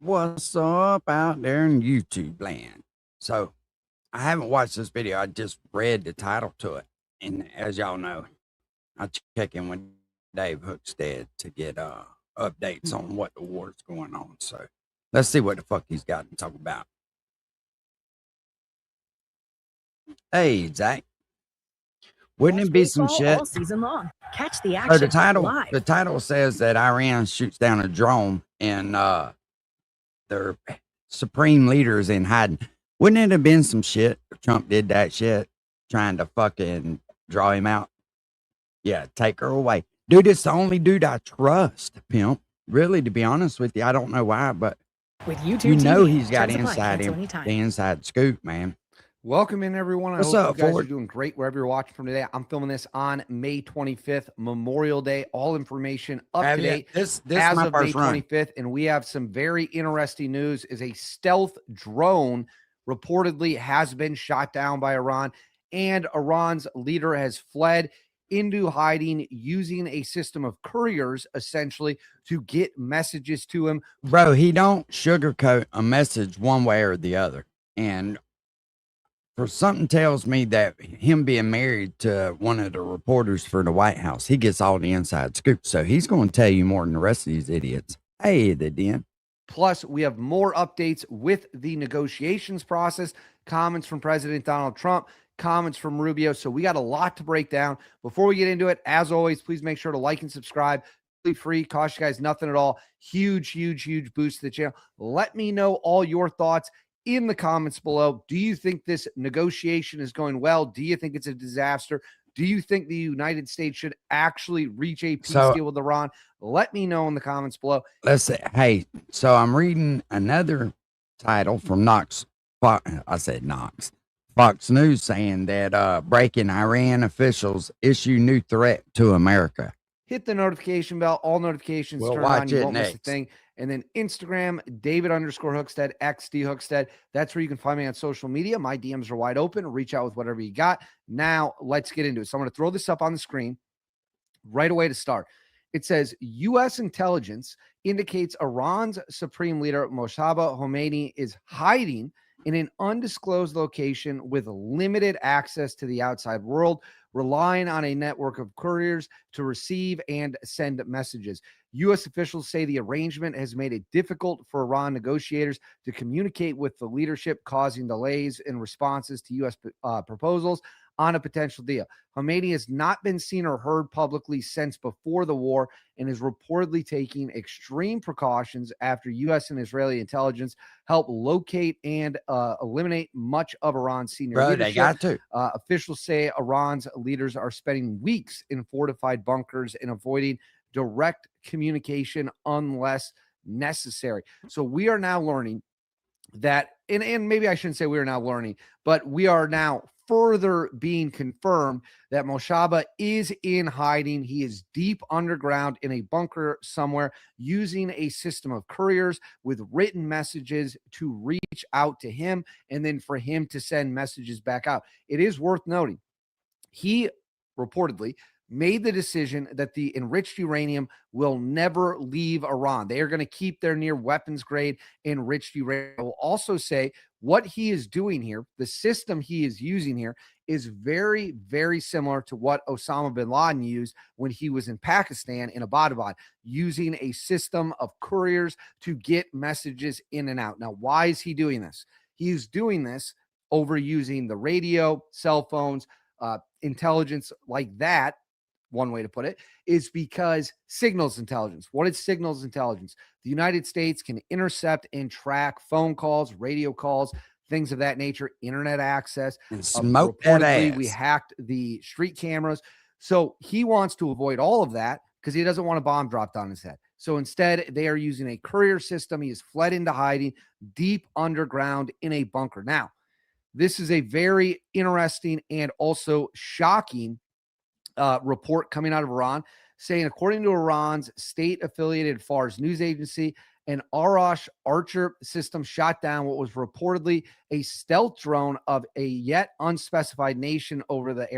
What's up out there in YouTube land? So I haven't watched this video. I just read the title to it. And as y'all know, I check in with Dave Hookstead to get updates on what the war's going on. So let's see what the fuck he's got to talk about. Hey, Zach. Wouldn't it be some shit? All season long. Catch the action live. The title says that Iran shoots down a drone and their supreme leaders in hiding. Wouldn't it have been some shit if Trump did that shit, trying to fucking draw him out? Yeah, take her away. Dude, it's the only dude I trust, pimp. Really, to be honest with you, I don't know why, but with YouTube you know TV, he's got the inside scoop, man. Welcome in, everyone. I What's hope up, you guys Ford? are doing great wherever you're watching from today. I'm filming this on May 25th, Memorial Day. All information up to date This as my of May first run. 25th. And we have some very interesting news. Is a stealth drone reportedly has been shot down by Iran, and Iran's leader has fled into hiding using a system of couriers, essentially, to get messages to him. Bro, he don't sugarcoat a message one way or the other. And for something tells me that him being married to one of the reporters for the White House, he gets all the inside scoop. So he's going to tell you more than the rest of these idiots. Hey, they did. Plus, we have more updates with the negotiations process, comments from President Donald Trump, comments from Rubio. So we got a lot to break down. Before we get into it, as always, please make sure to like and subscribe. Free, cost you guys nothing at all. Huge boost to the channel. Let me know all your thoughts in the comments below. Do you think this negotiation is going well? Do you think it's a disaster? Do you think the United States should actually reach a peace deal with Iran? Let me know in the comments below. Let's say, hey, so I'm reading another title from Fox News saying that breaking Iran officials issue new threat to America. Hit the notification bell. All notifications turn on. You won't miss a thing. And then Instagram, David_Hookstead, XD Hookstead. That's where you can find me on social media. My DMs are wide open. Reach out with whatever you got. Now, let's get into it. So I'm going to throw this up on the screen right away to start. It says, U.S. intelligence indicates Iran's supreme leader, Mojtaba Khomeini, is hiding in an undisclosed location with limited access to the outside world, relying on a network of couriers to receive and send messages. U.S. officials say the arrangement has made it difficult for Iran negotiators to communicate with the leadership, causing delays in responses to U.S. proposals on a potential deal. Khomeini has not been seen or heard publicly since before the war and is reportedly taking extreme precautions after U.S. and Israeli intelligence help locate and eliminate much of Iran's senior leadership. They got to. Officials say Iran's leaders are spending weeks in fortified bunkers and avoiding direct communication unless necessary. So we are now learning that, and maybe I shouldn't say we are now learning, but we are now further being confirmed that Mojtaba is in hiding. He is deep underground in a bunker somewhere using a system of couriers with written messages to reach out to him and then for him to send messages back out. It is worth noting, he reportedly made the decision that the enriched uranium will never leave Iran. They are going to keep their near weapons grade enriched uranium. I will also say what he is doing here, the system he is using here, is very, very similar to what Osama bin Laden used when he was in Pakistan in Abbottabad, using a system of couriers to get messages in and out. Now, why is he doing this? He is doing this over using the radio, cell phones, intelligence like that. One way to put it is because signals intelligence. What is signals intelligence? The United States can intercept and track phone calls, radio calls, things of that nature, internet access. And smoke that ass. We hacked the street cameras. So he wants to avoid all of that because he doesn't want a bomb dropped on his head. So instead, they are using a courier system. He has fled into hiding deep underground in a bunker. Now, this is a very interesting and also shocking report coming out of Iran, saying, according to Iran's state-affiliated Fars news agency, an Arash Archer system shot down what was reportedly a stealth drone of a yet unspecified nation over the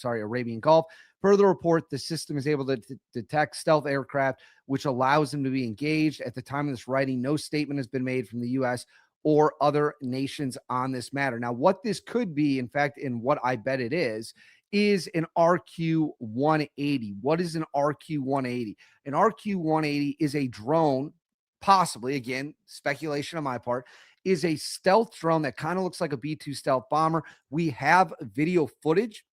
Arabian Gulf. Per the report, the system is able to detect stealth aircraft, which allows them to be engaged. At the time of this writing, no statement has been made from the U.S. or other nations on this matter. Now, what this could be, in fact, and what I bet it is an RQ-180. What is an RQ-180? An RQ-180 is a drone, possibly, again, speculation on my part, is a stealth drone that kind of looks like a B-2 stealth bomber. We have video footage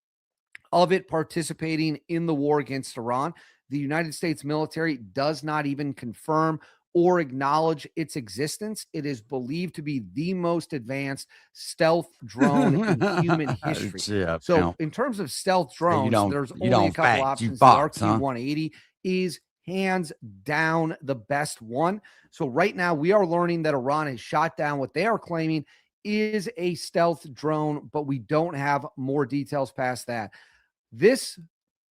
of it participating in the war against Iran. The United States military does not even confirm or acknowledge its existence. It is believed to be the most advanced stealth drone in human history. Yeah, so in terms of stealth drones, there's only a couple options. The RQ-180 is hands down the best one. So right now we are learning that Iran has shot down what they are claiming is a stealth drone, but we don't have more details past that. This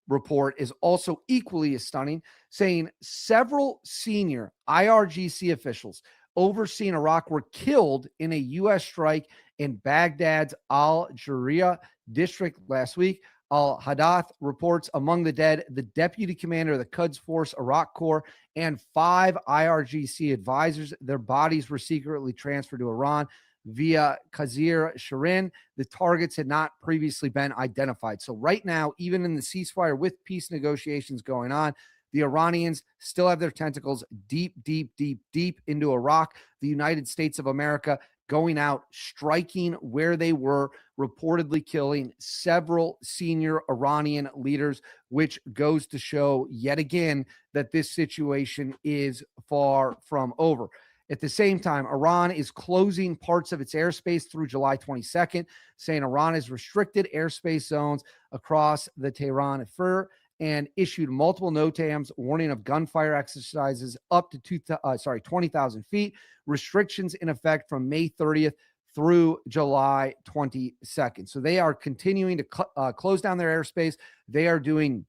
report is also equally as stunning, saying several senior IRGC officials overseeing Iraq were killed in a U.S. strike in Baghdad's Al-Juria district last week. Al-Hadath reports among the dead, the deputy commander of the Quds Force Iraq Corps and 5 IRGC advisors. Their bodies were secretly transferred to Iran via Qasr Shirin. The targets had not previously been identified. So right now, even in the ceasefire with peace negotiations going on, the Iranians still have their tentacles deep, deep, deep, deep into Iraq. The United States of America going out, striking where they were, reportedly killing several senior Iranian leaders, which goes to show yet again that this situation is far from over. At the same time, Iran is closing parts of its airspace through July 22nd, saying Iran has restricted airspace zones across the Tehran Affair and issued multiple NOTAMs warning of gunfire exercises up to 20,000 feet. Restrictions in effect from May 30th through July 22nd. So they are continuing to close down their airspace. They are doing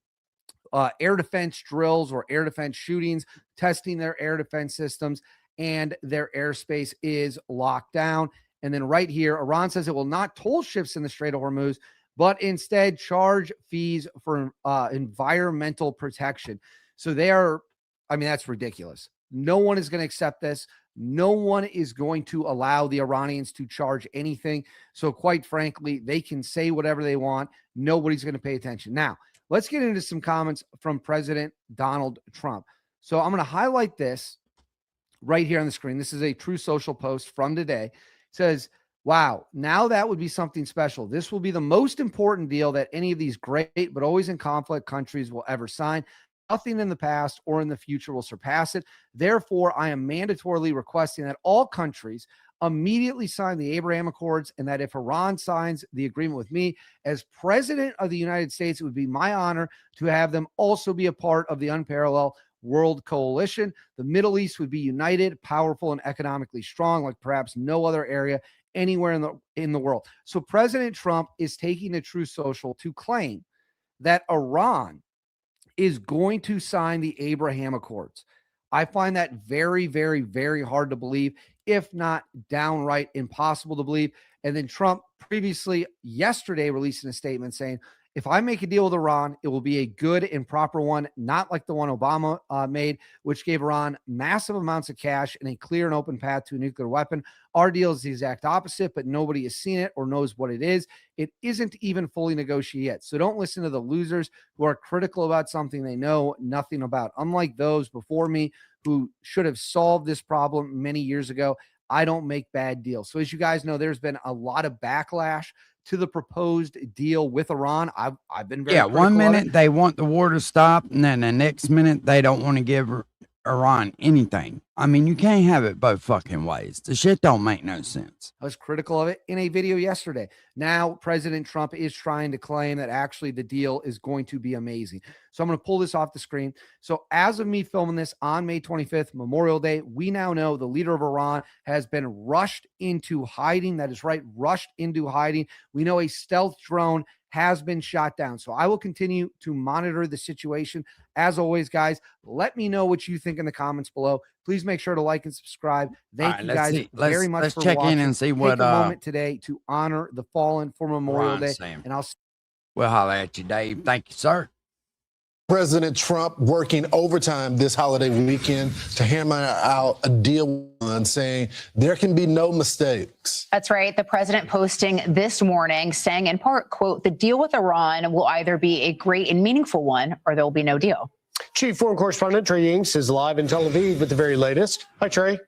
air defense drills or air defense shootings, testing their air defense systems, and their airspace is locked down. And then right here, Iran says it will not toll ships in the Strait of Hormuz, but instead charge fees for environmental protection. So they are, I mean, that's ridiculous. No one is going to accept this. No one is going to allow the Iranians to charge anything. So quite frankly, they can say whatever they want. Nobody's going to pay attention. Now, let's get into some comments from President Donald Trump. So I'm going to highlight this right here on the screen. This is a True Social post from today. It says, wow, now that would be something special. This will be the most important deal that any of these great but always in conflict countries will ever sign. Nothing in the past or in the future will surpass it. Therefore, I am mandatorily requesting that all countries immediately sign the Abraham Accords, and that if Iran signs the agreement with me as President of the United States, it would be my honor to have them also be a part of the unparalleled world coalition. The Middle East would be united, powerful, and economically strong like perhaps no other area anywhere in the world. So President Trump is taking to True Social to claim that Iran is going to sign the Abraham Accords. I find that very, very, very hard to believe, if not downright impossible to believe. And then Trump previously yesterday releasing a statement saying, if I make a deal with Iran, it will be a good and proper one, not like the one Obama made, which gave Iran massive amounts of cash and a clear and open path to a nuclear weapon. Our deal is the exact opposite, but nobody has seen it or knows what it is. It isn't even fully negotiated yet. So don't listen to the losers who are critical about something they know nothing about. Unlike those before me who should have solved this problem many years ago, I don't make bad deals. So as you guys know, there's been a lot of backlash to the proposed deal with Iran. I've been very critical. 1 minute they want the war to stop, and then the next minute they don't want to give Iran anything. I mean, you can't have it both fucking ways. The shit don't make no sense. I was critical of it in a video yesterday. Now, President Trump is trying to claim that actually the deal is going to be amazing. So I'm going to pull this off the screen. So as of me filming this on May 25th, Memorial Day, we now know the leader of Iran has been rushed into hiding. That is right, rushed into hiding. We know a stealth drone has been shot down. So I will continue to monitor the situation. As always, guys, let me know what you think in the comments below. Please make sure to like and subscribe. Thank you guys very much for watching. Let's check in and see what Take a moment today to honor the fallen for Memorial Day. Sam. And I'll we'll holler at you, Dave. Thank you, sir. President Trump working overtime this holiday weekend to hammer out a deal on saying there can be no mistakes. That's right. The president posting this morning saying in part, quote, the deal with Iran will either be a great and meaningful one or there will be no deal. Chief Foreign Correspondent Trey Yingst is live in Tel Aviv with the very latest. Hi, Trey.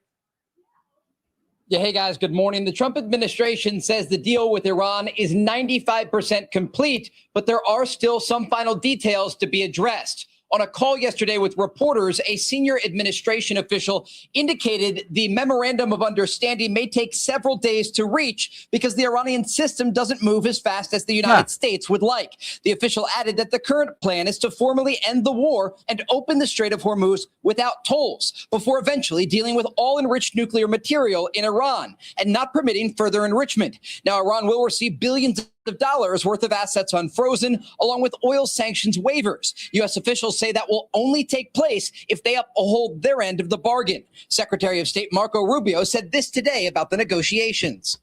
Yeah, hey guys, good morning. The Trump administration says the deal with Iran is 95% complete, but there are still some final details to be addressed. On a call yesterday with reporters, a senior administration official indicated the memorandum of understanding may take several days to reach because the Iranian system doesn't move as fast as the United States would like. The official added that the current plan is to formally end the war and open the Strait of Hormuz without tolls before eventually dealing with all enriched nuclear material in Iran and not permitting further enrichment. Now, Iran will receive billions of dollars worth of assets unfrozen, along with oil sanctions waivers. U.S. officials say that will only take place if they uphold their end of the bargain. Secretary of State Marco Rubio said this today about the negotiations.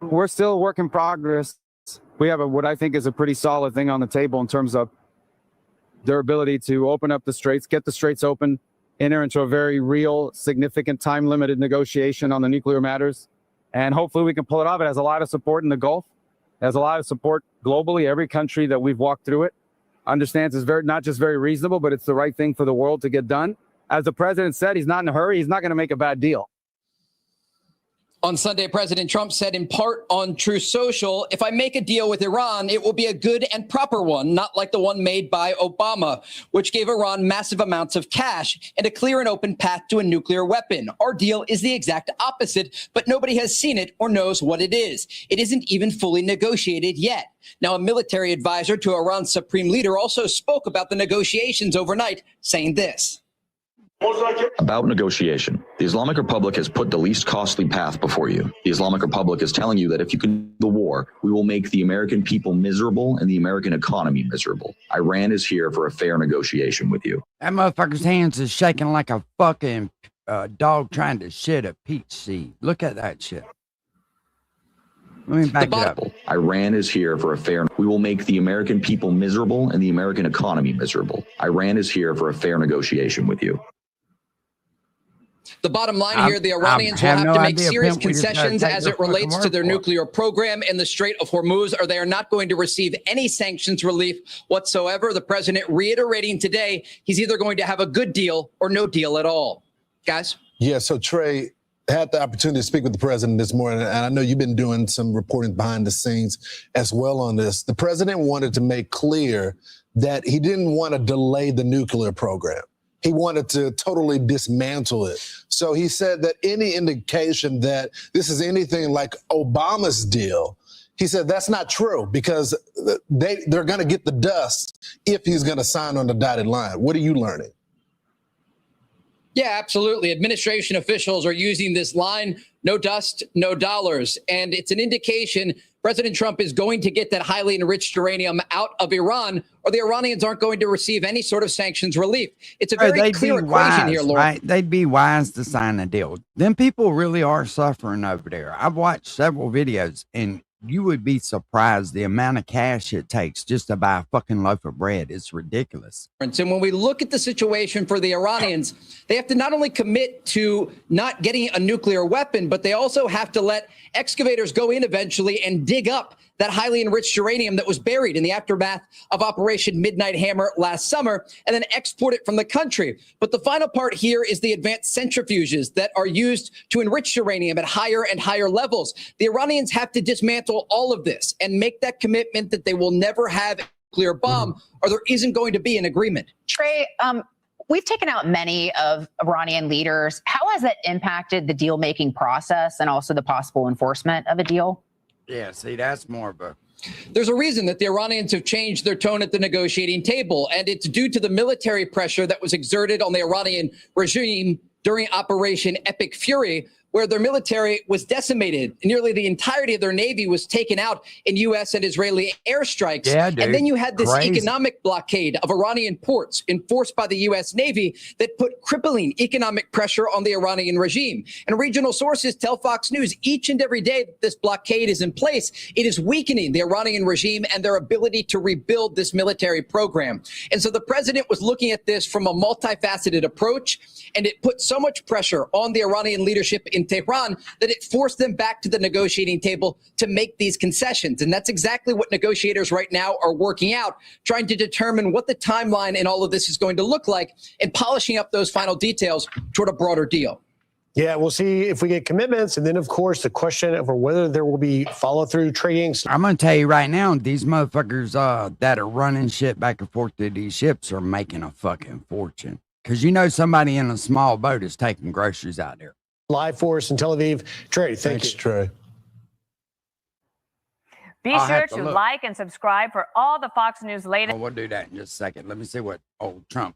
We're still a work in progress. We have what I think is a pretty solid thing on the table in terms of their ability to open up the straits, get the straits open, enter into a very real, significant, time-limited negotiation on the nuclear matters. And hopefully we can pull it off. It has a lot of support in the Gulf. Has a lot of support globally. Every country that we've walked through it understands it's not just very reasonable, but it's the right thing for the world to get done. As the president said, he's not in a hurry. He's not going to make a bad deal. On Sunday, President Trump said in part on Truth Social, if I make a deal with Iran, it will be a good and proper one, not like the one made by Obama, which gave Iran massive amounts of cash and a clear and open path to a nuclear weapon. Our deal is the exact opposite, but nobody has seen it or knows what it is. It isn't even fully negotiated yet. Now, a military advisor to Iran's supreme leader also spoke about the negotiations overnight, saying this. About negotiation, the Islamic Republic has put the least costly path before you. The Islamic Republic is telling you that if you can the war, we will make the American people miserable and the American economy miserable. Iran is here for a fair negotiation with you. That motherfucker's hands is shaking like a fucking dog trying to shit a peach seed. Look at that shit. Let me back it up. Iran is here for a fair. We will make the American people miserable and the American economy miserable. Iran is here for a fair negotiation with you. The bottom line here, the Iranians will have to make serious concessions as it relates to their nuclear program in the Strait of Hormuz, or they are not going to receive any sanctions relief whatsoever. The president reiterating today he's either going to have a good deal or no deal at all. Guys? Yeah, so Trey, had the opportunity to speak with the president this morning, and I know you've been doing some reporting behind the scenes as well on this. The president wanted to make clear that he didn't want to delay the nuclear program. He wanted to totally dismantle it. So he said that any indication that this is anything like Obama's deal, he said that's not true because they're going to get the dust if he's going to sign on the dotted line. What are you learning? Yeah, absolutely. Administration officials are using this line, no dust, no dollars. And it's an indication President Trump is going to get that highly enriched uranium out of Iran, or the Iranians aren't going to receive any sort of sanctions relief. It's a very clear equation here, Laura. Right? They'd be wise to sign a deal. Them people really are suffering over there. I've watched several videos, and you would be surprised the amount of cash it takes just to buy a fucking loaf of bread. It's ridiculous. And when we look at the situation for the Iranians, they have to not only commit to not getting a nuclear weapon, but they also have to let excavators go in eventually and dig up that highly enriched uranium that was buried in the aftermath of Operation Midnight Hammer last summer, and then export it from the country. But the final part here is the advanced centrifuges that are used to enrich uranium at higher and higher levels. The Iranians have to dismantle all of this and make that commitment that they will never have a nuclear bomb, or there isn't going to be an agreement. Trey, we've taken out many of Iranian leaders. How has that impacted the deal-making process and also the possible enforcement of a deal? Yeah, see, that's more of a... There's a reason that the Iranians have changed their tone at the negotiating table, and it's due to the military pressure that was exerted on the Iranian regime during Operation Epic Fury, where their military was decimated. Nearly the entirety of their Navy was taken out in U.S. and Israeli airstrikes. Yeah, dude. And then you had this Crazy. economic blockade of Iranian ports enforced by the U.S. Navy that put crippling economic pressure on the Iranian regime. And regional sources tell Fox News each and every day that this blockade is in place, it is weakening the Iranian regime and their ability to rebuild this military program. And so the president was looking at this from a multifaceted approach, and it put so much pressure on the Iranian leadership in Tehran that it forced them back to the negotiating table to make these concessions. And that's exactly what negotiators right now are working out, trying to determine what the timeline in all of this is going to look like and polishing up those final details toward a broader deal. Yeah, we'll see if we get commitments. And then, of course, the question of whether there will be follow-through trading. I'm going to tell you right now, these motherfuckers that are running shit back and forth to these ships are making a fucking fortune. Because you know somebody in a small boat is taking groceries out there. Live for us in Tel Aviv. Trey, thank you. Trey. Be I'll sure have to to look. like and subscribe for all the Fox News latest. Oh, we'll do that in just a second. Let me see what old Trump.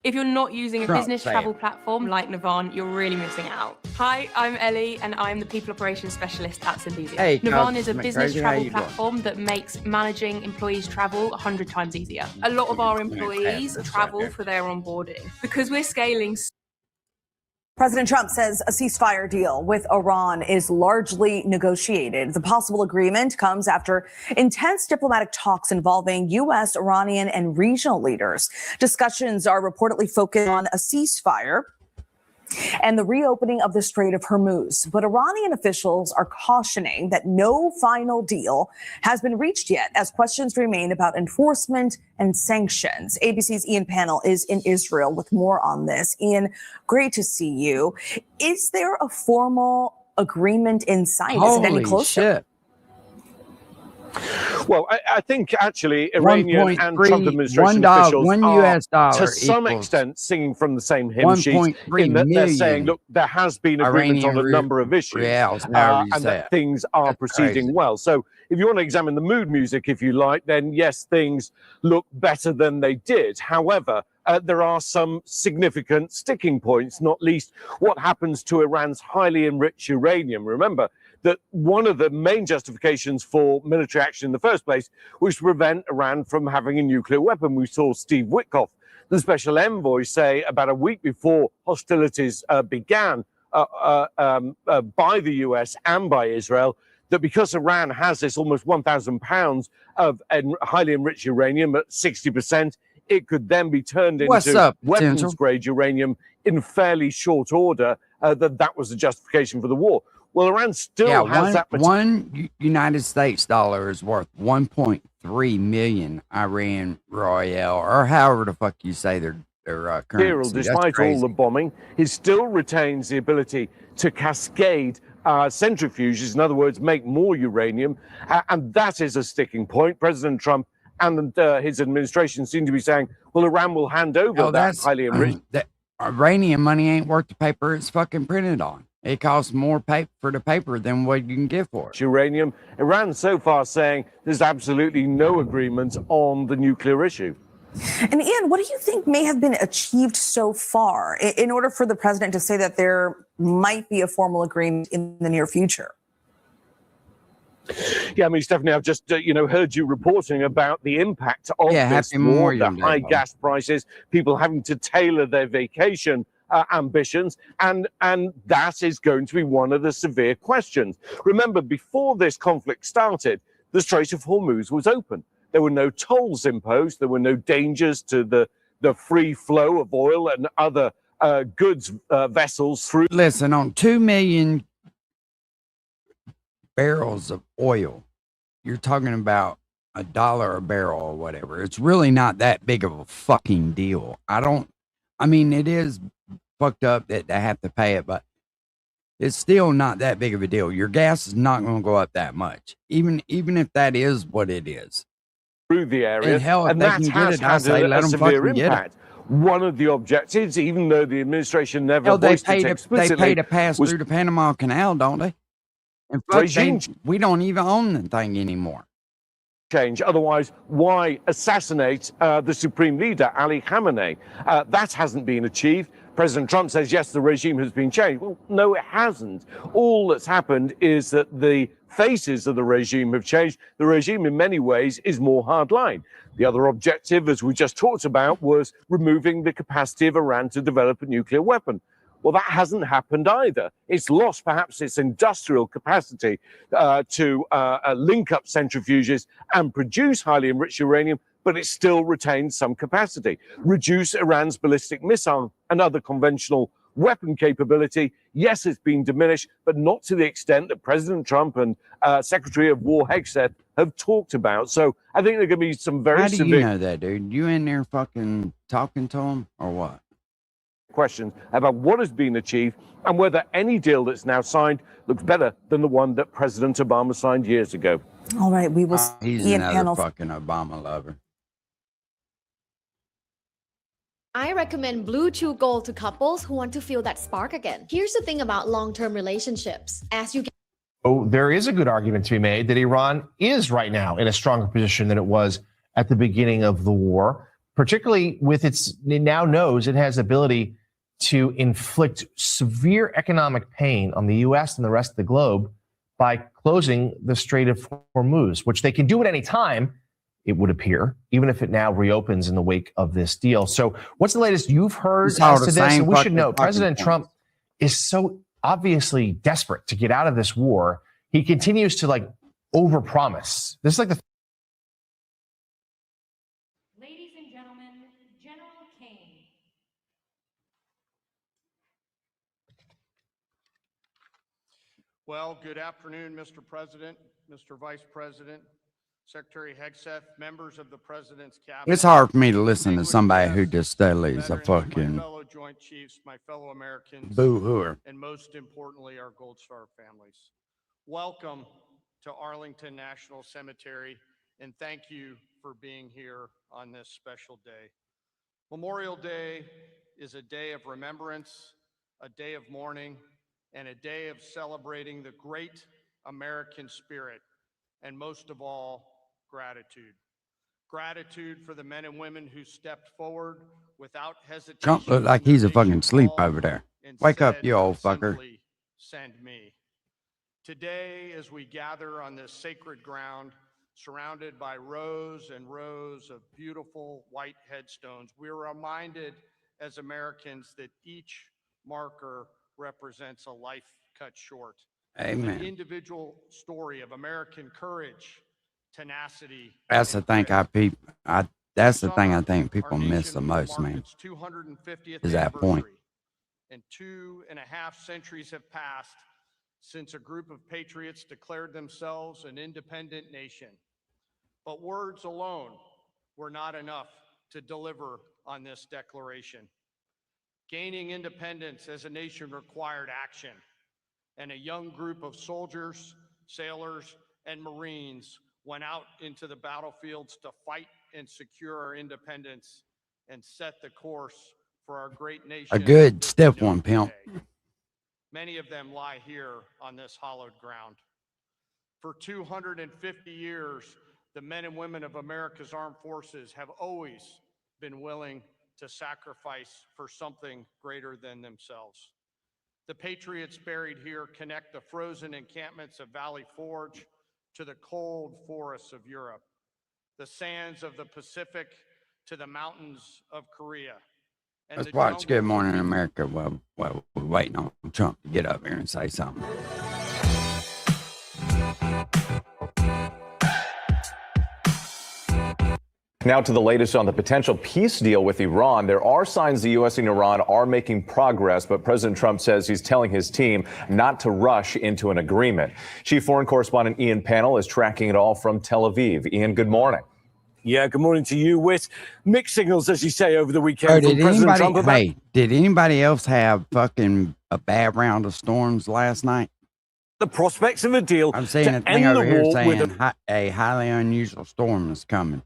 If you're not using a Trump business said. travel platform like Navan, you're really missing out. Hi, I'm Ellie, and I'm the People Operations Specialist at Synthesia. Hey, Navan is a Cosmic business Crazy, how travel you doing? platform that makes managing employees' travel 100 times easier. A lot of our employees travel for their onboarding. Because we're scaling President Trump says a ceasefire deal with Iran is largely negotiated. The possible agreement comes after intense diplomatic talks involving U.S., Iranian, and regional leaders. Discussions are reportedly focused on a ceasefire and the reopening of the Strait of Hormuz. But Iranian officials are cautioning that no final deal has been reached yet, as questions remain about enforcement and sanctions. ABC's Ian Pannell is in Israel with more on this. Ian, great to see you. Is there a formal agreement in sight? Is it any Holy closer? shit. Well, I think actually Iranian and Trump administration $1 officials US are, dollar to some equals extent, singing from the same hymn sheet. 1.3 In that they're saying, million look, there has been agreement on a Iranian number of issues, reals, however you and say that it. things are That's proceeding crazy. well. So if you want to examine the mood music, if you like, then yes, things look better than they did. However, there are some significant sticking points, not least what happens to Iran's highly enriched uranium. Remember that one of the main justifications for military action in the first place was to prevent Iran from having a nuclear weapon. We saw Steve Witkoff, the special envoy, say about a week before hostilities began by the US and by Israel, that because Iran has this almost 1,000 pounds of highly enriched uranium at 60%, it could then be turned What's into up, weapons-grade uranium in fairly short order, that was the justification for the war. Well, Iran still has that material. One United States dollar is worth 1.3 million Iran Royale, or however the fuck you say their currency. That's Despite all crazy. the bombing, he still retains the ability to cascade centrifuges, in other words, make more uranium, and that is a sticking point. President Trump and his administration seem to be saying, well, Iran will hand over that that's highly enriched. The Iranian money ain't worth the paper it's fucking printed on. It costs more for the paper than what you can get for it. Uranium. Iran so far saying there's absolutely no agreement on the nuclear issue. And Ian, what do you think may have been achieved so far in order for the president to say that there might be a formal agreement in the near future? Yeah, I mean, Stephanie, I've just heard you reporting about the impact of this Happy war, the Memorial Day, high Bob. gas prices, people having to tailor their vacation ambitions, and that is going to be one of the severe questions. Remember, before this conflict started, the Strait of Hormuz was open. There were no tolls imposed. There were no dangers to the free flow of oil and other goods vessels through. Listen, on 2 million barrels of oil, you're talking about $1 a barrel or whatever. It's really not that big of a fucking deal. I mean, it is fucked up that they have to pay it, but it's still not that big of a deal. Your gas is not going to go up that much, even if that is what it is. Through the area, And hell, if they that can get has it, I had say let a 'em severe fucking get it. impact. One of the objectives, even though the administration never Hell, they voiced pay it to explicitly, pass was through the Panama Canal, don't they? And fuck, regime we don't even own the thing anymore. change. Otherwise, why assassinate the supreme leader, Ali Khamenei? That hasn't been achieved. President Trump says, yes, the regime has been changed. Well, no, it hasn't. All that's happened is that the faces of the regime have changed. The regime, in many ways, is more hardline. The other objective, as we just talked about, was removing the capacity of Iran to develop a nuclear weapon. Well, that hasn't happened either. It's lost perhaps its industrial capacity to link up centrifuges and produce highly enriched uranium, but it still retains some capacity. Reduce Iran's ballistic missile and other conventional weapon capability. Yes, it's been diminished, but not to the extent that President Trump and Secretary of War Hegseth have talked about. So I think there are going to be some very How do severe you know that, dude? You in there fucking talking to him or what? questions about what has been achieved and whether any deal that's now signed looks better than the one that President Obama signed years ago. All right, we will He's see in another panel. fucking Obama lover. I recommend Blue Chew Gold to couples who want to feel that spark again. Here's the thing about long-term relationships. As you get Oh, there is a good argument to be made that Iran is right now in a stronger position than it was at the beginning of the war, particularly with it now knows it has ability to inflict severe economic pain on the U.S. and the rest of the globe by closing the Strait of Hormuz, which they can do at any time, it would appear, even if it now reopens in the wake of this deal. So what's the latest you've heard It's all as the to this? same And we should fucking know President points. Trump is so obviously desperate to get out of this war. He continues to overpromise. This is like the Ladies and gentlemen, General Kane. Well, good afternoon, Mr. President, Mr. Vice President, Secretary Hegseth, members of the President's Cabinet. It's hard for me to listen to somebody who just studies a veterans, my fucking fellow Joint Chiefs, my fellow Americans, boo-hooer. and most importantly, our Gold Star families. Welcome to Arlington National Cemetery, and thank you for being here on this special day. Memorial Day is a day of remembrance, a day of mourning, and a day of celebrating the great American spirit, and most of all, gratitude. Gratitude for the men and women who stepped forward without hesitation. Trump look like he's a fucking sleep over there. Wake up, you old fucker. Simply send me. Today, as we gather on this sacred ground, surrounded by rows and rows of beautiful white headstones, we're reminded as Americans that each marker represents a life cut short. Amen. An individual story of American courage, tenacity. That's the thing that's the thing I think people miss the most, man. Its 250th Is that point. anniversary. And 2.5 centuries have passed since a group of patriots declared themselves an independent nation. But words alone were not enough to deliver on this declaration. Gaining independence as a nation required action, and a young group of soldiers, sailors, and Marines went out into the battlefields to fight and secure our independence and set the course for our great nation. A good stiff one, pimp. Many of them lie here on this hallowed ground. For 250 years, the men and women of America's armed forces have always been willing to sacrifice for something greater than themselves. The patriots buried here connect the frozen encampments of Valley Forge to the cold forests of Europe, the sands of the Pacific to the mountains of Korea. And Let's the watch Good jungles Morning America while we're waiting on Trump to get up here and say something. Now to the latest on the potential peace deal with Iran. There are signs the U.S. and Iran are making progress, but President Trump says he's telling his team not to rush into an agreement. Chief Foreign Correspondent Ian Pannell is tracking it all from Tel Aviv. Ian, good morning. Yeah, good morning to you, Whit. Mixed signals, as you say, over the weekend from President Trump about Did anybody else have fucking a bad round of storms last night? the prospects of a deal I'm seeing a to thing end over the here war with saying a highly unusual storm is coming.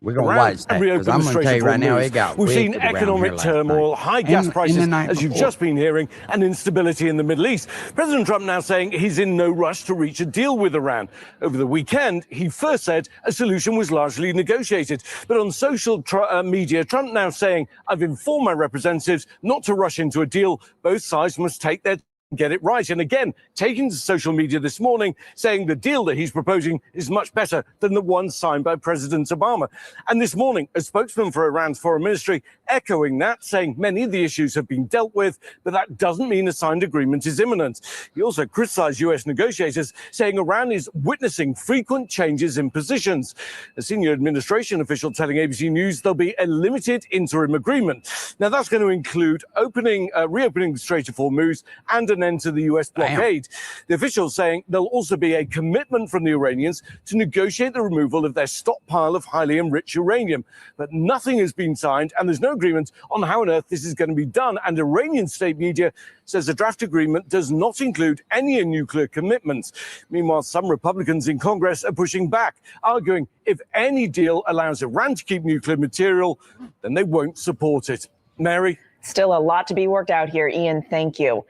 We're gonna around watch that, and 'cause reopen I'm the gonna Strait tell of you right now, Hormuz. it got We've seen wicked around economic here last turmoil, night. high gas And prices, the night as you've before. just been hearing, and instability in the Middle East. President Trump now saying he's in no rush to reach a deal with Iran. Over the weekend, he first said a solution was largely negotiated. But on social media, Trump now saying, I've informed my representatives not to rush into a deal. Both sides must take their get it right. And again, taking to social media this morning, saying the deal that he's proposing is much better than the one signed by President Obama. And this morning, a spokesman for Iran's foreign ministry echoing that, saying many of the issues have been dealt with, but that doesn't mean a signed agreement is imminent. He also criticized U.S. negotiators, saying Iran is witnessing frequent changes in positions. A senior administration official telling ABC News there'll be a limited interim agreement. Now, that's going to include reopening the Strait of Hormuz and an end to the U.S. blockade. The officials saying there'll also be a commitment from the Iranians to negotiate the removal of their stockpile of highly enriched uranium. But nothing has been signed, and there's no agreement on how on earth this is going to be done. And Iranian state media says the draft agreement does not include any nuclear commitments. Meanwhile, some Republicans in Congress are pushing back, arguing if any deal allows Iran to keep nuclear material, then they won't support it. Mary? Still a lot to be worked out here, Ian. Thank you.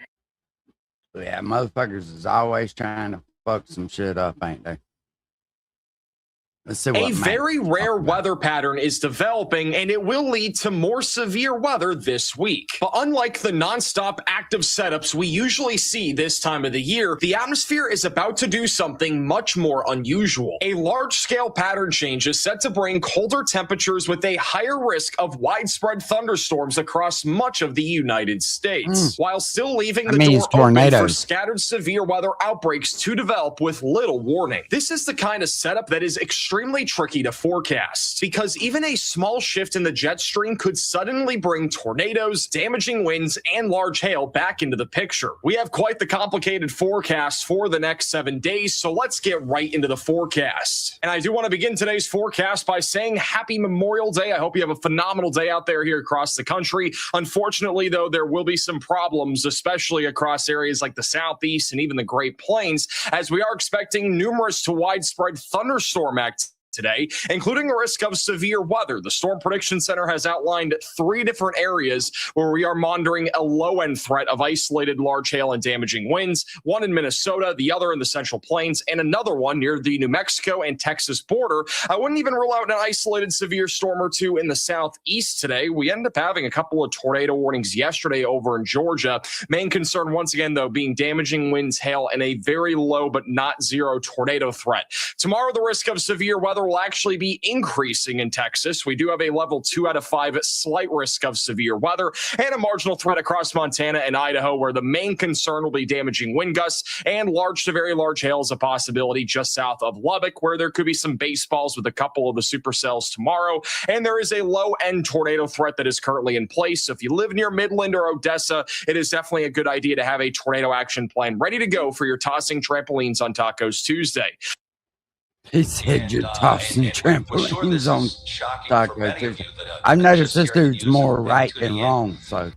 Yeah, motherfuckers is always trying to fuck some shit up, ain't they? Let's see what A very rare weather pattern is developing, and it will lead to more severe weather this week. But unlike the nonstop active setups we usually see this time of the year, the atmosphere is about to do something much more unusual. A large-scale pattern change is set to bring colder temperatures with a higher risk of widespread thunderstorms across much of the United States, while still leaving the door open for scattered severe weather outbreaks to develop with little warning. This is the kind of setup that is extremely tricky to forecast, because even a small shift in the jet stream could suddenly bring tornadoes, damaging winds, and large hail back into the picture. We have quite the complicated forecast for the next 7 days, so let's get right into the forecast. And I do want to begin today's forecast by saying happy Memorial Day. I hope you have a phenomenal day out there here across the country. Unfortunately, though, there will be some problems, especially across areas like the Southeast and even the Great Plains, as we are expecting numerous to widespread thunderstorm activity today, including a risk of severe weather. The Storm Prediction Center has outlined 3 different areas where we are monitoring a low-end threat of isolated large hail and damaging winds, one in Minnesota, the other in the Central Plains, and another one near the New Mexico and Texas border. I wouldn't even rule out an isolated severe storm or two in the southeast today. We ended up having a couple of tornado warnings yesterday over in Georgia. Main concern, once again, though, being damaging winds, hail, and a very low but not zero tornado threat. Tomorrow, the risk of severe weather will actually be increasing in Texas. We do have a level 2 out of 5 slight risk of severe weather and a marginal threat across Montana and Idaho, where the main concern will be damaging wind gusts and large to very large hail is a possibility just south of Lubbock, where there could be some baseballs with a couple of the supercells tomorrow. And there is a low-end tornado threat that is currently in place. So if you live near Midland or Odessa, it is definitely a good idea to have a tornado action plan ready to go for your tossing trampolines on Tacos Tuesday. He said you're tossing trampolines on Taco Tuesday. I've noticed this dude's more right than wrong, so.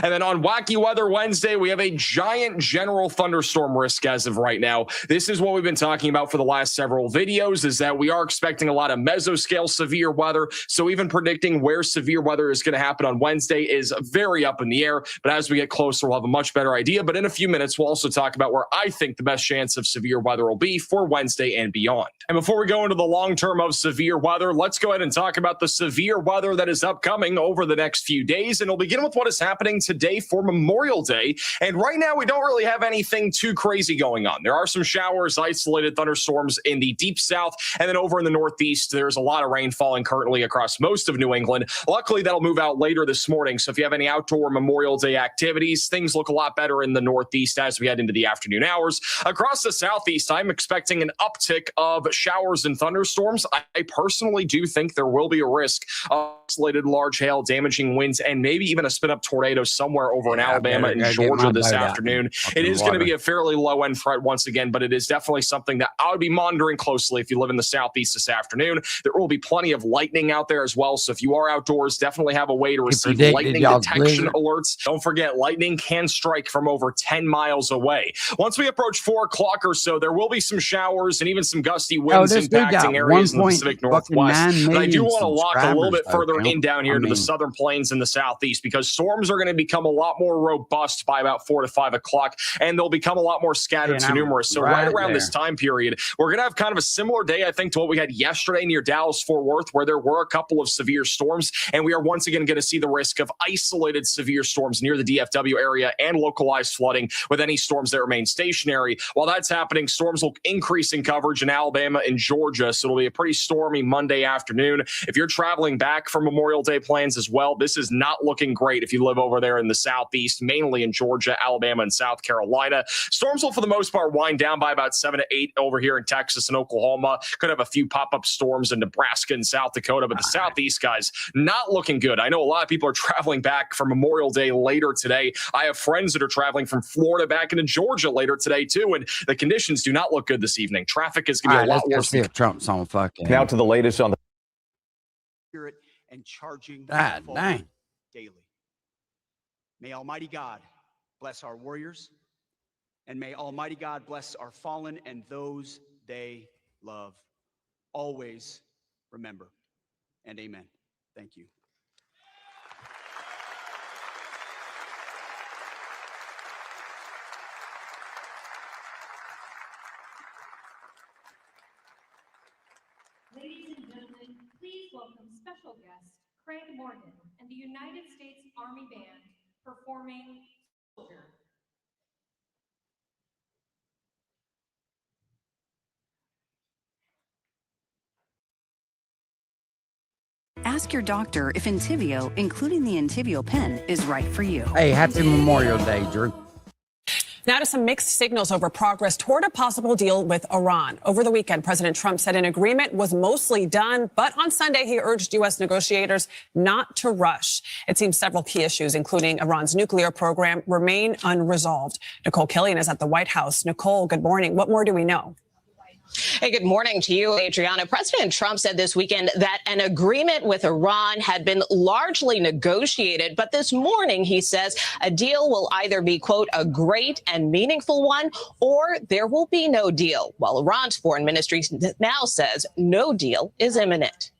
And then on Wacky Weather Wednesday, we have a giant general thunderstorm risk as of right now. This is what we've been talking about for the last several videos, is that we are expecting a lot of mesoscale severe weather. So even predicting where severe weather is going to happen on Wednesday is very up in the air. But as we get closer, we'll have a much better idea. But in a few minutes, we'll also talk about where I think the best chance of severe weather will be for Wednesday and beyond. And before we go into the long term of severe weather, let's go ahead and talk about the severe weather that is upcoming over the next few days. And we'll begin with what is happening today for Memorial Day. And right now, we don't really have anything too crazy going on. There are some showers, isolated thunderstorms in the deep south, and then over in the northeast, there's a lot of rain falling currently across most of New England. Luckily, that'll move out later this morning. So if you have any outdoor Memorial Day activities, things look a lot better in the northeast as we head into the afternoon hours. Across the southeast, I'm expecting an uptick of showers and thunderstorms. I personally do think there will be a risk of isolated large hail, damaging winds, and maybe even a spin-up tornado somewhere over in Alabama and Georgia this afternoon. It is going to be a fairly low end threat once again, but it is definitely something that I would be monitoring closely if you live in the southeast this afternoon. There will be plenty of lightning out there as well. So if you are outdoors, definitely have a way to receive lightning detection alerts. Don't forget, lightning can strike from over 10 miles away. Once we approach 4 o'clock or so, there will be some showers and even some gusty winds impacting areas in the Pacific Northwest. But I do want to lock a little bit further in down here to the southern plains and the southeast, because storms are going to become a lot more robust by about 4 to 5 o'clock, and they'll become a lot more scattered to numerous. So right around this time period, we're going to have kind of a similar day, I think, to what we had yesterday near Dallas-Fort Worth, where there were a couple of severe storms, and we are once again going to see the risk of isolated severe storms near the DFW area and localized flooding with any storms that remain stationary. While that's happening, storms will increase in coverage in Alabama and Georgia, so it'll be a pretty stormy Monday afternoon. If you're traveling back for Memorial Day plans as well, this is not looking great if you live over there in the southeast, mainly in Georgia, Alabama, and South Carolina. Storms will, for the most part, wind down by about 7 to 8 over here in Texas and Oklahoma. Could have a few pop-up storms in Nebraska and South Dakota, but the southeast, guys, not looking good. I know a lot of people are traveling back for Memorial Day later today. I have friends that are traveling from Florida back into Georgia later today, too, and the conditions do not look good this evening. Traffic is going to be a lot worse. If Trump's on fucking. Now to the latest on the Spirit and charging God forward dang. daily. May Almighty God bless our warriors, and may Almighty God bless our fallen and those they love. Always remember, and amen. Thank you. Ladies and gentlemen, please welcome special guest Craig Morgan and the United States Army Band performing Soldier. Ask your doctor if Entyvio, including the Entyvio pen, is right for you. Hey, happy Memorial Day, Drew. Now to some mixed signals over progress toward a possible deal with Iran. Over the weekend, President Trump said an agreement was mostly done, but on Sunday, he urged U.S. negotiators not to rush. It seems several key issues, including Iran's nuclear program, remain unresolved. Nicole Killian is at the White House. Nicole, good morning. What more do we know? Hey, good morning to you, Adriana. President Trump said this weekend that an agreement with Iran had been largely negotiated. But this morning, he says a deal will either be, quote, a great and meaningful one, or there will be no deal. While Iran's foreign ministry now says no deal is imminent.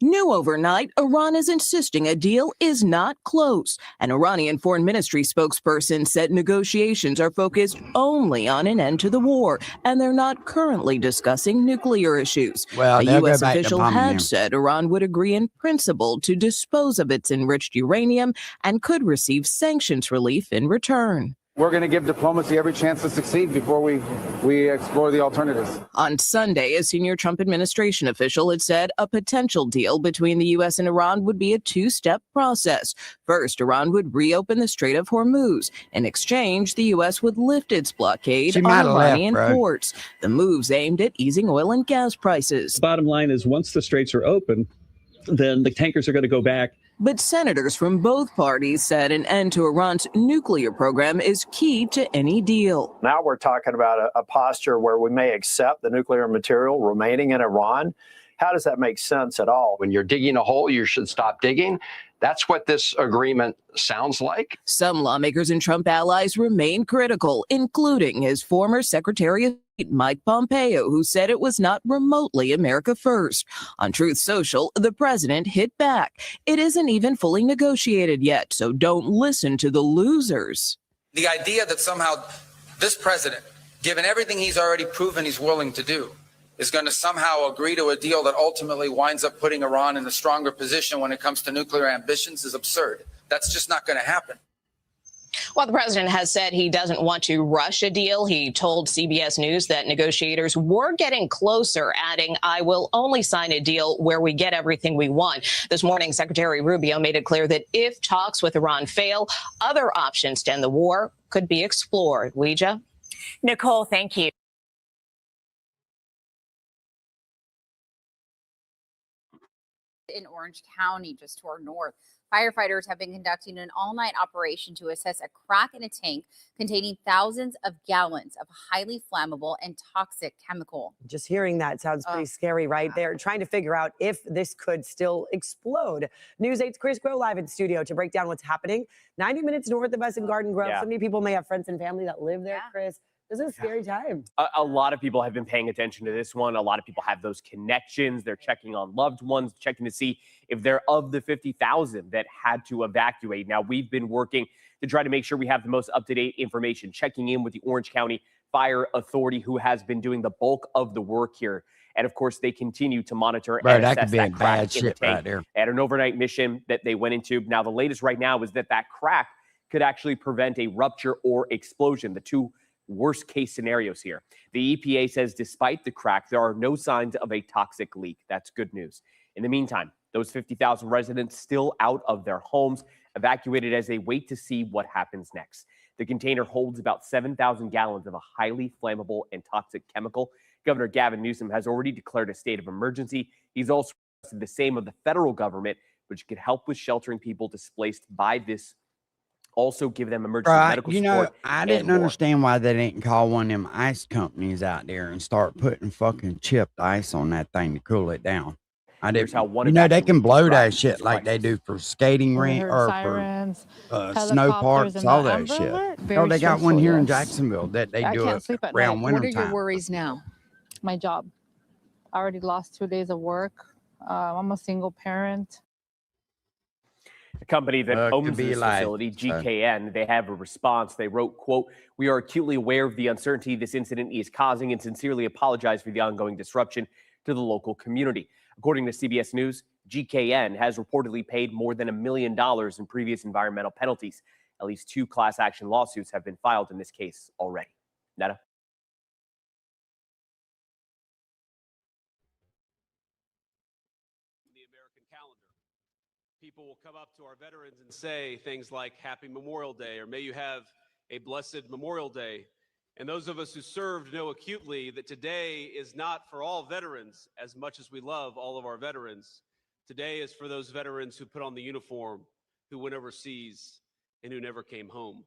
New overnight, Iran is insisting a deal is not close. An Iranian foreign ministry spokesperson said negotiations are focused only on an end to the war, and they're not currently discussing nuclear issues. Well, a they'll go U.S. back to official bombing had him. said Iran would agree in principle to dispose of its enriched uranium and could receive sanctions relief in return. We're going to give diplomacy every chance to succeed before we explore the alternatives. On Sunday, a senior Trump administration official had said a potential deal between the U.S. and Iran would be a two-step process. First, Iran would reopen the Strait of Hormuz. In exchange, the U.S. would lift its blockade She on might have left, Iranian bro. ports. The move's aimed at easing oil and gas prices. Bottom line is, once the straits are open, then the tankers are going to go back. But senators from both parties said an end to Iran's nuclear program is key to any deal. Now we're talking about a posture where we may accept the nuclear material remaining in Iran. How does that make sense at all? When you're digging a hole, you should stop digging. That's what this agreement sounds like. Some lawmakers and Trump allies remain critical, including his former Secretary of State, Mike Pompeo, who said it was not remotely America first. On Truth Social, the president hit back. It isn't even fully negotiated yet, so don't listen to the losers. The idea that somehow this president, given everything he's already proven he's willing to do, is going to somehow agree to a deal that ultimately winds up putting Iran in a stronger position when it comes to nuclear ambitions is absurd. That's just not going to happen. Well, the president has said he doesn't want to rush a deal. He told CBS News that negotiators were getting closer, adding, "I will only sign a deal where we get everything we want." This morning, Secretary Rubio made it clear that if talks with Iran fail, other options to end the war could be explored. Ouija? Nicole, thank you. In Orange County, just to our north. Firefighters have been conducting an all-night operation to assess a crack in a tank containing thousands of gallons of highly flammable and toxic chemical. Just hearing that sounds pretty scary, right? They're trying to figure out if this could still explode. News 8's Chris Grow live in studio to break down what's happening. 90 minutes north of us in Garden Grove. So many people may have friends and family that live there, Chris. This is a scary time. A lot of people have been paying attention to this one. A lot of people have those connections. They're checking on loved ones, checking to see if they're of the 50,000 that had to evacuate. Now, we've been working to try to make sure we have the most up-to-date information, checking in with the Orange County Fire Authority, who has been doing the bulk of the work here. And of course, they continue to monitor and that assess could be that a crack bad in the shit tank. right there. At an overnight mission that they went into. Now, the latest right now is that crack could actually prevent a rupture or explosion, the two worst case scenarios here. The EPA says despite the crack, there are no signs of a toxic leak. That's good news. In the meantime, those 50,000 residents still out of their homes, evacuated as they wait to see what happens next. The container holds about 7,000 gallons of a highly flammable and toxic chemical. Governor Gavin Newsom has already declared a state of emergency. He's also requested the same of the federal government, which could help with sheltering people displaced by this. Also give them emergency medical support. I didn't understand why they didn't call one of them ice companies out there and start putting fucking chipped ice on that thing to cool it down. I didn't. They can blow that shit like they do for skating rink or sirens, for snow parks, all that shit. Oh, they got one here in Jacksonville that they do it around winter time. What are your worries now? My job. I already lost 2 days of work. I'm a single parent. The company that owns this facility, GKN, they have a response. They wrote, quote, "We are acutely aware of the uncertainty this incident is causing and sincerely apologize for the ongoing disruption to the local community." According to CBS News, GKN has reportedly paid more than $1 million in previous environmental penalties. At least 2 class action lawsuits have been filed in this case already. Netta? People will come up to our veterans and say things like Happy Memorial Day, or may you have a blessed Memorial Day. And those of us who served know acutely that today is not for all veterans as much as we love all of our veterans. Today is for those veterans who put on the uniform, who went overseas, and who never came home.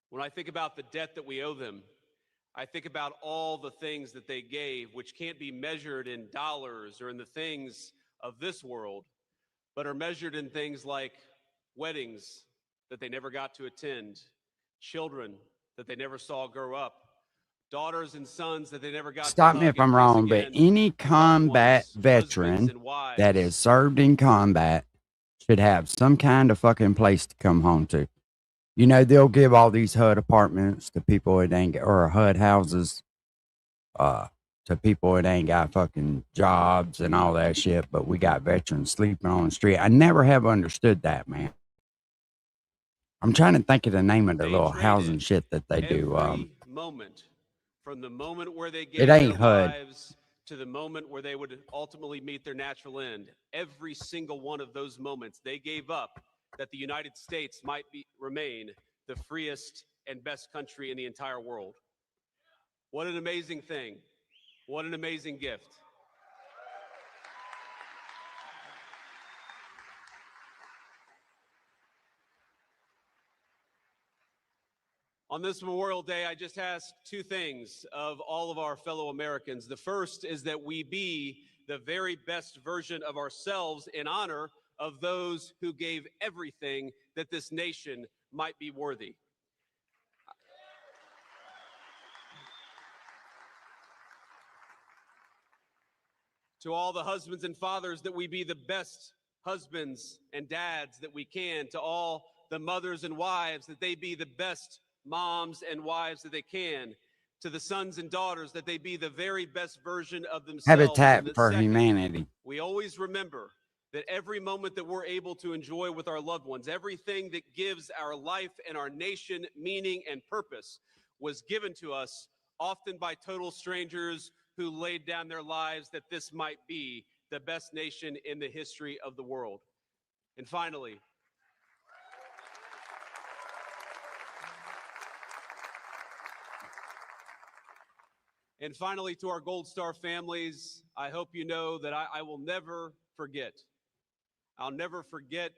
When I think about the debt that we owe them, I think about all the things that they gave, which can't be measured in dollars or in the things of this world, but are measured in things like weddings that they never got to attend, children that they never saw grow up, daughters and sons that they never got to Stop me if I'm wrong, but any combat veteran that has served in combat should have some kind of fucking place to come home to. You know, they'll give all these HUD apartments to people that ain't, or HUD houses, to people that ain't got fucking jobs and all that shit, but we got veterans sleeping on the street. I never have understood that, man. I'm trying to think of the name of the little housing shit that they do. Moment, from the moment where they gave It ain't their HUD. lives to the moment where they would ultimately meet their natural end, every single one of those moments they gave up that the United States might remain the freest and best country in the entire world. What an amazing thing. What an amazing gift. On this Memorial Day, I just ask 2 things of all of our fellow Americans. The first is that we be the very best version of ourselves in honor of those who gave everything that this nation might be worthy. To all the husbands and fathers, that we be the best husbands and dads that we can. To all the mothers and wives, that they be the best moms and wives that they can. To the sons and daughters, that they be the very best version of themselves. Habitat for Humanity. We always remember that every moment that we're able to enjoy with our loved ones, everything that gives our life and our nation meaning and purpose, was given to us often by total strangers who laid down their lives that this might be the best nation in the history of the world. And finally, to our Gold Star families, I hope you know that I will never forget. I'll never forget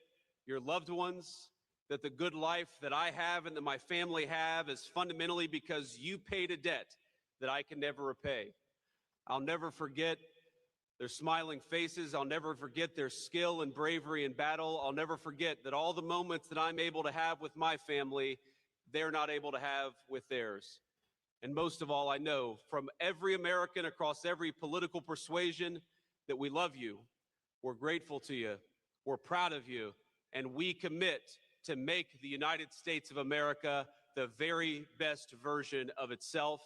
your loved ones, that the good life that I have and that my family have is fundamentally because you paid a debt that I can never repay. I'll never forget their smiling faces. I'll never forget their skill and bravery in battle. I'll never forget that all the moments that I'm able to have with my family, they're not able to have with theirs. And most of all, I know from every American across every political persuasion that we love you, we're grateful to you, we're proud of you, and we commit to make the United States of America the very best version of itself.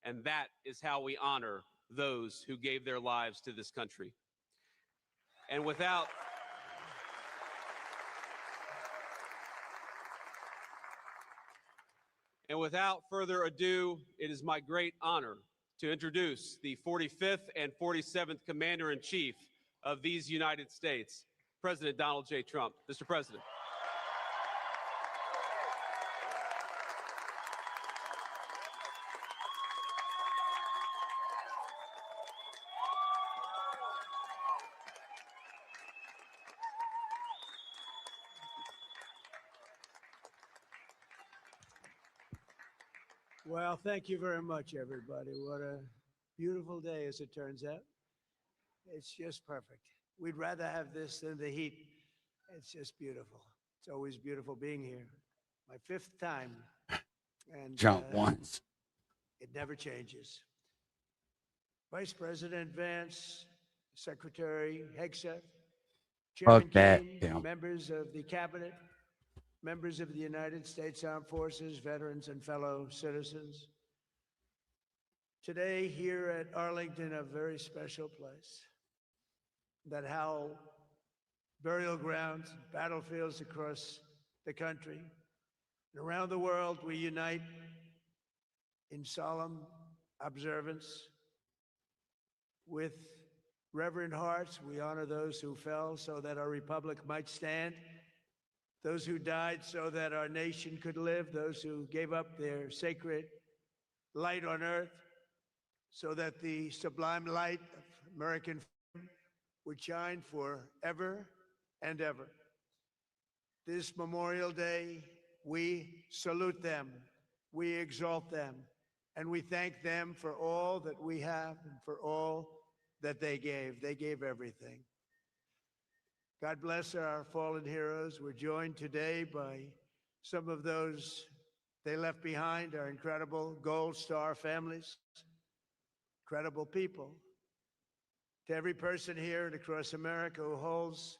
And that is how we honor those who gave their lives to this country. And without further ado, it is my great honor to introduce the 45th and 47th Commander-in-Chief of these United States, President Donald J. Trump. Mr. President. Well, thank you very much, everybody. What a beautiful day, as it turns out. It's just perfect. We'd rather have this than the heat. It's just beautiful. It's always beautiful being here. My 5th time. And Jump once. It never changes. Vice President Vance, Secretary Hegseth, Chairman that, King, yeah. members of the Cabinet, members of the United States Armed Forces, veterans, and fellow citizens. Today, here at Arlington, a very special place that how burial grounds, battlefields across the country and around the world, we unite in solemn observance. With reverent hearts, we honor those who fell so that our republic might stand, those who died so that our nation could live, those who gave up their sacred light on earth so that the sublime light of American freedom would shine forever and ever. This Memorial Day, we salute them, we exalt them, and we thank them for all that we have and for all that they gave. They gave everything. God bless our fallen heroes. We're joined today by some of those they left behind, our incredible Gold Star families, incredible people. To every person here and across America who holds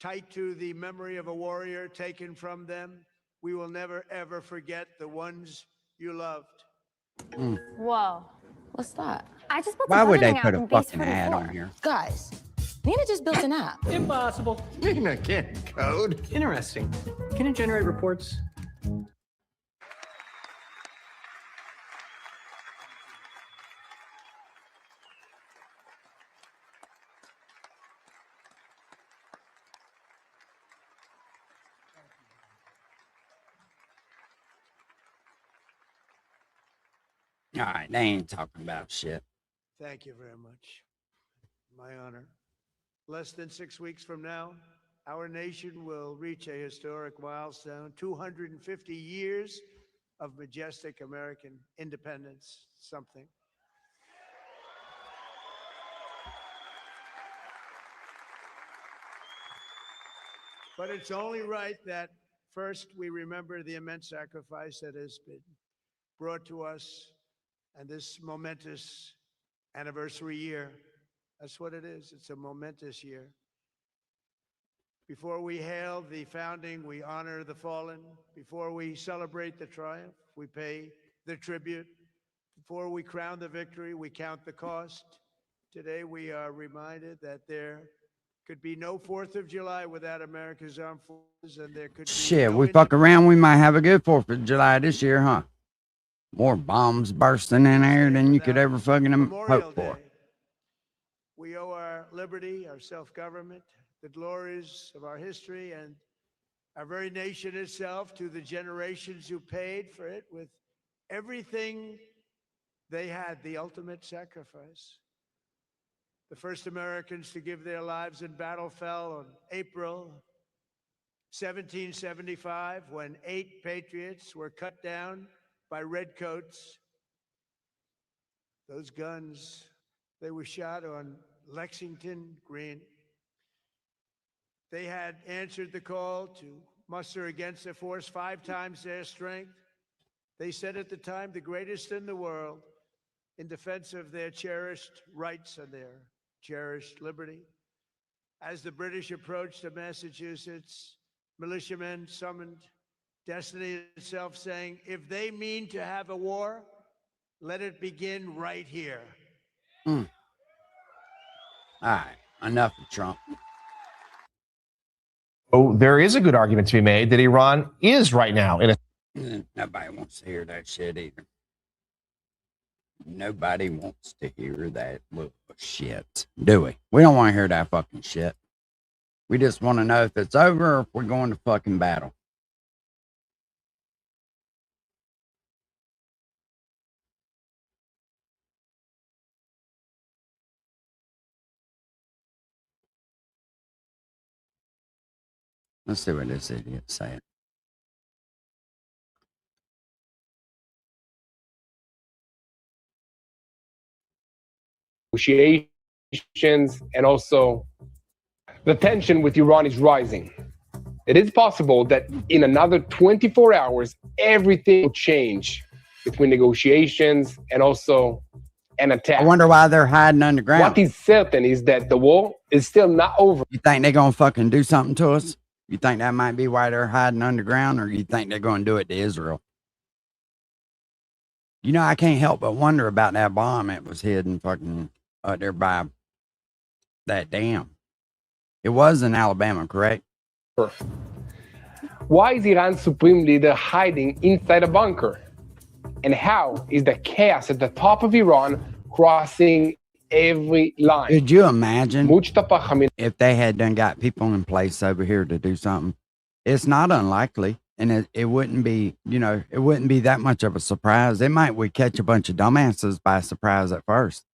tight to the memory of a warrior taken from them, we will never, ever forget the ones you loved. Whoa. What's that? I just put Why would they put a fucking ad on here? Guys, Nina just built an app. Impossible. Nina can't code. Interesting. Can it generate reports? All right, they ain't talking about shit. Thank you very much. My honor. Less than 6 weeks from now, our nation will reach a historic milestone, 250 years of majestic American independence, something. But it's only right that first we remember the immense sacrifice that has been brought to us and this momentous anniversary year. That's what it is. It's a momentous year. Before we hail the founding, we honor the fallen. Before we celebrate the triumph, we pay the tribute. Before we crown the victory, we count the cost. Today, we are reminded that there could be no 4th of July without America's armed forces, and there could be Shit, no we fuck around, we might have a good 4th of July this year, huh? More bombs bursting in air than you could ever fucking hope for. We owe our liberty, our self-government, the glories of our history, and our very nation itself to the generations who paid for it with everything they had, the ultimate sacrifice. The first Americans to give their lives in battle fell on April 1775, when 8 patriots were cut down by redcoats. Those guns, they were shot on Lexington Green. They had answered the call to muster against a force 5 times their strength. They said at the time, the greatest in the world, in defense of their cherished rights and their cherished liberty. As the British approached the Massachusetts, militiamen summoned destiny itself, saying, if they mean to have a war, let it begin right here. All right, enough of Trump. Oh, there is a good argument to be made that Iran is right now in a... Nobody wants to hear that shit either. Nobody wants to hear that little shit, do we? We don't want to hear that fucking shit. We just want to know if it's over or if we're going to fucking battle. Let's see what this idiot's saying. Negotiations, and also the tension with Iran is rising. It is possible that in another 24 hours, everything will change between negotiations and also an attack. I wonder why they're hiding underground. What is certain is that the war is still not over. You think they're going to fucking do something to us? You think that might be why they're hiding underground, or you think they're going to do it to Israel? You know, I can't help but wonder about that bomb that was hidden fucking there by that dam. It was in Alabama, correct? Why is Iran's supreme leader hiding inside a bunker? And how is the chaos at the top of Iran crossing every line? Could you imagine if they had done got people in place over here to do something? It's not unlikely. And it wouldn't be, you know, it wouldn't be that much of a surprise. It might we catch a bunch of dumbasses by surprise at first,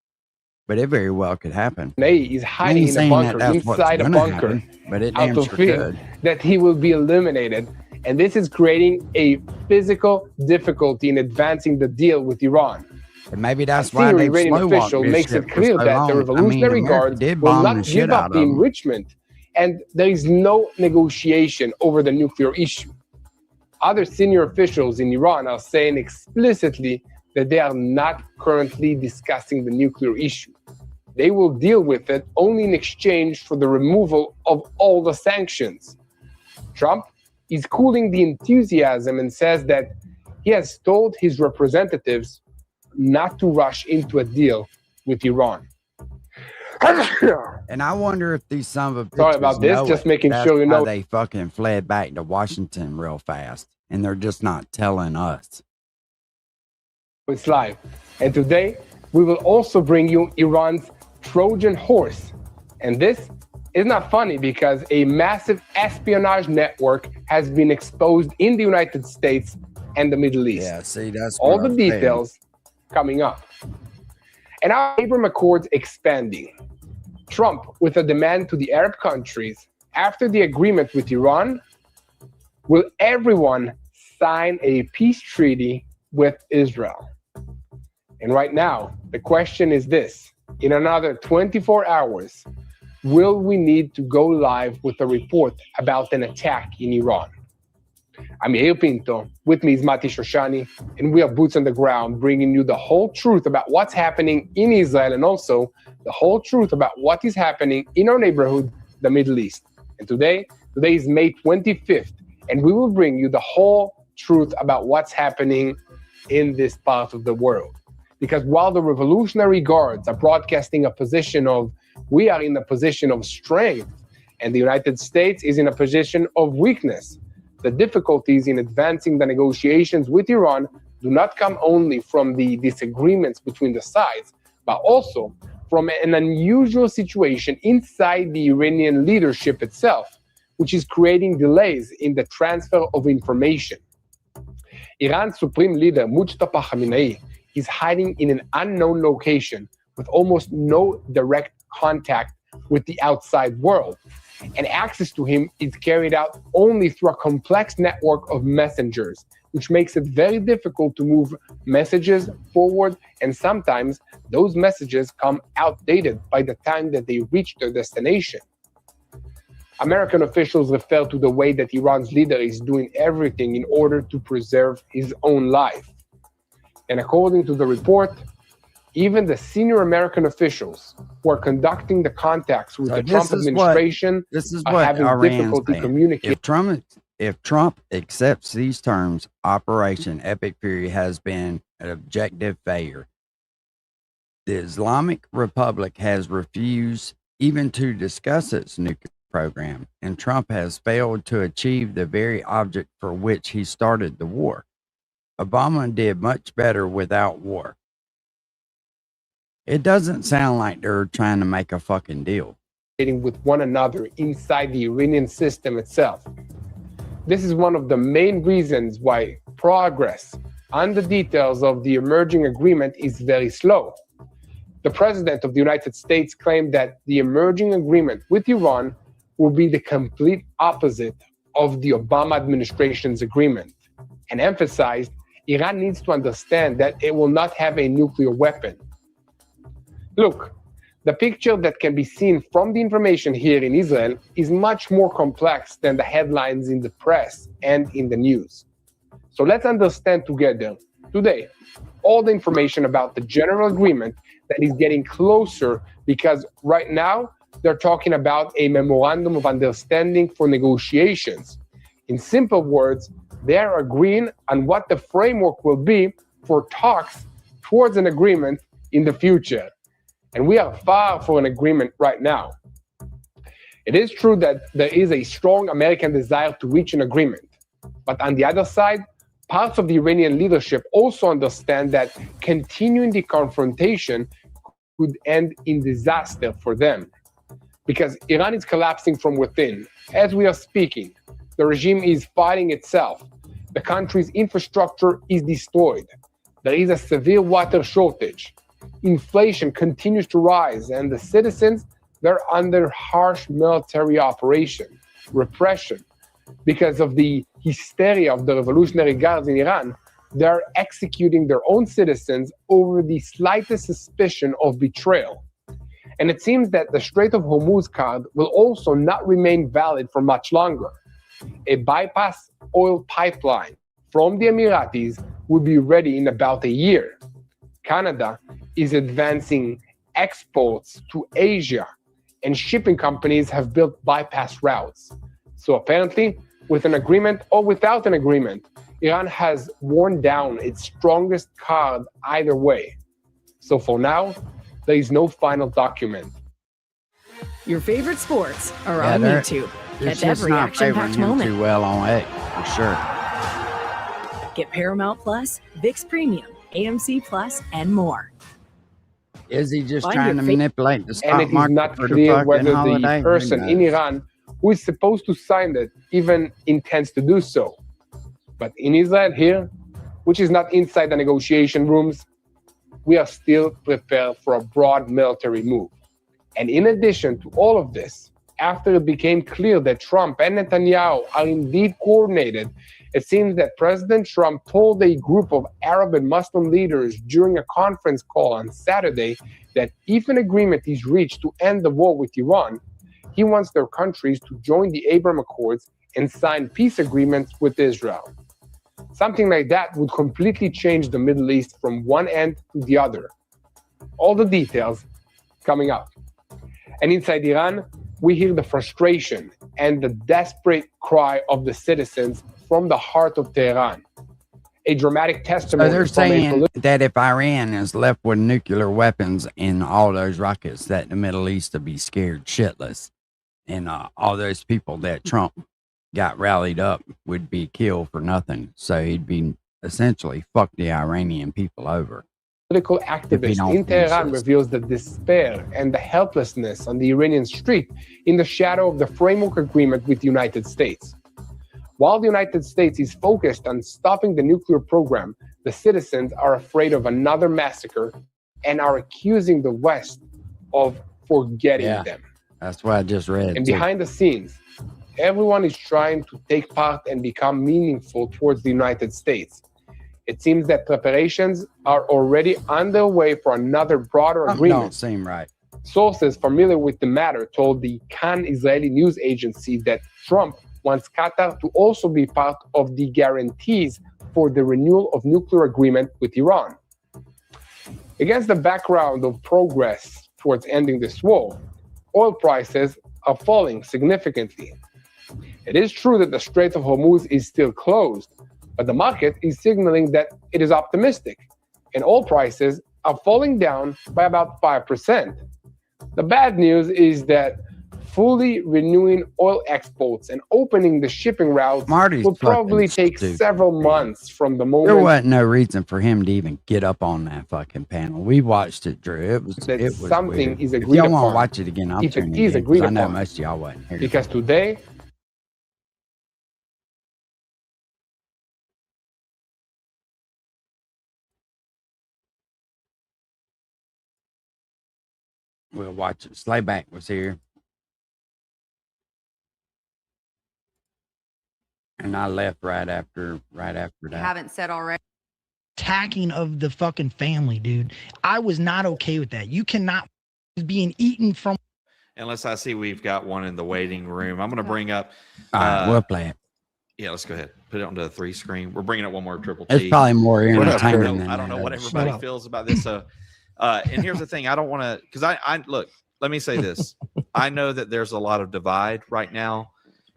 but it very well could happen. He's hiding in a bunker, inside a bunker, happen, but it out damn of sure fear could. that he will be eliminated. And this is creating a physical difficulty in advancing the deal with Iran. And maybe that's a why senior they Iranian official makes it clear that the Revolutionary Guard will not give up the enrichment, and there is no negotiation over the nuclear issue. Other senior officials in Iran are saying explicitly that they are not currently discussing the nuclear issue. They will deal with it only in exchange for the removal of all the sanctions. Trump is cooling the enthusiasm and says that he has told his representatives not to rush into a deal with Iran. And I wonder if these son of a Sorry about this, just making sure you know. They fucking fled back to Washington real fast, and they're just not telling us. It's live. And today, we will also bring you Iran's Trojan horse. And this is not funny because a massive espionage network has been exposed in the United States and the Middle East. Yeah, see, that's all the details coming up. And our Abraham Accords expanding. Trump with a demand to the Arab countries after the agreement with Iran. Will everyone sign a peace treaty with Israel? And right now, the question is this. In another 24 hours, will we need to go live with a report about an attack in Iran? I'm Yair Pinto. With me is Mati Shoshani, and we are boots on the ground, bringing you the whole truth about what's happening in Israel and also the whole truth about what is happening in our neighborhood, the Middle East. And today is May 25th, and we will bring you the whole truth about what's happening in this part of the world. Because while the Revolutionary Guards are broadcasting a position of, we are in a position of strength, and the United States is in a position of weakness, the difficulties in advancing the negotiations with Iran do not come only from the disagreements between the sides, but also from an unusual situation inside the Iranian leadership itself, which is creating delays in the transfer of information. Iran's supreme leader, Mujtaba Khamenei, is hiding in an unknown location with almost no direct contact with the outside world. And access to him is carried out only through a complex network of messengers, which makes it very difficult to move messages forward, and sometimes those messages come outdated by the time that they reach their destination. American officials refer to the way that Iran's leader is doing everything in order to preserve his own life. And according to the report, even the senior American officials who are conducting the contacts with the Trump administration are having difficulty communicating. If Trump accepts these terms, Operation Epic Fury has been an objective failure. The Islamic Republic has refused even to discuss its nuclear program, and Trump has failed to achieve the very object for which he started the war. Obama did much better without war. It doesn't sound like they're trying to make a fucking deal. With one another inside the Iranian system itself. This is one of the main reasons why progress on the details of the emerging agreement is very slow. The President of the United States claimed that the emerging agreement with Iran will be the complete opposite of the Obama administration's agreement, and emphasized Iran needs to understand that it will not have a nuclear weapon. Look, the picture that can be seen from the information here in Israel is much more complex than the headlines in the press and in the news. So let's understand together today all the information about the general agreement that is getting closer, because right now they're talking about a memorandum of understanding for negotiations. In simple words, they are agreeing on what the framework will be for talks towards an agreement in the future. And we are far from an agreement right now. It is true that there is a strong American desire to reach an agreement. But on the other side, parts of the Iranian leadership also understand that continuing the confrontation could end in disaster for them. Because Iran is collapsing from within. As we are speaking, the regime is fighting itself. The country's infrastructure is destroyed. There is a severe water shortage. Inflation continues to rise, and the citizens, they're under harsh military operation, repression. Because of the hysteria of the Revolutionary Guards in Iran, they're executing their own citizens over the slightest suspicion of betrayal. And it seems that the Strait of Hormuz card will also not remain valid for much longer. A bypass oil pipeline from the Emiratis will be ready in about a year. Canada is advancing exports to Asia, and shipping companies have built bypass routes. So apparently, with an agreement or without an agreement, Iran has worn down its strongest card either way. So for now, there is no final document. Your favorite sports are on YouTube. Catch every action-packed moment. Too well on X, for sure. Get Paramount Plus, ViX Premium, AMC Plus, and more. Is he just Find trying your to manipulate the stock And it is market not for the clear fucking whether holiday? the person in Iran who is supposed to sign it even intends to do so. But in Israel here, which is not inside the negotiation rooms, we are still prepared for a broad military move. And in addition to all of this, after it became clear that Trump and Netanyahu are indeed coordinated, it seems that President Trump told a group of Arab and Muslim leaders during a conference call on Saturday that if an agreement is reached to end the war with Iran, he wants their countries to join the Abraham Accords and sign peace agreements with Israel. Something like that would completely change the Middle East from one end to the other. All the details coming up. And inside Iran, we hear the frustration and the desperate cry of the citizens from the heart of Tehran. A dramatic testimony. So they're saying that if Iran is left with nuclear weapons and all those rockets, that the Middle East will be scared shitless. And all those people that Trump got rallied up would be killed for nothing. So he'd be essentially fuck the Iranian people over. Political activist in Tehran reveals the despair and the helplessness on the Iranian street in the shadow of the framework agreement with the United States. While the United States is focused on stopping the nuclear program, the citizens are afraid of another massacre and are accusing the West of for getting Yeah. them. That's what I just read. And too. behind the scenes, everyone is trying to take part and become meaningful towards the United States. It seems that preparations are already underway for another broader Something agreement. don't seem right. Sources familiar with the matter told the Kan Israeli news agency that Trump wants Qatar to also be part of the guarantees for the renewal of nuclear agreement with Iran. Against the background of progress towards ending this war, oil prices are falling significantly. It is true that the Strait of Hormuz is still closed, but the market is signaling that it is optimistic, and oil prices are falling down by about 5%. The bad news is that fully renewing oil exports and opening the shipping routes Marty's will probably fucking take stupid. several months from the There moment wasn't no reason for him to even get up on that fucking panel. We watched it, Drew. It was that it was something weird. is If agreed y'all want upon. to watch it again, I'll If turn it it is in, 'cause agreed I know upon. most of y'all wasn't here. Because today, We'll watch it. Slayback was here. And I left right after that. Haven't said already. Attacking of the fucking family, dude. I was not okay with that. You cannot being eaten from. Unless I see we've got one in the waiting room. I'm going to bring up. All right, we'll play it. Yeah, let's go ahead. Put it onto the 3 screen. We're bringing up one more Triple T. It's probably more What up, entertaining Kurt? than I don't know that what other everybody shit. feels about this. So, and here's the thing. I don't want to, because I look, let me say this. I know that there's a lot of divide right now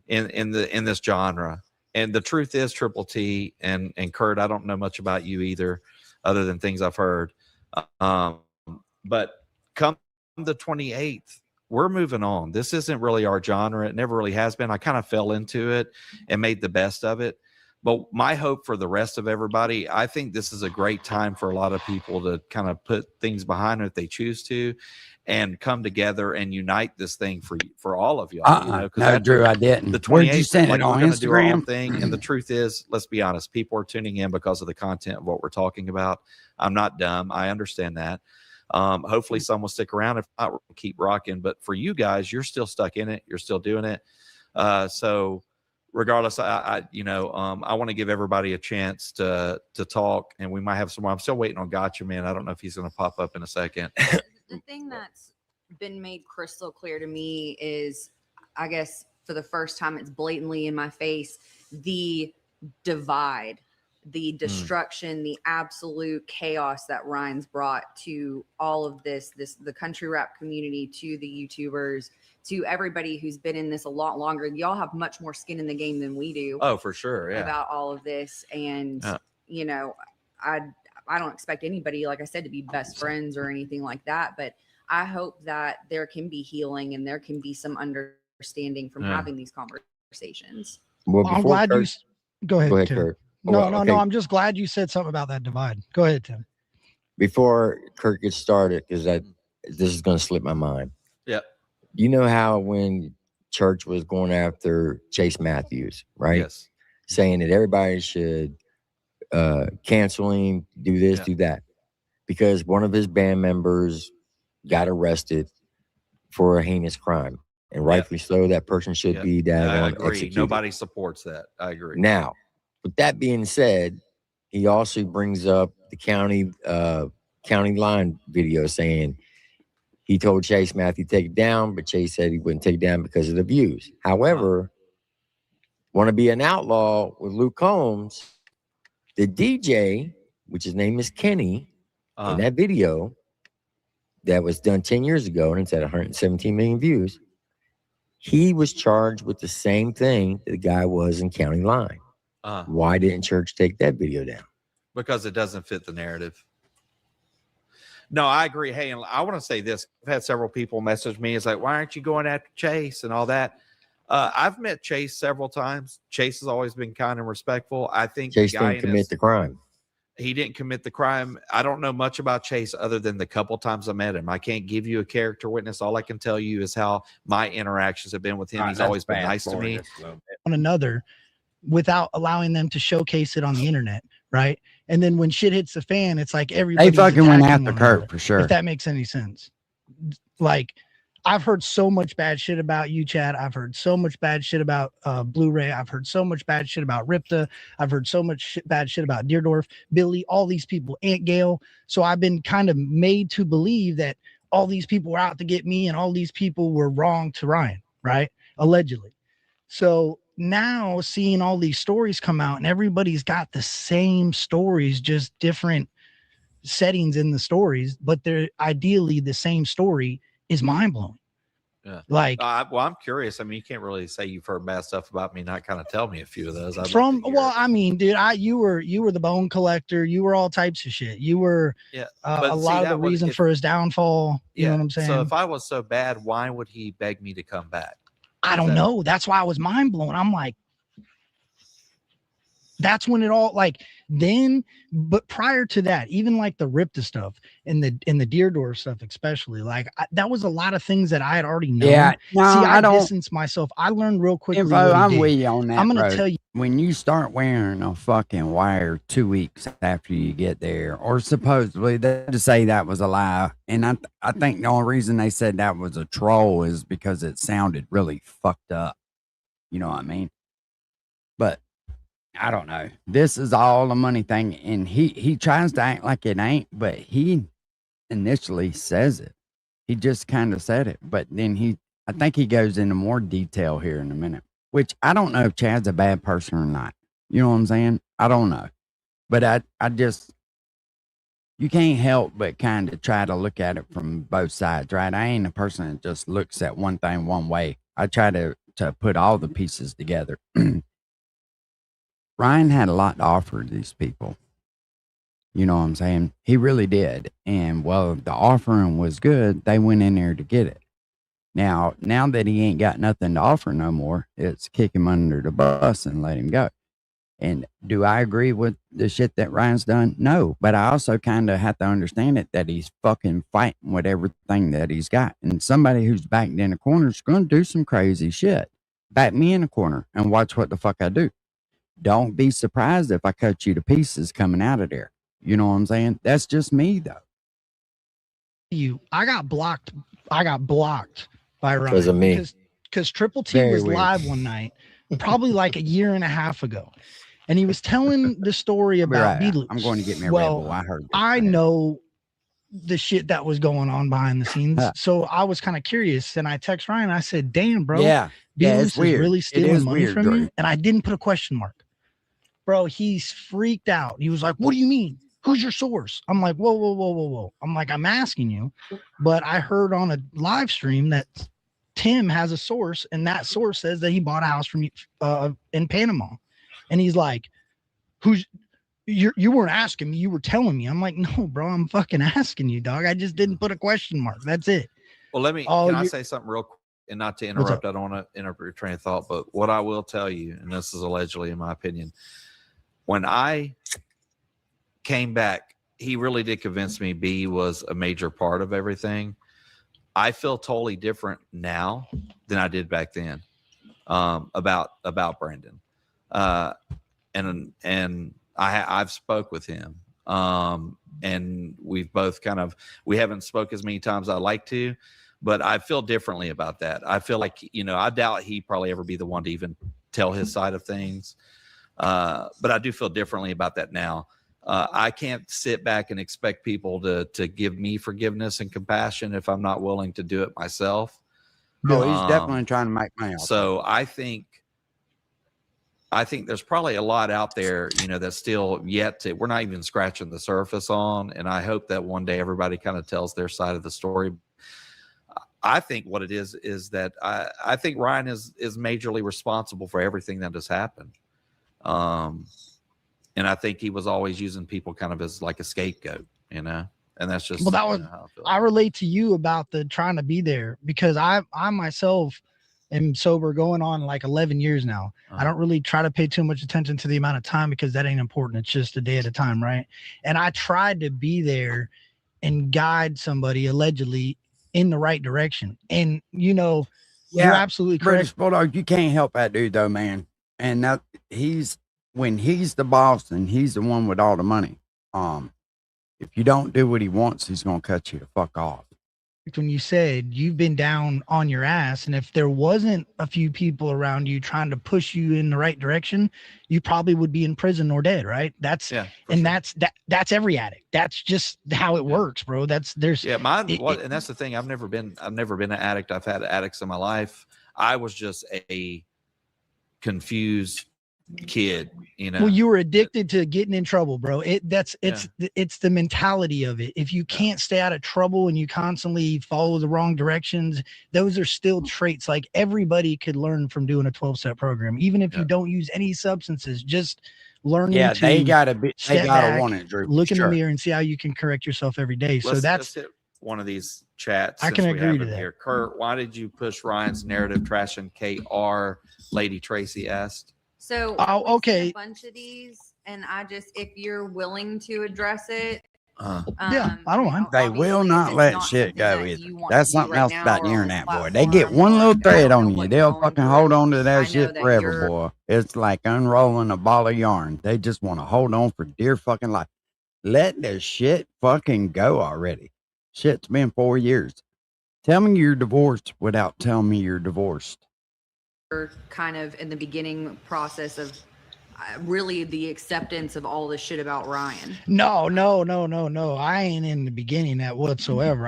in this genre. And the truth is, Triple T and Kurt, I don't know much about you either, other than things I've heard. But come the 28th, we're moving on. This isn't really our genre. It never really has been. I kind of fell into it and made the best of it. But my hope for the rest of everybody, I think this is a great time for a lot of people to kind of put things behind it if they choose to, and come together and unite this thing for all of y'all. You know, 'cause No, Drew, I didn't. The Where'd you 28th, send like, it on we're gonna do our own Instagram? thing. And the truth is, let's be honest, people are tuning in because of the content of what we're talking about. I'm not dumb. I understand that. Hopefully some will stick around. If not, we'll keep rocking. But for you guys, you're still stuck in it. You're still doing it. So regardless, I want to give everybody a chance to talk, and we might have some more. I'm still waiting on Gotcha Man. I don't know if he's going to pop up in a second. The thing that's been made crystal clear to me is, I guess for the first time, it's blatantly in my face, the divide, the destruction, the absolute chaos that Ryan's brought to all of this, the country rap community, to the YouTubers, to everybody who's been in this a lot longer. Y'all have much more skin in the game than we do. Oh, for sure. Yeah. About all of this. And, you know, I don't expect anybody, like I said, to be best friends or anything like that. But I hope that there can be healing and there can be some understanding from having these conversations. Well, I'm glad you. Go ahead, Tim. Kurt. No, Well, no, okay. no. I'm just glad you said something about that divide. Go ahead, Tim. Before Kurt gets started, because this is going to slip my mind. Yeah. You know how when church was going after Chase Matthews, right? Yes. Saying that everybody should cancel him, do this, do that, because one of his band members got arrested for a heinous crime, and rightfully so. That person should be I daggone agree. executed. Nobody supports that. I agree. Now, with that being said, he also brings up the county line video saying he told Chase Matthew to take it down, but Chase said he wouldn't take it down because of the views. However, want to be an outlaw with Luke Combs, the DJ, which his name is Kenny, in that video that was done 10 years ago, and it's at 117 million views, he was charged with the same thing that the guy was in county line. Why didn't church take that video down? Because it doesn't fit the narrative. No, I agree. Hey, and I want to say this. I've had several people message me. It's like, why aren't you going after Chase and all that? I've met Chase several times. Chase has always been kind and respectful. I think Chase the guy didn't commit the crime. He didn't commit the crime. I don't know much about Chase other than the couple times I met him. I can't give you a character witness. All I can tell you is how my interactions have been with him. He's always been nice to me. One another without allowing them to showcase it on the internet, right? And then when shit hits the fan, it's like everybody They fucking went after Kurt for sure. If that makes any sense. Like, I've heard so much bad shit about you, Chad. I've heard so much bad shit about Blu-ray. I've heard so much bad shit about Ripta. I've heard so much bad shit about Deerdorf, Billy, all these people, Aunt Gail. So I've been kind of made to believe that all these people were out to get me and all these people were wrong to Ryan, right? Allegedly. So now seeing all these stories come out and everybody's got the same stories, just different settings in the stories, but they're ideally the same story, is mind-blowing. Yeah. Like, well, I'm curious. I mean, you can't really say you've heard bad stuff about me, not kind of tell me a few of those. I mean, dude, you were the bone collector. You were all types of shit. You were a lot of the reason for his downfall. You know what I'm saying? So if I was so bad, why would he beg me to come back? I don't know. That's why I was mind blown. I'm like, that's when it all then, but prior to that, even like the Ripta stuff and the Deerdorf stuff, especially that was a lot of things that I had already known. Yeah, no, see, I don't distanced myself. I learned real quickly. I'm with you on that. I'm gonna bro. tell you, when you start wearing a fucking wire 2 weeks after you get there, or supposedly they just say that was a lie, and I think the only reason they said that was a troll is because it sounded really fucked up. You know what I mean? But I don't know. This is all a money thing, and he tries to act like it ain't, but he initially says it. He just kind of said it, but then I think he goes into more detail here in a minute, which I don't know if Chad's a bad person or not. You know what I'm saying? I don't know, but I just, you can't help but kind of try to look at it from both sides, right? I ain't a person that just looks at one thing one way. I try to put all the pieces together. Ryan had a lot to offer these people. You know what I'm saying? He really did. And well, the offering was good. They went in there to get it. Now that he ain't got nothing to offer no more, it's kick him under the bus and let him go. And do I agree with the shit that Ryan's done? No, but I also kind of have to understand it that he's fucking fighting with everything that he's got. And somebody who's backed in a corner is going to do some crazy shit. Back me in a corner and watch what the fuck I do. Don't be surprised if I cut you to pieces coming out of there. You know what I'm saying? That's just me, though. I got blocked by Ryan because of me. Because Triple T was live one night, probably like a year and a half ago, and he was telling the story about B-Loops. I'm going to get me a Red Bull. I heard. I know the shit that was going on behind the scenes, so I was kind of curious, and I text Ryan. I said, "Damn, bro, B-Loops is really stealing money from you," and I didn't put a question mark. Bro, he's freaked out. He was like, "What do you mean? Who's your source?" I'm like, whoa. I'm like, I'm asking you, but I heard on a live stream that Tim has a source, and that source says that he bought a house from you in Panama. And he's like, you weren't asking me, you were telling me. I'm like, no, bro, I'm fucking asking you, dog. I just didn't put a question mark. That's it. Well, can I say something real quick? And not to interrupt, I don't want to interrupt your train of thought, but what I will tell you, and this is allegedly in my opinion, when I came back, he really did convince me B was a major part of everything. I feel totally different now than I did back then about Brandon. And I've spoke with him. And we've both we haven't spoke as many times as I'd like to, but I feel differently about that. I feel like, I doubt he'd probably ever be the one to even tell his side of things. But I do feel differently about that now. I can't sit back and expect people to give me forgiveness and compassion if I'm not willing to do it myself. No, he's definitely trying to make money. So I think there's probably a lot out there, that's still we're not even scratching the surface on. And I hope that one day everybody kind of tells their side of the story. I think what it is that I think Ryan is majorly responsible for everything that has happened. And I think he was always using people kind of as like a scapegoat, and that's just, how I feel. I relate to you about the trying to be there because I myself am sober going on like 11 years now. I don't really try to pay too much attention to the amount of time because that ain't important. It's just a day at a time. Right. And I tried to be there and guide somebody allegedly in the right direction. And you're absolutely correct. British Bulldog, you can't help that dude though, man. And that when he's the boss and he's the one with all the money, if you don't do what he wants, he's gonna cut you the fuck off. when you said you've been down on your ass, and if there wasn't a few people around you trying to push you in the right direction, you probably would be in prison or dead, right? That's that's every addict. That's just how it works, bro. There's mine. And that's the thing. I've never been an addict. I've had addicts in my life. I was just a confused kid, you know. Well, you were addicted to getting in trouble, bro. It's the mentality of it. If you can't stay out of trouble and you constantly follow the wrong directions, those are still traits. Like everybody could learn from doing a 12-step program, even if you don't use any substances. Just learning. Yeah, to they gotta back, want it, Drew. look in the mirror and see how you can correct yourself every day. So let's hit one of these chats. I can agree to that. Here. Kurt, why did you push Ryan's narrative trashing KR? Lady Tracy asked. So okay, a bunch of these, and I just, if you're willing to address it, yeah, I don't mind. They will not let shit go either. That's something else about the internet, boy. They get one little thread on you, they'll fucking hold on to that shit forever, boy. It's like unrolling a ball of yarn. They just want to hold on for dear fucking life. Let the shit fucking go already. Shit's been 4 years. Tell me you're divorced without telling me you're divorced. kind of in the beginning process of really the acceptance of all this shit about Ryan. No. I ain't in the beginning that whatsoever.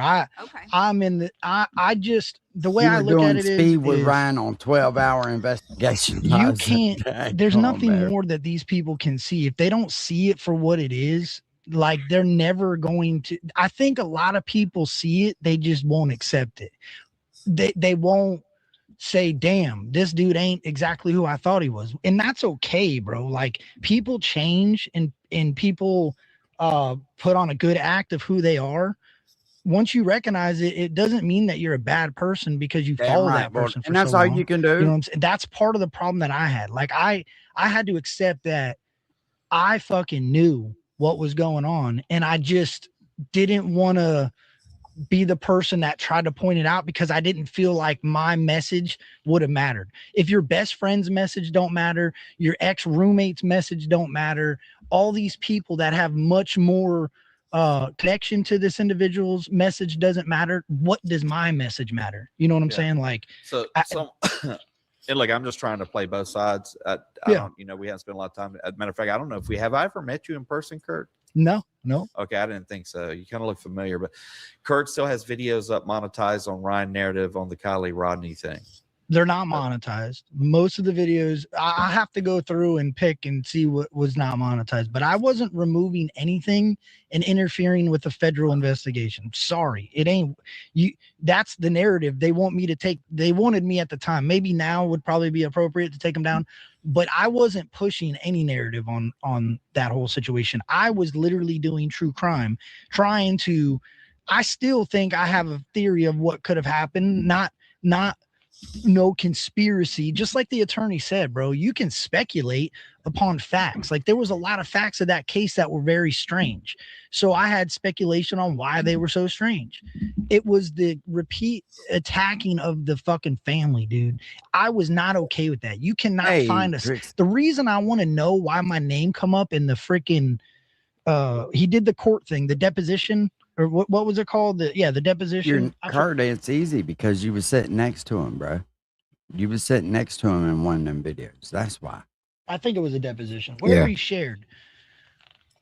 I'm in the. I just the way I look at it is speed with Ryan on 12-hour investigation. You can't. There's nothing more that these people can see if they don't see it for what it is. Like they're never going to. I think a lot of people see it. They just won't accept it. They won't say, damn, this dude ain't exactly who I thought he was. And that's okay, bro. Like people change and people put on a good act of who they are. Once you recognize it, it doesn't mean that you're a bad person because you follow that person for and that's so all long. you can do. You know what I'm saying? That's part of the problem that I had. Like I had to accept that I fucking knew what was going on and I just didn't want to be the person that tried to point it out because I didn't feel like my message would have mattered. If your best friend's message don't matter, your ex-roommate's message don't matter, all these people that have much more connection to this individual's message doesn't matter, what does my message matter? You know what I'm saying? Like and look, I'm just trying to play both sides. I don't, we haven't spent a lot of time. As a matter of fact, I don't know if have I ever met you in person, Kurt? No. Okay, I didn't think so. You kind of look familiar, but Kurt still has videos up monetized on Ryan Narrative on the Kylie Rodney thing. They're not monetized. Most of the videos, I have to go through and pick and see what was not monetized, but I wasn't removing anything and interfering with the federal investigation. Sorry, it ain't you. That's the narrative they want me to take. They wanted me at the time. Maybe now would probably be appropriate to take them down, but I wasn't pushing any narrative on that whole situation. I was literally doing true crime, trying to, I still think I have a theory of what could have happened. Not no conspiracy, just like the attorney said, bro, you can speculate upon facts. Like there was a lot of facts of that case that were very strange. So I had speculation on why they were so strange. It was the repeat attacking of the fucking family, dude. I was not okay with that. You cannot find us. The reason I want to know why my name come up in the freaking, he did the court thing, the deposition, or what was it called? The deposition. Kurt, it's easy because you was sitting next to him, bro. You was sitting next to him in one of them videos. That's why. I think it was a deposition. Where he shared.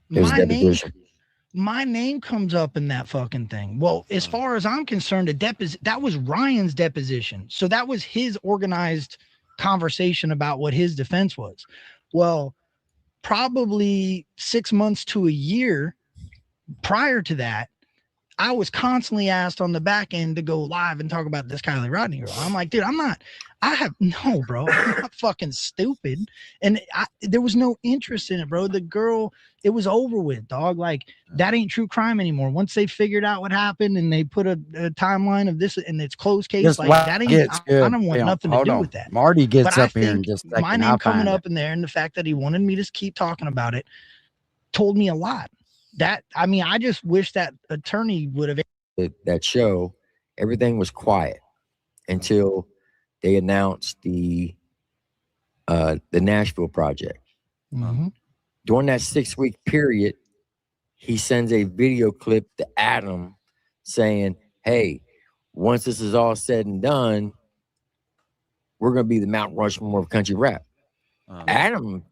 My name comes up in that fucking thing. Well, as far as I'm concerned, that was Ryan's deposition. So that was his organized conversation about what his defense was. Well, probably 6 months to a year prior to that, I was constantly asked on the back end to go live and talk about this Kylie Rodney girl. I'm like, dude, bro, I'm not fucking stupid. And there was no interest in it, bro. The girl, it was over with, dog. Like that ain't true crime anymore. Once they figured out what happened and they put a timeline of this and it's closed case, just like that ain't, I don't want nothing to do with that. Marty gets up here and just my name coming up in there and the fact that he wanted me to keep talking about it told me a lot. I just wish that attorney would have. That show, everything was quiet until they announced the Nashville project. Mm-hmm. During that 6-week period, he sends a video clip to Adam saying, "Hey, once this is all said and done, we're going to be the Mount Rushmore of country rap. Adam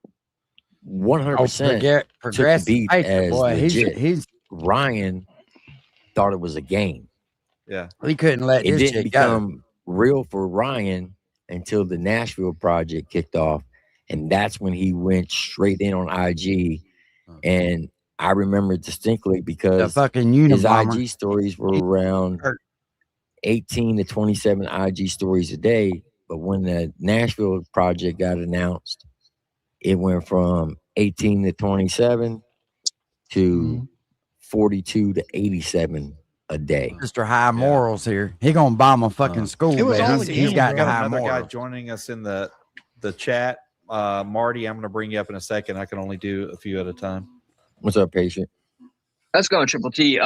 100% took the beat as legit. He's Ryan thought it was a game. Yeah. He couldn't let It his didn't shit go. become real for Ryan until the Nashville project kicked off. And that's when he went straight in on IG. And I remember distinctly The because fucking his Unabomber. IG stories were around 18 to 27 IG stories a day. But when the Nashville project got announced, it went from 18 to 27 to 42 to 87 a day. Mr. High Morals here. He gonna bomb a fucking school. It was man. all He's a he's game, got bro. the high Another guy morals. joining us in the chat. Marty, I'm going to bring you up in a second. I can only do a few at a time. What's up, patient? Let's go, Triple T.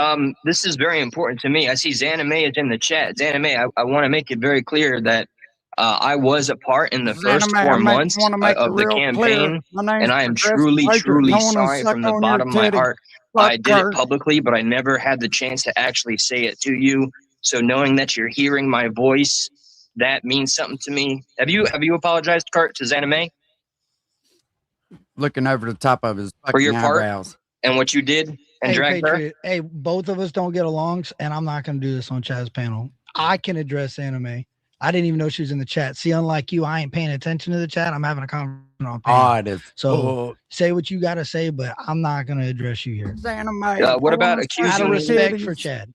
This is very important to me. I see Zanime is in the chat. Zanime, I want to make it very clear that I was a part in the first 4 months of the campaign, and I am truly, truly sorry from the bottom of my heart. I did it publicly, but I never had the chance to actually say it to you. So knowing that you're hearing my voice, that means something to me. Have you apologized, Kurt, to Zanime Looking over the top of his for your fucking part eyebrows. and what you did and Hey, dragged her? Patriot, hey, both of us don't get along, and I'm not going to do this on Chaz's panel. I can address Anime. I didn't even know she was in the chat. See, unlike you, I ain't paying attention to the chat. I'm having a conversation on panel. Odd as So fuck. say what you got to say, but I'm not going to address you here. What about Out accusing of me? respect for Chad.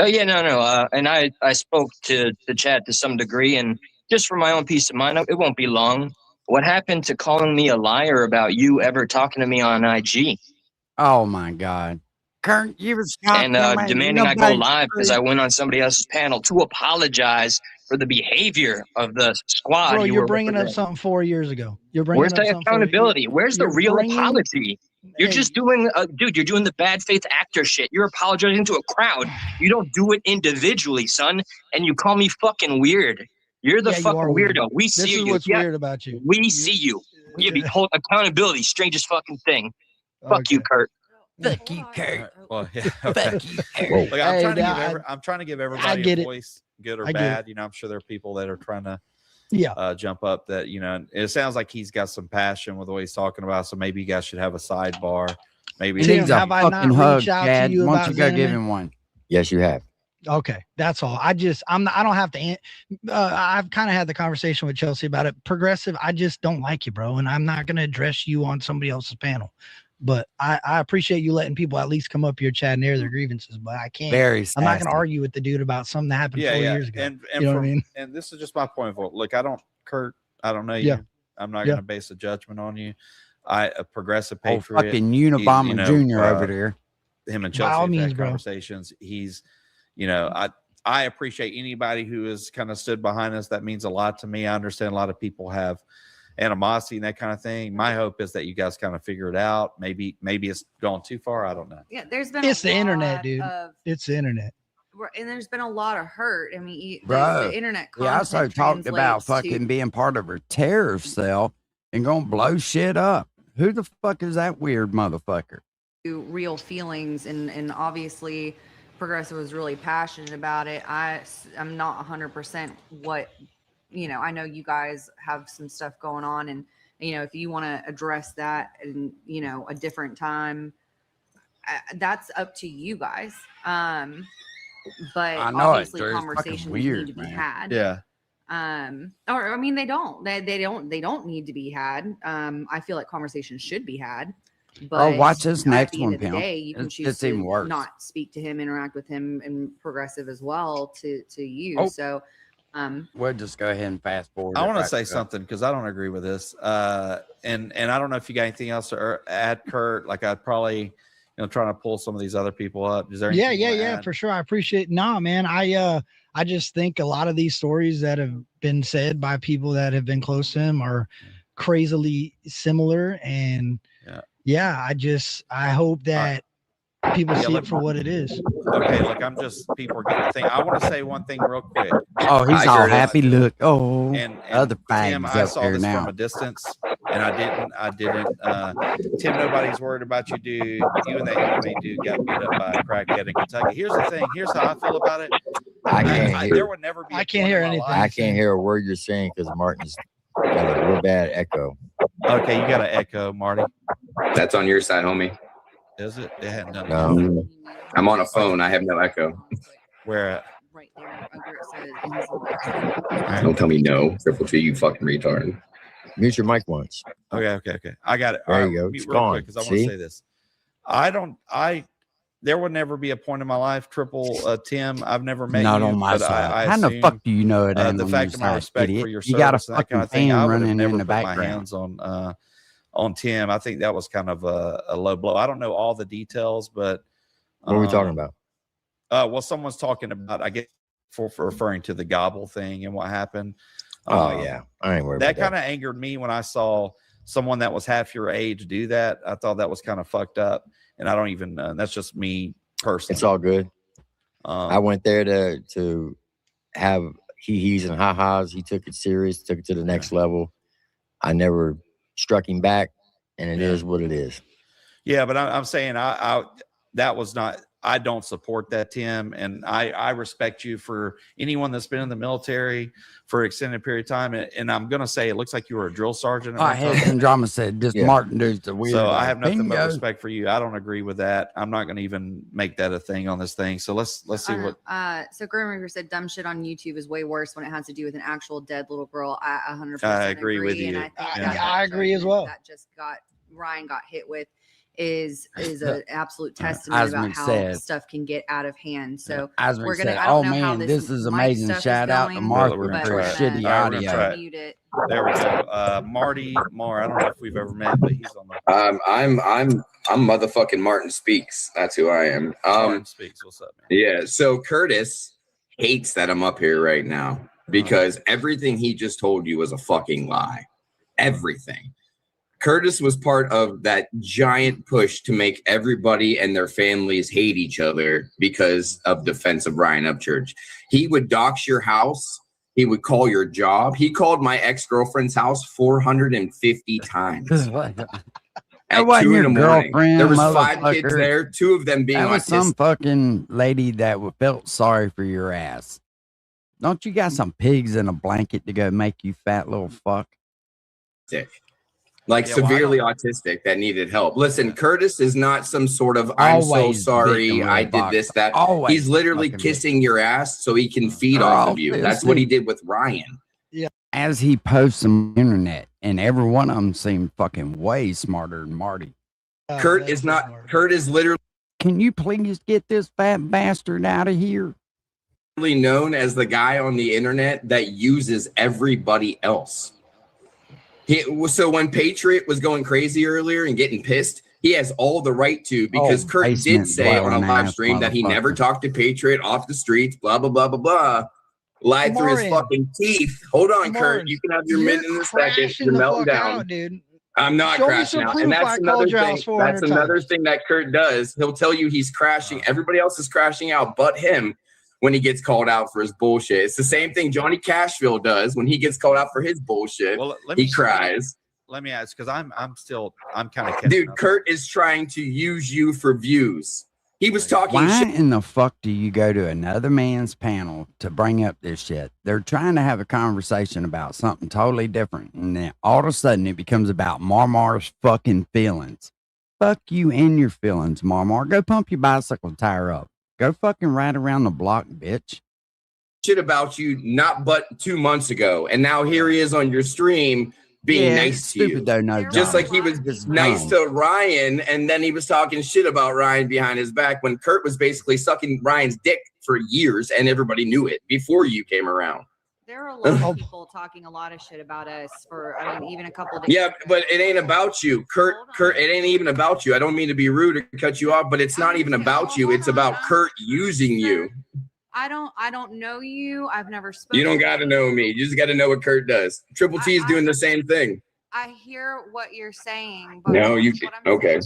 Oh yeah, no. And I spoke to Chad to some degree, and just for my own peace of mind, it won't be long. What happened to calling me a liar about you ever talking to me on IG Oh my God. Kurt, you was and demanding I go live because I went on somebody else's panel to apologize for the behavior of the squad? Bro, you you're were bringing up representing? something 4 years ago. You're bringing Where's up the something accountability? Where's the you're real bringing- apology? You're just doing, dude, you're doing the bad faith actor shit. You're apologizing to a crowd. You don't do it individually, son. And you call me fucking weird. You're the Yeah, you fucking are weird. weirdo. We This see is you. what's Yeah, weird about you. we see you. You be hold accountability, strangest fucking thing. Fuck you, Kurt. Fuck you, Kurt. Well, yeah. Fuck you, Kurt. Look, I'm, Hey, trying to now, give I'm trying to give everybody get a it. voice, good or I get bad. it. You know, I'm sure there are people that are trying to Yeah. jump up that, you know, and it sounds like he's got some passion with what he's talking about. So maybe you guys should have a sidebar. Maybe Tim, Needs a have I not fucking hug, reached out to Chad. you Why about don't you go give Xanamay? him one? Yes, you have. Okay, that's all. I don't have to. I've kind of had the conversation with Chelsea about it. Progressive, I just don't like you, bro, and I'm not going to address you on somebody else's panel. But I appreciate you letting people at least come up here, chat, and air their grievances. But I can't. Very I'm not going sassy. to argue with the dude about something that happened 4 years ago. And you know what I mean? And this is just my point of view. Look, Kurt, I don't know you. Yeah. I'm not Yeah. going to base a judgment on you. A progressive Oh, patriot. fucking Unabomber Jr. over there. Him and By Chelsea all have means, had bro. conversations. He's, you know, I appreciate anybody who has kind of stood behind us. That means a lot to me. I understand a lot of people have animosity and that kind of thing. My hope is that you guys kind of figure it out. Maybe it's gone too far. I don't know. Yeah, there's been It's a the internet, lot dude. of- It's the internet. and there's been a lot of hurt. I mean, Bro, the internet. he also content talked about translates to- fucking being part of a terror cell and gonna blow shit up. Who the fuck is that weird motherfucker? real feelings, and obviously Progressive was really passionate about it. I'm not 100% what, you know, I know you guys have some stuff going on, and you know, if you want to address that in, you know, a different time, that's up to you guys. But I know it, obviously Drew. It's fucking conversations weird, need to be man. had. Yeah. Or I mean, they don't need to be had. I feel like conversations should be had. But watch this at next the end one, of the pal. day, you can It's choose even to worse. not speak to him, interact with him, and Progressive as well to you. Oh. So, We'll just go ahead and fast forward. I it want to right say to- something because I don't agree with this. And I don't know if you got anything else to add, Kurt. Like I'd probably, you know, trying to pull some of these other people up. Is there? Yeah, anything you wanna add? for sure. I appreciate. Nah, man. I just think a lot of these stories that have been said by people that have been close to him are crazily similar, and yeah, I hope that people see it for what it is. Okay, look, people are getting the thing. I want to say one thing real quick. Oh, he's I all heard it. happy. Look, oh, And other Tim, fags I up saw there this now. from a distance, and I didn't. Tim, nobody's worried about you, dude. You and that MMA dude got beat up by a crackhead in Kentucky. Here's the thing. Here's how I feel about it. I can't. There would never be. I can't hear anything. I can't hear a word you're saying because Martin's got a real bad echo. Okay, you got an echo, Marty. That's on your side, homie. Is it? It hadn't done No. I'm on a phone. I have no echo. Where at? Right there, where it says. Don't tell me no. Triple T, you fucking retard. Mute your mic once. Okay. I got it. There you go. It's gone. Because I want to say this. There would never be a point in my life, Tim. I've never met Not you. on my but side. I How the assume, fuck do you know it? The fact of my respect for your you got a service and that fucking kind of thing, fan I would have running never in the put my background. hands on Tim. I think that was kind of a low blow. I don't know all the details, but What are we talking about? Well, someone's talking about, I guess, for referring to the gobble thing and what happened. Oh yeah, I ain't worried That about kind of angered me when I saw someone that was half your age do that. I thought that was kind of fucked up, and I don't even. That's just me personally. It's all good. I went there to have he's and ha-has. He took it serious, took it to the next level. I never struck him back, and it is what it is. Yeah, but I'm saying that was not. I don't support that, Tim, and I respect you for anyone that's been in the military for an extended period of time. And I'm gonna say it looks like you were a drill sergeant. I had some drama said just Martin dude's the weird. So I have nothing but respect for you. I don't agree with that. I'm not gonna even make that a thing on this thing. So let's see what. So Grim Reaper said dumb shit on YouTube is way worse when it has to do with an actual dead little girl. I 100% agree with you. And I think I agree as well. That just Ryan got hit with is an absolute testament about how stuff can get out of hand. So we're gonna. I don't know how this is amazing. Shout out to Mark for shitty audio. There we go. Marty Moore. I don't know if we've ever met, but he's on the. I'm motherfucking Martin Speaks. That's who I am. Martin Speaks. What's up, man? Yeah. So Curtis hates that I'm up here right now because everything he just told you was a fucking lie. Everything. Curtis was part of that giant push to make everybody and their families hate each other because of defense of Ryan Upchurch. He would dox your house. He would call your job. He called my ex-girlfriend's house 450 times. At 2 in the morning. There was 5 kids there, 2 of them being that was autistic. some fucking lady that felt sorry for your ass. Don't you got some pigs in a blanket to go make you fat little fuck? Like severely autistic that needed help. Listen, Curtis is not some sort of I'm so sorry I did this, that. He's literally kissing your ass so he can feed off of you. That's what he did with Ryan. Yeah. As he posts on the internet, and every one of them seemed fucking way smarter than Marty. Kurt is not. Kurt is literally. Can you please get this fat bastard out of here? Known as the guy on the internet that uses everybody else. So when Patriot was going crazy earlier and getting pissed, he has all the right to, because Kurt did say on a live stream that he never talked to Patriot off the streets, blah, blah, blah, blah, blah. Lied through his fucking teeth. Hold on, Kurt. You can have your minute in a second. You're melting down. Out, dude. I'm not crashing out. And that's another thing. That's another thing that Kurt does. He'll tell you he's crashing. Everybody else is crashing out but him when he gets called out for his bullshit. It's the same thing Johnny Cashville does when he gets called out for his bullshit. Well, he cries. Let me ask, because I'm kind of dude. Kurt is trying to use you for views. He was talking. Why in the fuck do you go to another man's panel to bring up this shit? They're trying to have a conversation about something totally different, and then all of a sudden it becomes about Marmar's fucking feelings. Fuck you and your feelings, Marmar. Go pump your bicycle tire up. Go fucking ride around the block, bitch. Shit about you not but 2 months ago, and now here he is on your stream being nice to you. Just like he was nice to Ryan, and then he was talking shit about Ryan behind his back when Kurt was basically sucking Ryan's dick for years, and everybody knew it before you came around. There are a lot of people talking a lot of shit about us for, even a couple of days. Yeah, but it ain't about you, Kurt. It ain't even about you. I don't mean to be rude or cut you off, but it's not even about you. It's about Kurt using you. I don't know you. I've never spoken. You don't got to know me. You just got to know what Kurt does. Triple T is doing the same thing. I hear what you're saying. But no, you okay?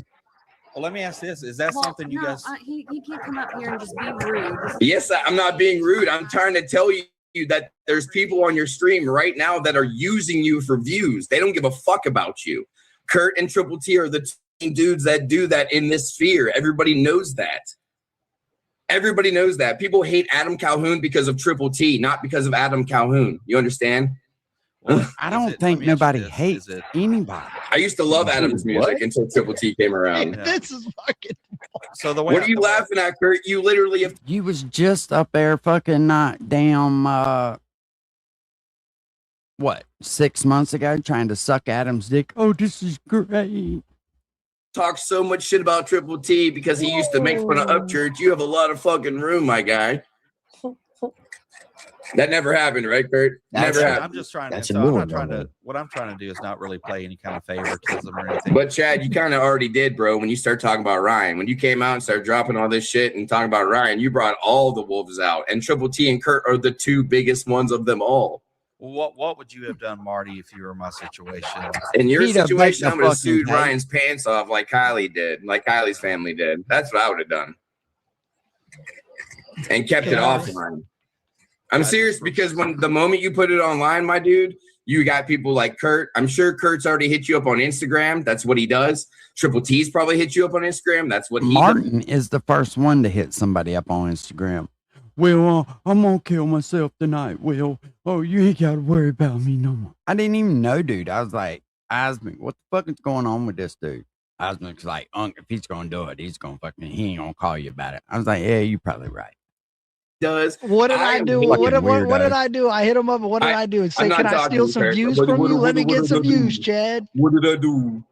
Well, let me ask this: is that something you guys? He can't come up here and just be rude. Yes, I'm not being rude. I'm trying to tell you that there's people on your stream right now that are using you for views. They don't give a fuck about you. Kurt and Triple T are the two dudes that do that in this sphere. Everybody knows that. Everybody knows that. People hate Adam Calhoun because of Triple T, not because of Adam Calhoun. You understand? I don't think nobody hates anybody. I used to love Adam's music until Triple T came around. This is fucking. So the way What are you laughing at, Kurt? You literally have. You was just up there fucking damn 6 months ago trying to suck Adam's dick. Oh, this is great. Talk so much shit about Triple T because he used to make fun of Upchurch. You have a lot of fucking room, my guy. That never happened, right, Kurt? Never happened. I'm just trying to. So I'm not trying to. What I'm trying to do is not really play any kind of favoritism or anything. But Chad, you kind of already did, bro. When you start talking about Ryan, when you came out and started dropping all this shit and talking about Ryan, you brought all the wolves out. And Triple T and Kurt are the two biggest ones of them all. What would you have done, Marty, if you were in my situation? In your situation, I'm going to sue Ryan's pants off like Kylie did, like Kylie's family did. That's what I would have done. And kept it offline. I'm serious because when the moment you put it online, my dude, you got people like Kurt. I'm sure Kurt's already hit you up on Instagram. That's what he does. Triple T's probably hit you up on Instagram. That's what he Martin is the first one to hit somebody up on Instagram. Well, I'm going to kill myself tonight, Will. Oh, you ain't got to worry about me no more. I didn't even know, dude. I was like, Osmond, what the fuck is going on with this dude? Osmond's like, if he's going to do it, he's going to fucking, he ain't going to call you about it. I was like, yeah, you're probably right. What did I do? What did I do? I hit him up. What did I do? Say, can I steal some views from you? Let me get some views, Chad. What did I do?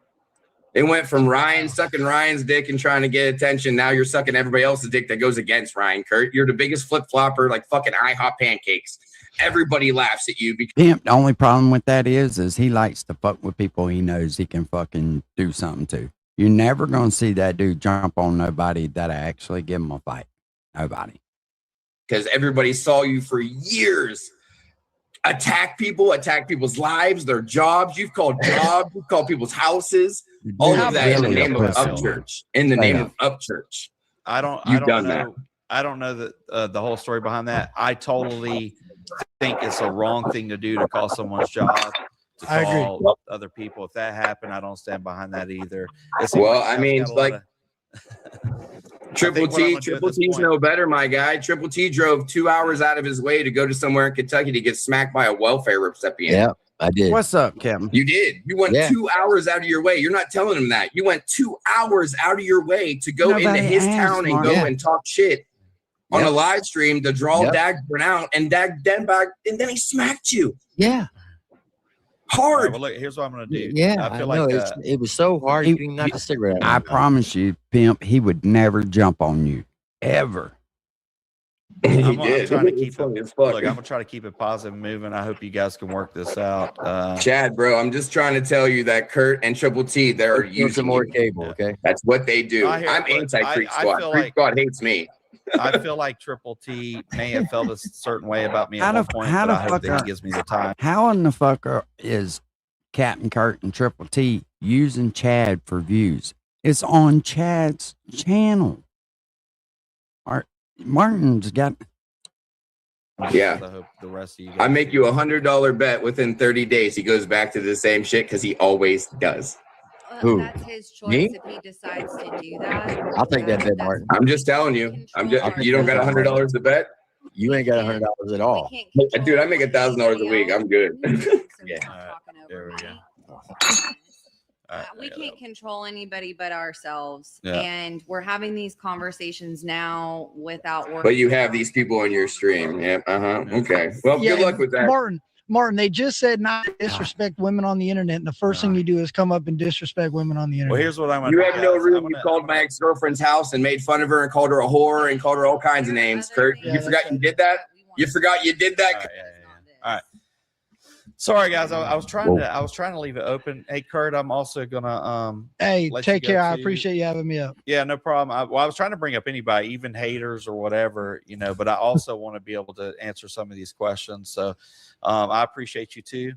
It went from Ryan sucking Ryan's dick and trying to get attention. Now you're sucking everybody else's dick that goes against Ryan, Kurt. You're the biggest flip flopper, like fucking IHOP pancakes. Everybody laughs at you because the only problem with that is he likes to fuck with people he knows he can fucking do something to. You're never gonna see that dude jump on nobody that actually give him a fight. Nobody. Because everybody saw you for years attack people's lives, their jobs. You've called jobs, you've called people's houses, all of that in the name of Upchurch. In the name of Upchurch. I don't know that the whole story behind that. I totally think it's a wrong thing to do to call someone's job. To call other people. If that happened, I don't stand behind that either. Well, I mean, like Triple T's no better, my guy. Triple T drove 2 hours out of his way to go to somewhere in Kentucky to get smacked by a welfare recipient. Yeah, I did. What's up, Kevin? You did. You went 2 hours out of your way. You're not telling him that. You went 2 hours out of your way to go into his town and go and talk shit on a live stream to draw Dagburn out, and and then he smacked you. Yeah. Hard. Right, well, look, here's what I'm going to do. Yeah, I feel like it was so hard. You didn't knock the cigarette out. I promise you, pimp, he would never jump on you ever. I'm trying to keep it. Look, I'm gonna try to keep it positive and moving. I hope you guys can work this out. Chad, bro, I'm just trying to tell you that Kurt and Triple T, they're using some more cable. Okay, that's what they do. I'm anti-Freak Squad. Freak Squad hates me. I feel like Triple T may have felt a certain way about me at one point, but I hope that he gives me the time. How in the fuck is Captain Kurt and Triple T using Chad for views? It's on Chad's channel. Martin's got. Yeah, I hope the rest of you. I make you $100 bet within 30 days. He goes back to the same shit because he always does. Who? That's his choice Me? if he decides to do that. I'll take that bet, Martin. I'm just telling you. You don't got $100 to bet. You ain't got $100 at all. Dude, I make $1,000 a week. I'm good. Yeah. There we go. We can't control anybody but ourselves. Yeah. And we're having these conversations now without work. But you have these people on your stream. Yeah. Okay. Well, good luck with that. Martin, they just said not to disrespect women on the internet. And the first thing you do is come up and disrespect women on the internet. Well, here's what I'm going to do. You have no room. You called my ex-girlfriend's house and made fun of her and called her a whore and called her all kinds of names. Kurt, you forgot you did that? You forgot you did that? All right. Sorry, guys. I was trying to leave it open. Hey, Kurt, I'm also gonna Hey, take care. I appreciate you having me up. Yeah, no problem. I was trying to bring up anybody, even haters or whatever, but I also want to be able to answer some of these questions. So I appreciate you too.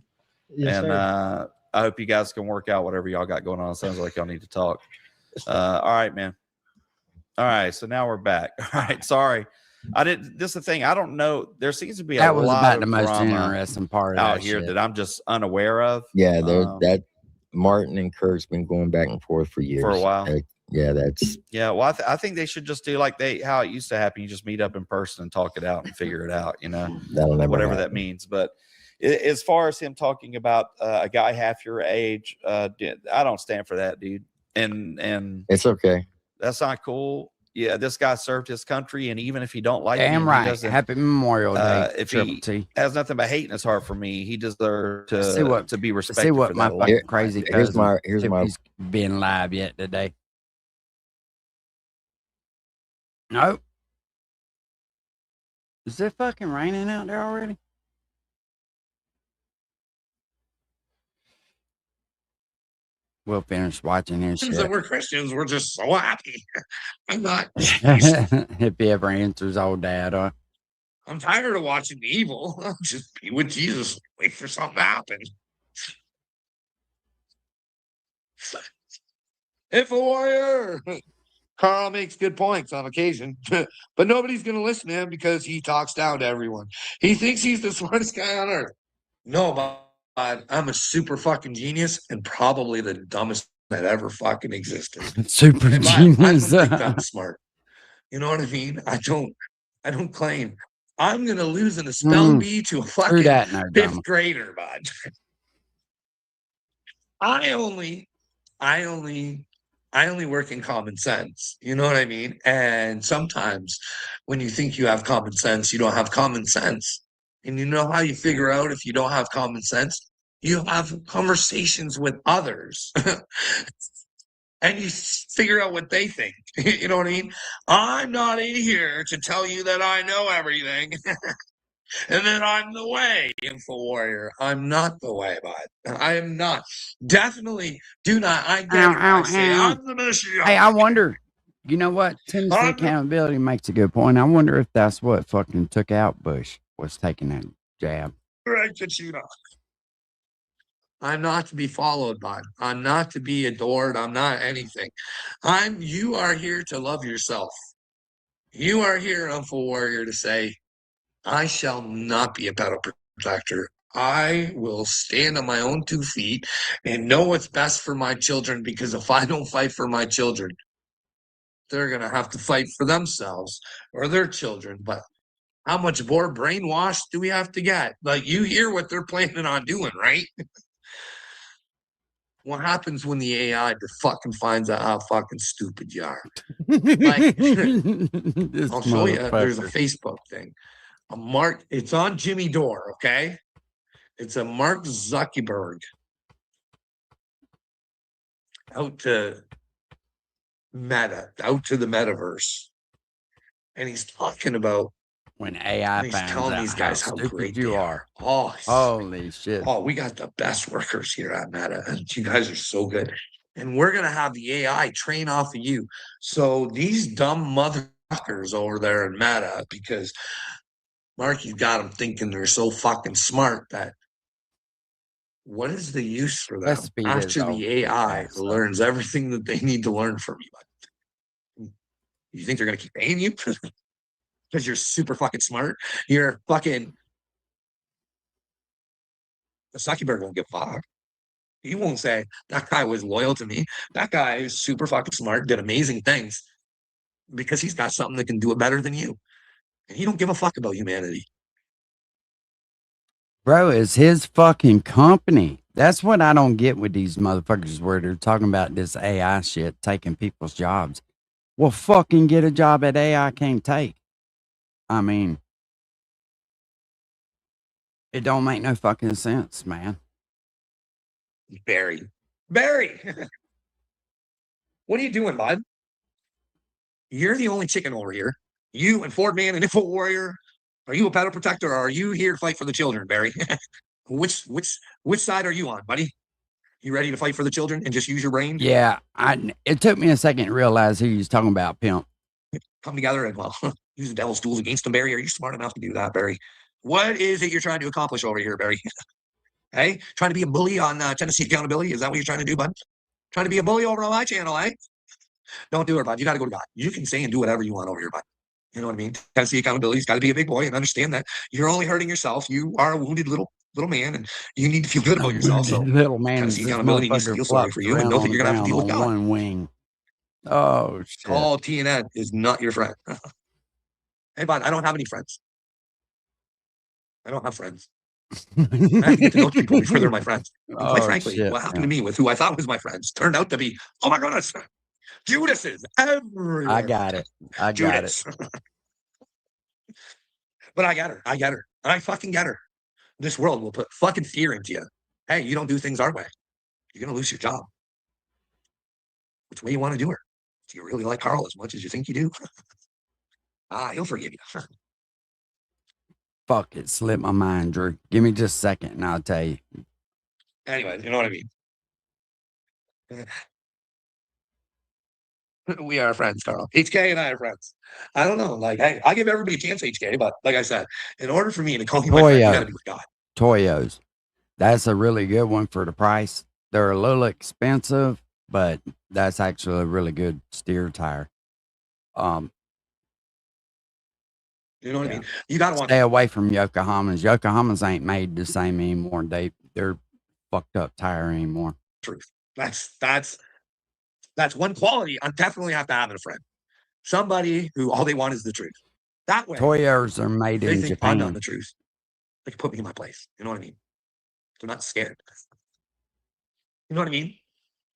Yes, and sir. I hope you guys can work out whatever y'all got going on. It sounds like y'all need to talk. All right, man. All right, so now we're back. All right, sorry. This is the thing. I don't know. There seems to be a lot of the most drama interesting part out here that I'm just unaware of. Yeah, that Martin and Kurt's been going back and forth for years. For a while. Yeah, that's Yeah, well, I think they should just do like how it used to happen. You just meet up in person and talk it out and figure it out, you know, whatever that means. But as far as him talking about a guy half your age, I don't stand for that, dude. And it's okay. That's not cool. Yeah, this guy served his country, and even if he don't like damn me, right. He doesn't, Happy Memorial Day. If he has nothing but hate in his heart for me, he deserves to be respected. See what for my that fucking life. crazy Here's cousin. my He's been live yet today. Nope. Is it fucking raining out there already? We'll finish watching his shit. That we're Christians, we're just so happy. I'm not. If he ever answers old dad, I'm tired of watching the evil. I'll just be with Jesus. Wait for something to happen. If a warrior. Carl makes good points on occasion, but nobody's going to listen to him because he talks down to everyone. He thinks he's the smartest guy on earth. No, but I'm a super fucking genius and probably the dumbest that ever fucking existed. Super genius. I don't think I'm smart. You know what I mean? I don't claim. I'm going to lose in a spelling bee to a fucking fifth grader, bud. I only work in common sense. You know what I mean? And sometimes when you think you have common sense, you don't have common sense. And you know how you figure out if you don't have common sense? You have conversations with others. And you figure out what they think. You know what I mean? I'm not in here to tell you that I know everything. And then I'm the way, Info Warrior. I'm not the way, bud. I am not. Definitely do not. I get it. I say I'm the Messiah. Hey, I wonder, you know what? Tennessee Accountability makes a good point. I wonder if that's what fucking took out Bush, was taking that jab. I'm not to be followed, bud. I'm not to be adored. I'm not anything. You are here to love yourself. You are here, Info Warrior, to say, I shall not be a battle protector. I will stand on my own 2 feet and know what's best for my children, because if I don't fight for my children, they're going to have to fight for themselves or their children. But how much more brainwashed do we have to get? Like, you hear what they're planning on doing, right? What happens when the AI fucking finds out how fucking stupid you are? Like, I'll show you. There's a Facebook thing. It's on Jimmy Dore, okay? It's a Mark Zuckerberg out to Meta, out to the metaverse. And he's talking about when AI he's finds telling out these guys how stupid great you they are. Oh, Holy shit. Oh, we got the best workers here at Meta, and you guys are so good. And we're gonna have the AI train off of you. So these dumb motherfuckers over there in Meta, because Marky's got them thinking they're so fucking smart that what is the use for them after the AI learns everything that they need to learn from you? You think they're gonna keep paying you because you're super fucking smart? You're fucking Zuckerberg won't give a fuck. He won't say that guy was loyal to me. That guy is super fucking smart, did amazing things because he's got something that can do it better than you. And he don't give a fuck about humanity. Bro, it's his fucking company. That's what I don't get with these motherfuckers where they're talking about this AI shit taking people's jobs. Well, fucking get a job that AI can't take. I mean, it don't make no fucking sense, man. Barry, what are you doing, bud? You're the only chicken over here. You and Ford Man and Info Warrior. Are you a battle protector, or are you here to fight for the children, Barry? Which side are you on, buddy? You ready to fight for the children and just use your brain? Yeah, it took me a second to realize who he was talking about, pimp. Come together and use the devil's tools against them, Barry. Are you smart enough to do that, Barry? What is it you're trying to accomplish over here, Barry? Hey, trying to be a bully on Tennessee Accountability? Is that what you're trying to do, bud? Trying to be a bully over on my channel, eh? Don't do it, bud. You got to go to God. You can say and do whatever you want over here, bud. You know what I mean? Tennessee Accountability's got to be a big boy and understand that you're only hurting yourself. You are a wounded little man, and you need to feel good about yourself. So little man, Tennessee Accountability needs to feel sorry for you and know that you're gonna have to deal with God. One wing. Oh shit. Call TNN is not your friend. Hey, bud, I don't have any friends. I don't have friends. I have to get to know people before they're my friends. And quite frankly, what happened to me with who I thought was my friends turned out to be, oh my goodness, Judas's everywhere. I got it. I got it. But I get her. I get her. I fucking get her. This world will put fucking fear into you. Hey, you don't do things our way, you're going to lose your job. Which way you want to do her? Do you really like Carl as much as you think you do? He'll forgive you. Fuck it. Slipped my mind, Drew. Give me just a second and I'll tell you. Anyway, you know what I mean? We are friends, Carl. HK and I are friends. I don't know. Like, hey, I give everybody a chance, HK, but like I said, in order for me to call you my friend, you got to be with God. Toyos. That's a really good one for the price. They're a little expensive, but that's actually a really good steer tire. You know what I mean? You got to stay away from Yokohamas. Yokohamas ain't made the same anymore. They're fucked up tire anymore. Truth. That's one quality I definitely have to have in a friend. Somebody who all they want is the truth. That way, Toyos are made they in think Japan. I'm not the truth. They can put me in my place. You know what I mean? They're not scared. You know what I mean?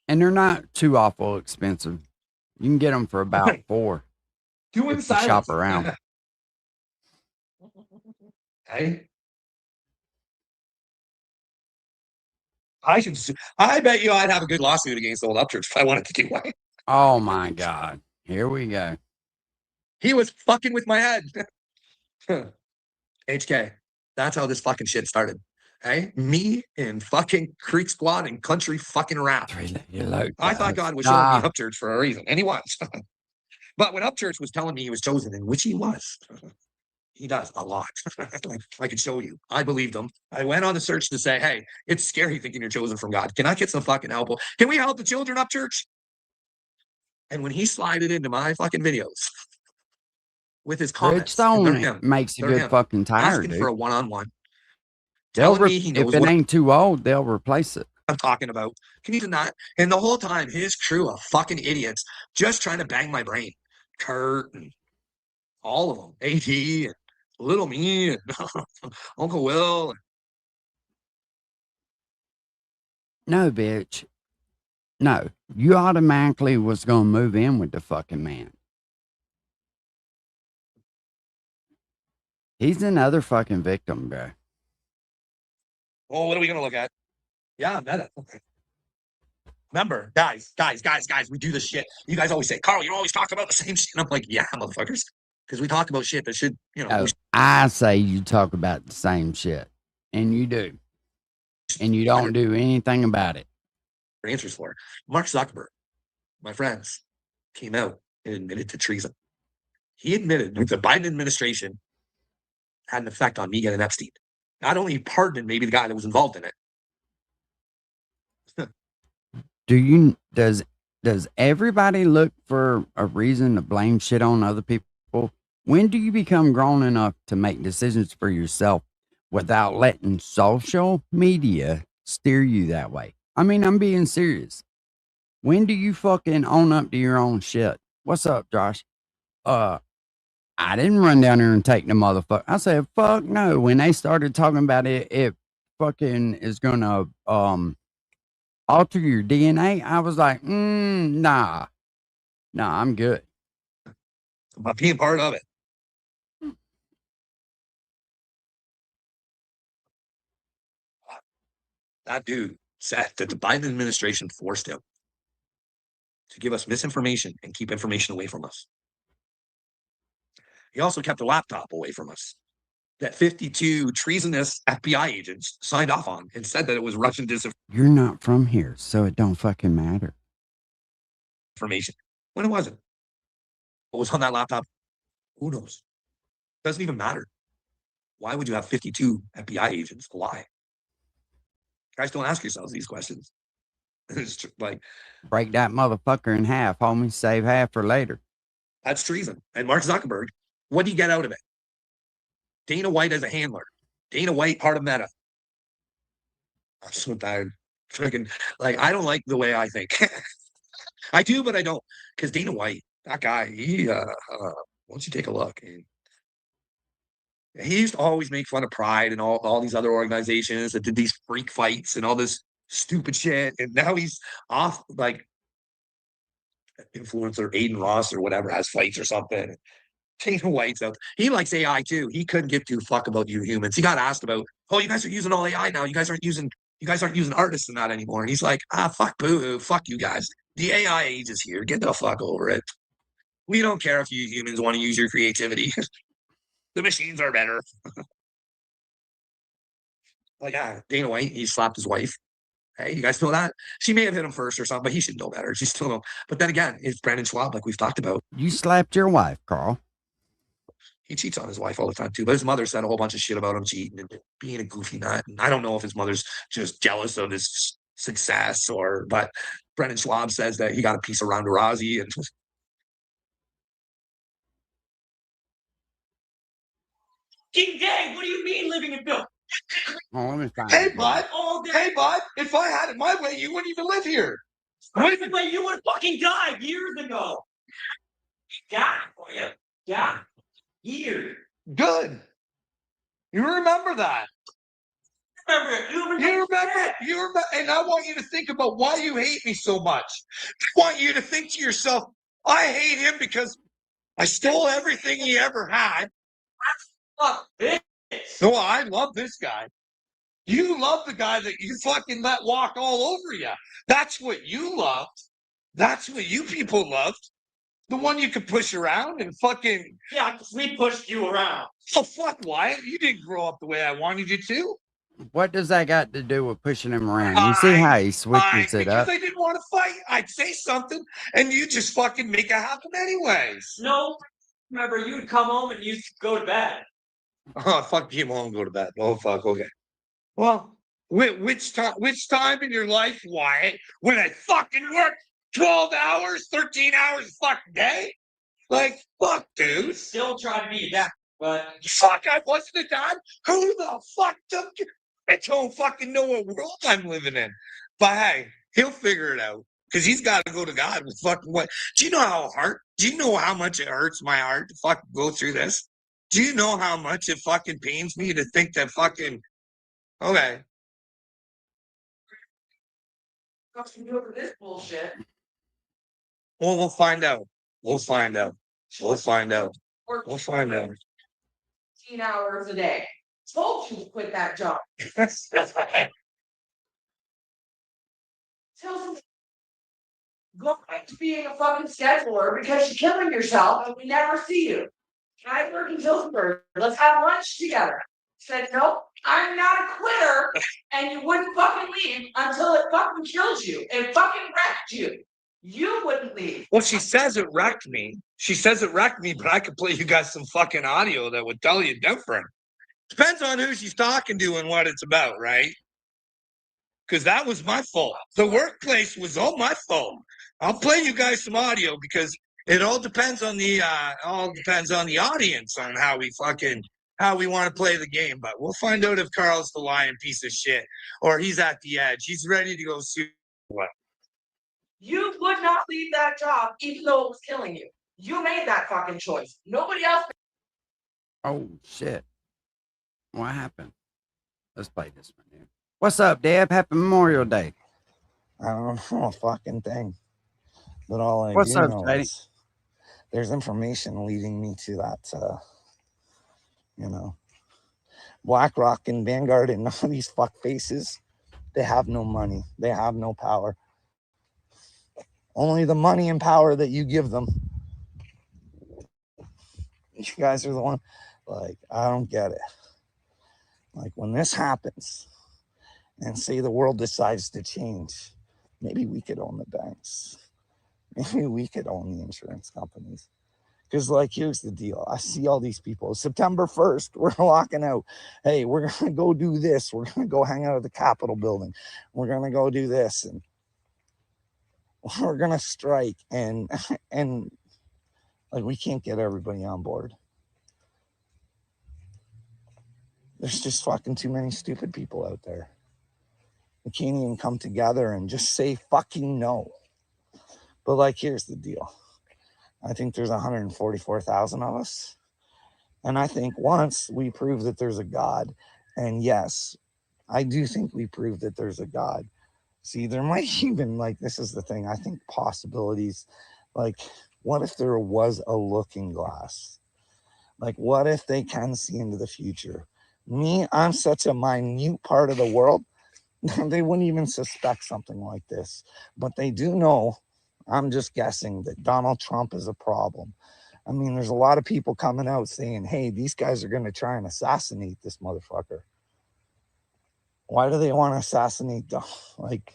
And they're not too awful expensive. You can get them for about $4. Do if you shop around. Hey, I bet you I'd have a good lawsuit against Old Upchurch if I wanted to do one. Oh my God. Here we go. He was fucking with my head. HK, that's how this fucking shit started. Hey, me and fucking Creek Squad and country fucking rap. I thought God was showing me Upchurch for a reason, and he was. But when Upchurch was telling me he was chosen, and which he was, he does a lot. Like, I could show you. I believed him. I went on the search to say, hey, it's scary thinking you're chosen from God. Can I get some fucking help? Can we help the children, Upchurch? And when he slided into my fucking videos with his comments, Bridgestone makes a good fucking tire, asking dude. for a one-on-one. If it ain't too old, they'll replace it. I'm talking about. Can you not? And the whole time, his crew of fucking idiots just trying to bang my brain. Kurt and all of them. AD and Little Me and Uncle Will. No, bitch. No, you automatically was going to move in with the fucking man. He's another fucking victim, bro. Well, what are we going to look at? Yeah, meta. Remember, guys, we do this shit. You guys always say, Carl, you always talk about the same shit. And I'm like, yeah, motherfuckers. Because we talk about shit that should, you know. No, I say you talk about the same shit. And you do. And you don't do anything about it. Answers for Mark Zuckerberg, my friends, came out and admitted to treason. He admitted that the Biden administration had an effect on me getting Epstein. Not only pardoned maybe the guy that was involved in it. Does everybody look for a reason to blame shit on other people? When do you become grown enough to make decisions for yourself without letting social media steer you that way? I mean, I'm being serious. When do you fucking own up to your own shit? What's up, Josh? I didn't run down there and take the motherfucker. I said, fuck no. When they started talking about it fucking is gonna alter your DNA, I was like, nah, I'm good. About being part of it. That dude said that the Biden administration forced him to give us misinformation and keep information away from us. He also kept a laptop away from us that 52 treasonous FBI agents signed off on and said that it was Russian disinformation. You're not from here, so it don't fucking matter. When it wasn't. What was on that laptop? Who knows? Doesn't even matter. Why would you have 52 FBI agents lie? Guys, don't ask yourselves these questions. It's like, break that motherfucker in half, homie. Save half for later. That's treason. And Mark Zuckerberg, what did he get out of it? Dana White as a handler. Dana White, part of Meta. I'm so tired. Freaking, like, I don't like the way I think. I do, but I don't. Because Dana White, that guy, he once you take a look, and he used to always make fun of Pride and all these other organizations that did these freak fights and all this stupid shit. And now he's off, like influencer Aiden Ross or whatever has fights or something. Dana White's out. He likes AI too. He couldn't give two fuck about you humans. He got asked about, oh, you guys are using all AI now. You guys aren't using artists in that anymore. And he's like, fuck boo, fuck you guys. The AI age is here. Get the fuck over it. We don't care if you humans want to use your creativity. The machines are better. Like, Dana White, he slapped his wife. Hey, you guys know that? She may have hit him first or something, but he should know better. She still know. But then again, it's Brendan Schwab, like we've talked about. You slapped your wife, Carl. He cheats on his wife all the time too. But his mother said a whole bunch of shit about him cheating and being a goofy nut. And I don't know if his mother's just jealous of his success but Brendan Schwab says that he got a piece of Ronda Rousey and King Day, what do you mean living in Bill? Oh, let me find hey, bud. Hey, bud. If I had it my way, you wouldn't even live here. Way, you would have fucking died years ago. Yeah, for you. Yeah. Years. Good. You remember that. You remember, and I want you to think about why you hate me so much. I want you to think to yourself, I hate him because I stole everything he ever had. No, I love this guy. You love the guy that you fucking let walk all over you. That's what you loved. That's what you people loved. The one you could push around and fucking... Yeah, we pushed you around. Oh, fuck, Wyatt. You didn't grow up the way I wanted you to. What does that got to do with pushing him around? You see how he switches it up? Because I didn't want to fight. I'd say something, and you just fucking make it happen anyways. No. Remember, you would come home and you'd go to bed. Oh, fuck, came home and go to bed. Oh, fuck, okay. Well, which time in your life, Wyatt, when I fucking worked 12 hours, 13 hours a fucking day? Like, fuck, dude. Still trying to be a dad, but... Fuck, I wasn't a dad? Who the fuck took you? I don't fucking know what world I'm living in. But hey, he'll figure it out. Because he's got to go to God with fucking what? Do you know how much it hurts my heart to fucking go through this? Do you know how much it fucking pains me to think that fucking... Okay. What's you do for this bullshit? Well, we'll find out. We'll find out. We'll find out. We'll find out. 15 hours a day. Told you to quit that job. Tell go back to being a fucking scheduler because you're killing yourself and we never see you. I work in Hillsburg. Let's have lunch together. Said, nope, I'm not a quitter, and you wouldn't fucking leave until it fucking kills you. It fucking wrecked you. You wouldn't leave. Well, she says it wrecked me. But I could play you guys some fucking audio that would tell you different. Depends on who she's talking to and what it's about, right? Because that was my fault. The workplace was all my fault. I'll play you guys some audio because it all depends on the audience on how we want to play the game. But we'll find out if Carl's the lying piece of shit or he's at the edge. He's ready to go sue. You would not leave that job even though it was killing you. You made that fucking choice. Nobody else. Oh, shit. What happened? Let's play this one here. What's up, Deb? Happy Memorial Day. I don't know a fucking thing. But all I What's do up, know Daddy? is there's information leading me to that, BlackRock and Vanguard and all these fuck faces, they have no money. They have no power. Only the money and power that you give them. You guys are the one, like, I don't get it. Like, when this happens and say the world decides to change, maybe we could own the banks. Maybe we could own the insurance companies. Because, like, here's the deal. I see all these people. September 1st, we're locking out. Hey, we're going to go do this. We're going to go hang out at the Capitol building. We're going to go do this. And we're going to strike. And like, we can't get everybody on board. There's just fucking too many stupid people out there. We can't even come together and just say fucking no. But like, here's the deal. I think there's 144,000 of us. And I think once we prove that there's a God, and yes, I do think we prove that there's a God. See, there might even, like, this is the thing, I think possibilities, like, what if there was a looking glass? Like, what if they can see into the future? Me, I'm such a minute part of the world, they wouldn't even suspect something like this. But they do know, I'm just guessing, that Donald Trump is a problem. I mean, there's a lot of people coming out saying, hey, these guys are going to try and assassinate this motherfucker. Why do they want to assassinate Donald? Like,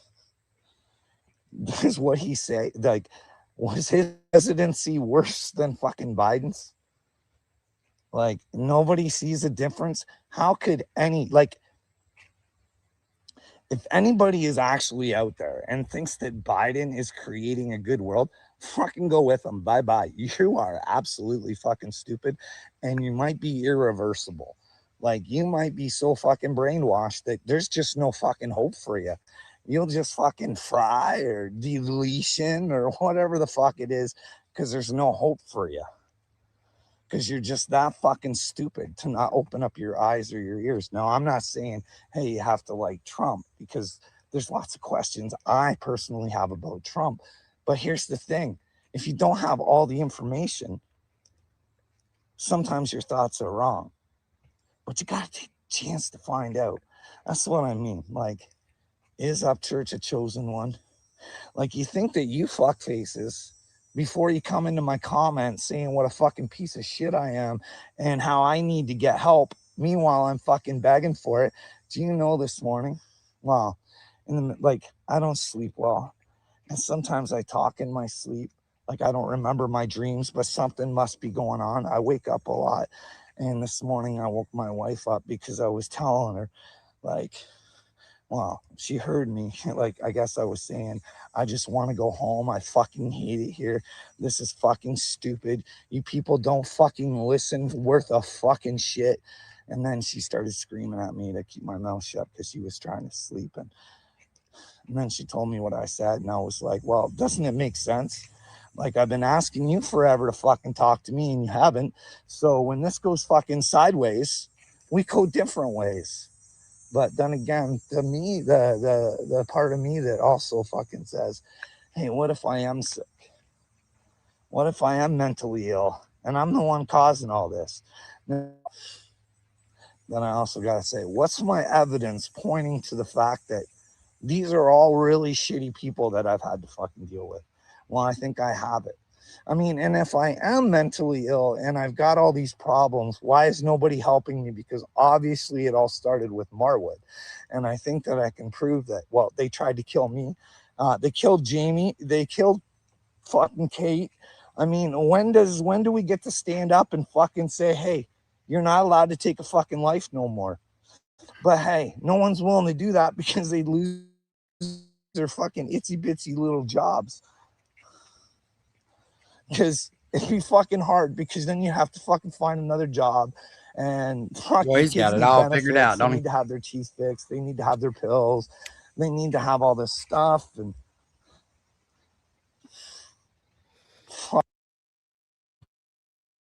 does what he say, like, was his presidency worse than fucking Biden's? Like, nobody sees a difference. How could any, like, if anybody is actually out there and thinks that Biden is creating a good world, fucking go with them. Bye-bye. You are absolutely fucking stupid, and you might be irreversible. Like, you might be so fucking brainwashed that there's just no fucking hope for you. You'll just fucking fry or deletion or whatever the fuck it is, because there's no hope for you. Because you're just that fucking stupid to not open up your eyes or your ears. Now, I'm not saying, hey, you have to like Trump, because there's lots of questions I personally have about Trump. But here's the thing. If you don't have all the information, sometimes your thoughts are wrong. But you got to take a chance to find out. That's what I mean. Like, is Upchurch a chosen one? Like, you think that you fuckfaces, before you come into my comments saying what a fucking piece of shit I am and how I need to get help, meanwhile I'm fucking begging for it. Do you know this morning? Well, like, I don't sleep well. And sometimes I talk in my sleep. Like, I don't remember my dreams, but something must be going on. I wake up a lot. And this morning I woke my wife up because I was telling her, like, well, she heard me. Like, I guess I was saying, I just want to go home. I fucking hate it here. This is fucking stupid. You people don't fucking listen worth a fucking shit. And then she started screaming at me to keep my mouth shut because she was trying to sleep. And then she told me what I said. And I was like, well, doesn't it make sense? Like, I've been asking you forever to fucking talk to me and you haven't. So when this goes fucking sideways, we go different ways. But then again, to me, the part of me that also fucking says, hey, what if I am sick? What if I am mentally ill and I'm the one causing all this? Then I also got to say, what's my evidence pointing to the fact that these are all really shitty people that I've had to fucking deal with? Well, I think I have it. I mean, and if I am mentally ill and I've got all these problems, why is nobody helping me? Because obviously it all started with Marwood. And I think that I can prove that. Well, they tried to kill me. They killed Jamie. They killed fucking Kate. I mean, when do we get to stand up and fucking say, hey, you're not allowed to take a fucking life no more? But hey, no one's willing to do that because they lose their fucking itsy bitsy little jobs. Because it'd be fucking hard, because then you have to fucking find another job, and well, he's got it all figured out. They need to have their teeth fixed. They need to have their pills. They need to have all this stuff. And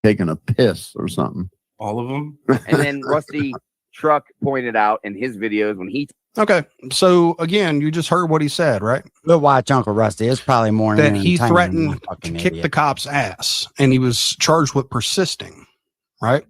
taking a piss or something. All of them. And then Rusty Truck pointed out in his videos when he. Okay, so again, you just heard what he said, right? We'll watch Uncle Rusty. It's probably more that he entertaining threatened than to kick the cop's ass, and he was charged with persisting, right?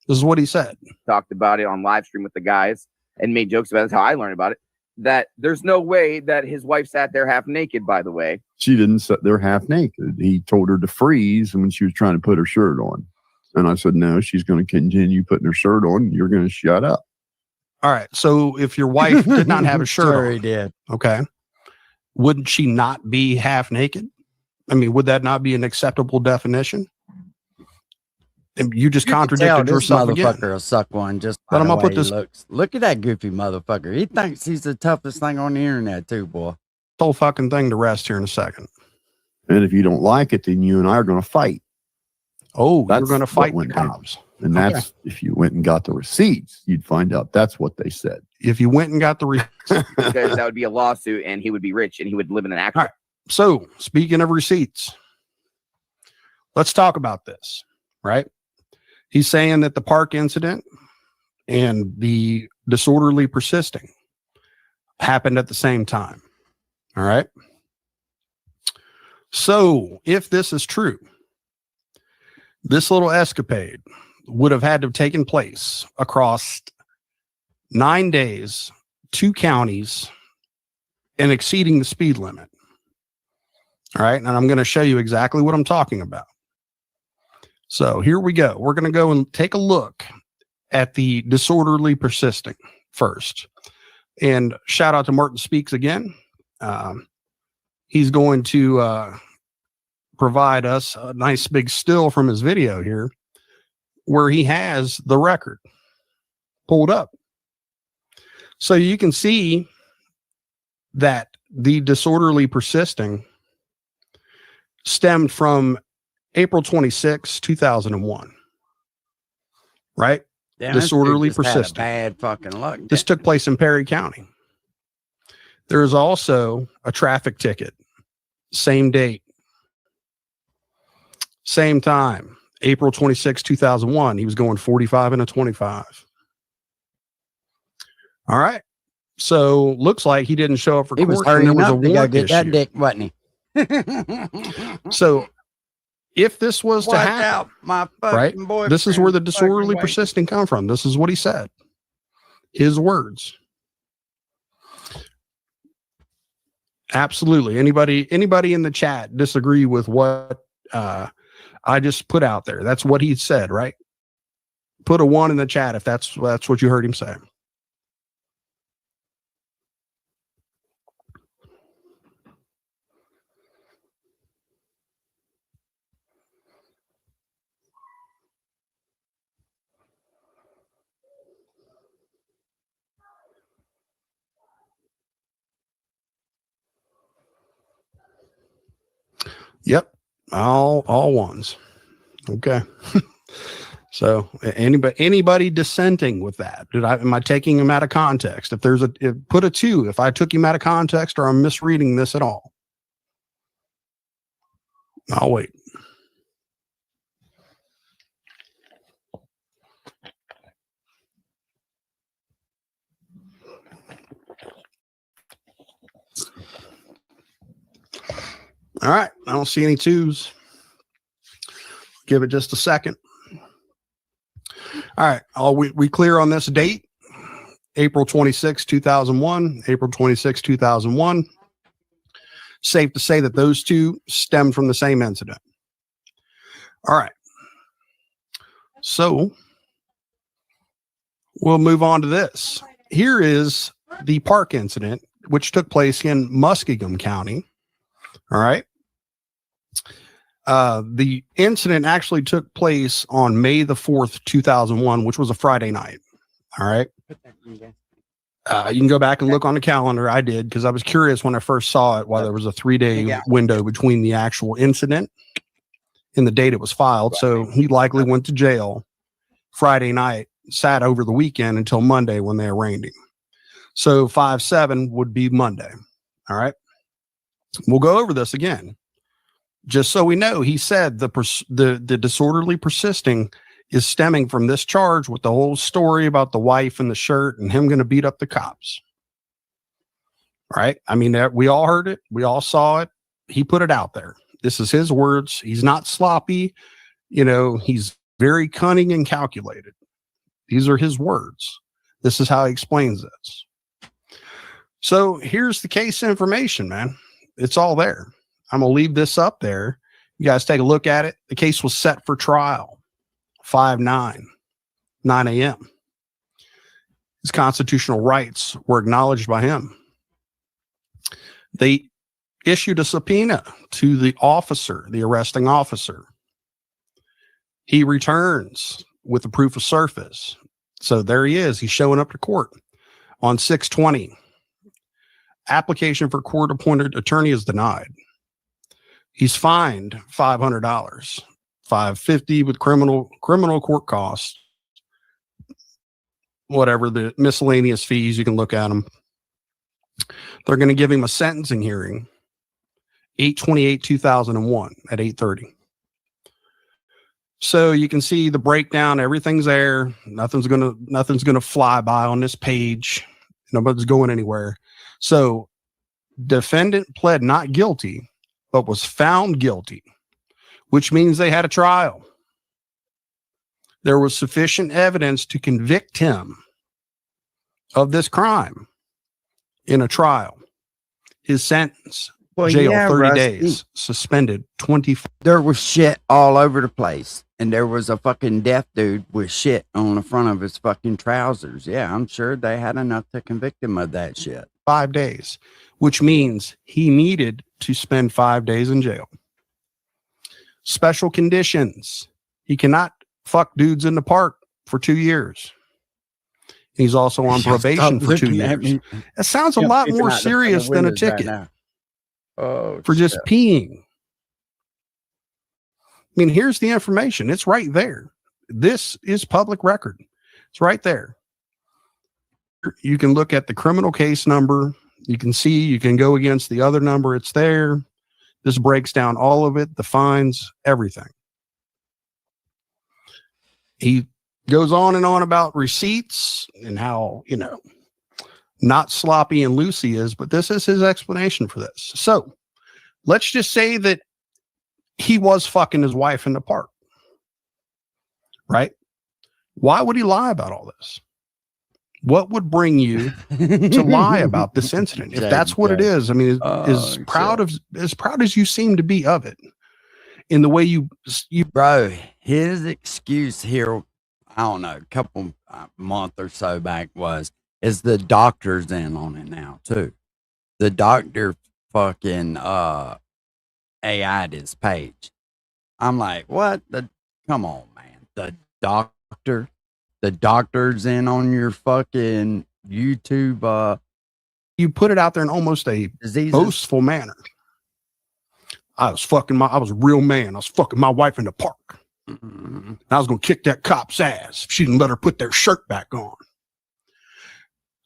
This is what he said. Talked about it on live stream with the guys and made jokes about it. That's how I learned about it. That there's no way that his wife sat there half naked, by the way. She didn't sit there half naked. He told her to freeze when she was trying to put her shirt on. And I said, no, she's going to continue putting her shirt on. You're going to shut up. All right. So if your wife did not have a shirt Sure on, he did. okay, wouldn't she not be half naked? I mean, would that not be an acceptable definition? And you just contradicted yourself again. Motherfucker will suck one just by But I'm the gonna put way this- he looks. Look at that goofy motherfucker. He thinks he's the toughest thing on the internet too, boy. Whole fucking thing to rest here in a second. And if you don't like it, then you and I are going to fight. Oh, That's you're going to what fight the went down. cops. And that's, if you went and got the receipts, you'd find out that's what they said. If you went and got the Because that would be a lawsuit and he would be rich and he would live in an actual. All right. So speaking of receipts, let's talk about this, right? He's saying that the park incident and the disorderly persisting happened at the same time. All right. So if this is true, this little escapade would have had to have taken place across 9 days, 2 counties, and exceeding the speed limit. All right. And I'm going to show you exactly what I'm talking about. So here we go. We're going to go and take a look at the disorderly persisting first. And shout out to Martin Speaks again. He's going to provide us a nice big still from his video here where he has the record pulled up. So you can see that the disorderly persisting stemmed from April 26, 2001. Right? Damn, disorderly this dude just had persisting. bad fucking luck. This took place in Perry County. There is also a traffic ticket. Same date. Same time. April 26, 2001. He was going 45 and a 25. All right. So looks like he didn't show up for He was court. And there hurrying was a up to go warrant get that issue. dick, wasn't he? So if this was to Watch happen, out, my fucking right? boyfriend. This is where the disorderly fucking persisting come from. This is what he said. His words. Absolutely. Anybody in the chat disagree with what I just put out there? That's what he said, right? Put a 1 in the chat if that's what you heard him say. Yep. All ones. Okay. So anybody dissenting with that? Am I taking him out of context? Put a 2 if I took him out of context or I'm misreading this at all. I'll wait. All right. I don't see any 2s. Give it just a second. All right. We clear on this date? April 26, 2001. April 26, 2001. Safe to say that those 2 stem from the same incident. All right. So we'll move on to this. Here is the park incident, which took place in Muskingum County. All right. The incident actually took place on May the 4th, 2001, which was a Friday night. All right. You can go back and look on the calendar. I did because I was curious when I first saw it, why there was a 3-day window between the actual incident and the date it was filed. So he likely went to jail Friday night, sat over the weekend until Monday when they arraigned him. So 5/7 would be Monday. All right. We'll go over this again. Just so we know, he said the disorderly persisting is stemming from this charge with the whole story about the wife and the shirt and him going to beat up the cops. Right? I mean, we all heard it. We all saw it. He put it out there. This is his words. He's not sloppy. He's very cunning and calculated. These are his words. This is how he explains this. So here's the case information, man. It's all there. I'm going to leave this up there. You guys take a look at it. The case was set for trial 5/9, 9 a.m. His constitutional rights were acknowledged by him. They issued a subpoena to the officer, the arresting officer. He returns with the proof of service. So there he is. He's showing up to court on 6/20. Application for court-appointed attorney is denied. He's fined $500, $550 with criminal court costs, whatever the miscellaneous fees. You can look at them. They're going to give him a sentencing hearing 8/28/2001 at 8:30. So you can see the breakdown. Everything's there. Nothing's gonna fly by on this page. Nobody's going anywhere. So defendant pled not guilty, but was found guilty, which means they had a trial. There was sufficient evidence to convict him of this crime in a trial. His sentence, jail 30 days, suspended 20. There was shit all over the place. And there was a fucking deaf dude with shit on the front of his fucking trousers. Yeah, I'm sure they had enough to convict him of that shit. 5 days, which means he needed to spend 5 days in jail. Special conditions. He cannot fuck dudes in the park for 2 years. He's also on probation for 2 years. That sounds a lot more serious than a ticket for just peeing. I mean, here's the information. It's right there. This is public record. It's right there. You can look at the criminal case number. You can see, you can go against the other number. It's there. This breaks down all of it, the fines, everything. He goes on and on about receipts and how, not sloppy and loose he is, but this is his explanation for this. So let's just say that he was fucking his wife in the park, right? Why would he lie about all this? What would bring you to lie about this incident? If that's what it is, I mean, as proud as you seem to be of it, in the way you bro, his excuse here, I don't know, a couple month or so back is the doctor's in on it now too. The doctor fucking AI'd his page. I'm like, what? Come on, man. The doctor's in on your fucking YouTube. You put it out there in almost a boastful manner. I was a real man. I was fucking my wife in the park. Mm-hmm. I was going to kick that cop's ass if she didn't let her put their shirt back on.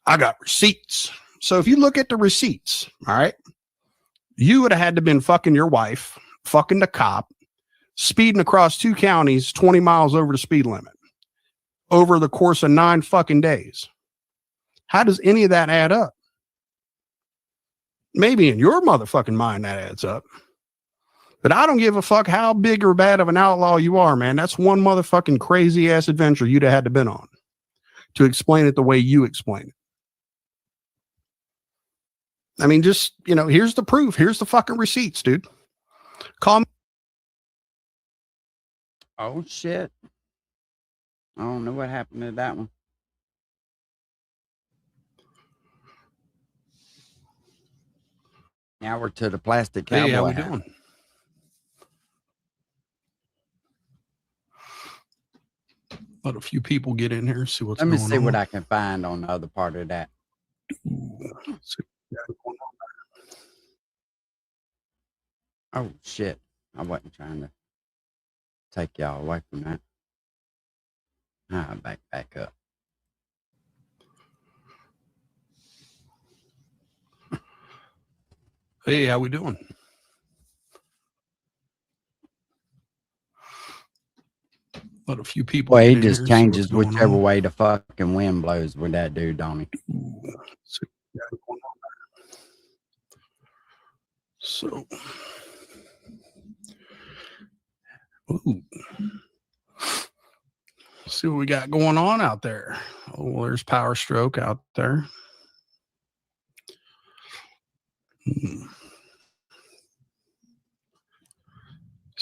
I got receipts. So if you look at the receipts, all right, you would have had to been fucking your wife, fucking the cop, speeding across 2 counties, 20 miles over the speed limit over the course of 9 fucking days. How does any of that add up? Maybe in your motherfucking mind that adds up. But I don't give a fuck how big or bad of an outlaw you are, man. That's one motherfucking crazy ass adventure you'd have had to been on to explain it the way you explain it. I mean, just, here's the proof. Here's the fucking receipts, dude. Call me. Oh, shit. I don't know what happened to that one. Now we're to the plastic cowboy. Hey, how we doing? Let a few people get in here, see what's going on. Let me see what I can find on the other part of that. Oh, shit. I wasn't trying to take y'all away from that. Back up. Hey, how we doing? Let a few people. Well, he just changes whichever way the fucking wind blows with that dude, don't he? So, see what we got going on out there. Oh, there's Power Stroke out there. See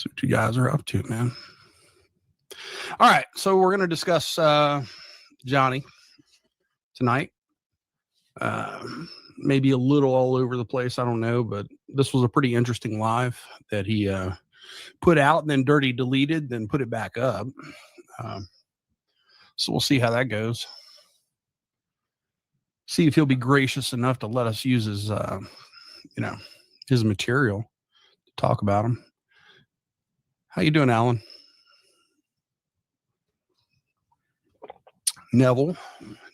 what you guys are up to, man. All right, so we're going to discuss Johnny tonight. Maybe a little all over the place, I don't know, but this was a pretty interesting live that he put out and then dirty deleted, then put it back up. So we'll see how that goes. See if he'll be gracious enough to let us use his, his material to talk about him. How you doing, Alan? Neville,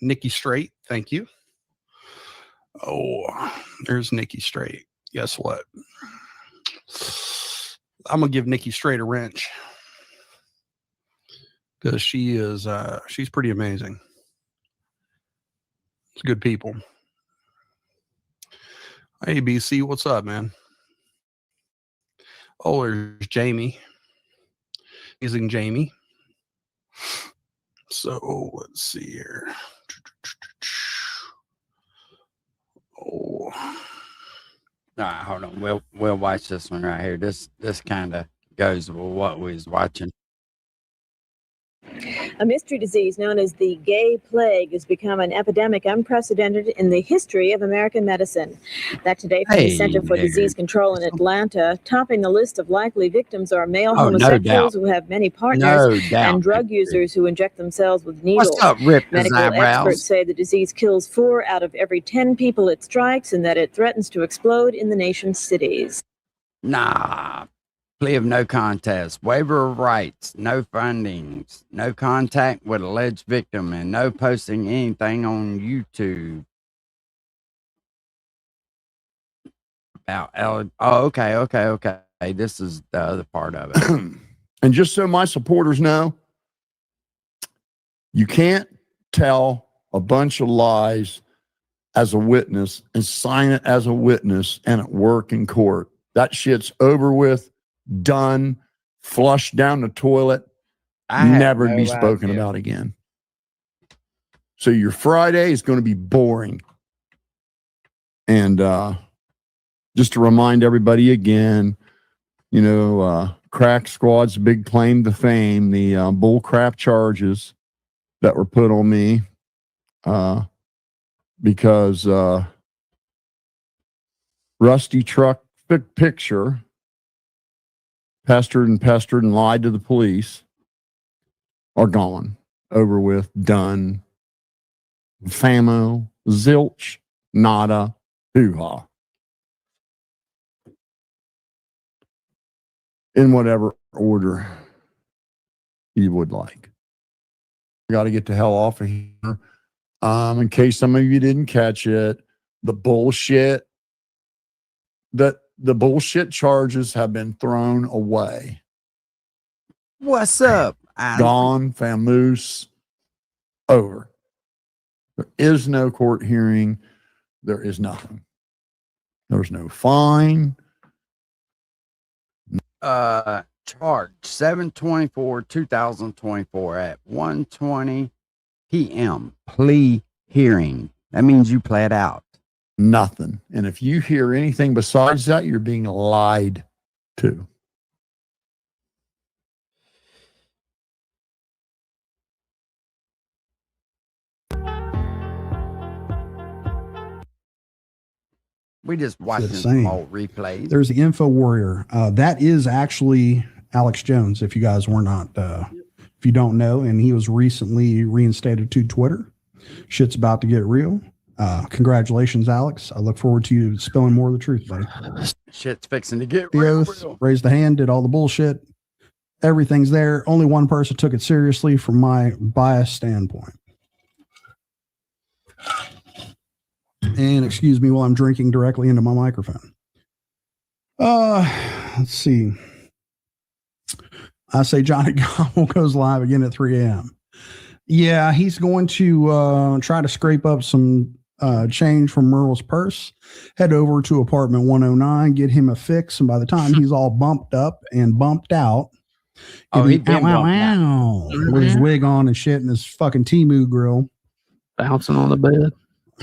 Nikki Straight, thank you. Oh, there's Nikki Straight. Guess what? I'm gonna give Nikki straight a wrench because she's pretty amazing. It's good people. Hey BC, what's up, man? Oh, there's Jamie. Amazing Jamie. So let's see here. Oh, hold on. We'll watch this one right here. This kind of goes with what we was watching. A mystery disease known as the gay plague has become an epidemic unprecedented in the history of American medicine. That today from the Center for Disease Control in Atlanta, topping the list of likely victims are male homosexuals who have many partners and drug users who inject themselves with needles. What's up, Rip? Medical experts say the disease kills 4 out of every 10 people it strikes and that it threatens to explode in the nation's cities. Nah. Plea of no contest, waiver of rights, no findings, no contact with alleged victim, and no posting anything on YouTube. Okay. This is the other part of it. And just so my supporters know, you can't tell a bunch of lies as a witness and sign it as a witness and at work in court. That shit's over with. Done, flushed down the toilet, never to be spoken about again. So your Friday is going to be boring. And just to remind everybody again, Crack Squad's big claim to fame, the bull crap charges that were put on me because Rusty Truck Picture pestered and lied to the police are gone, over with, done. Famo, zilch, nada, hoo-ha. In whatever order you would like. Got to get the hell off of here. In case some of you didn't catch it, the bullshit charges have been thrown away. What's up? Gone, famous, over. There is no court hearing. There is nothing. There's no fine. Charge 7/24/2024 at 1:20 p.m. Plea hearing. That means you pled out. Nothing. And if you hear anything besides that, you're being lied to. We just watching some old replays. There's the Info Warrior. That is actually Alex Jones, if you guys were not, if you don't know, and he was recently reinstated to Twitter. Shit's about to get real. Congratulations, Alex. I look forward to you spilling more of the truth, buddy. Shit's fixing to get the real, oath, raised the hand, did all the bullshit. Everything's there. Only one person took it seriously from my biased standpoint. And excuse me while I'm drinking directly into my microphone. Let's see. I say Johnny Gobble goes live again at 3 a.m. Yeah, he's going to try to scrape up some change from Merle's purse, head over to apartment 109, get him a fix, and by the time he's all bumped up and bumped out, he'd been with his wig on and shit and his fucking Temu grill. Bouncing on the bed.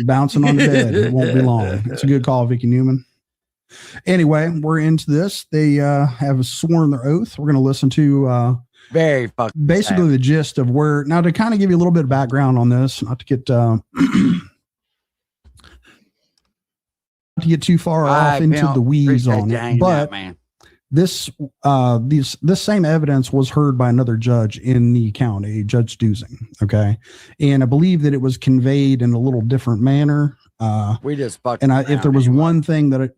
Bouncing on the bed. It won't be long. It's a good call, Vicky Newman. Anyway, we're into this. They have sworn their oath. We're going to listen to very fucking basically the gist of where. Now, to kind of give you a little bit of background on this, not to get too far off into the weeds on it, but this same evidence was heard by another judge in the county, Judge Dusing. Okay, and I believe that it was conveyed in a little different manner. We just fucked. And if there was one thing that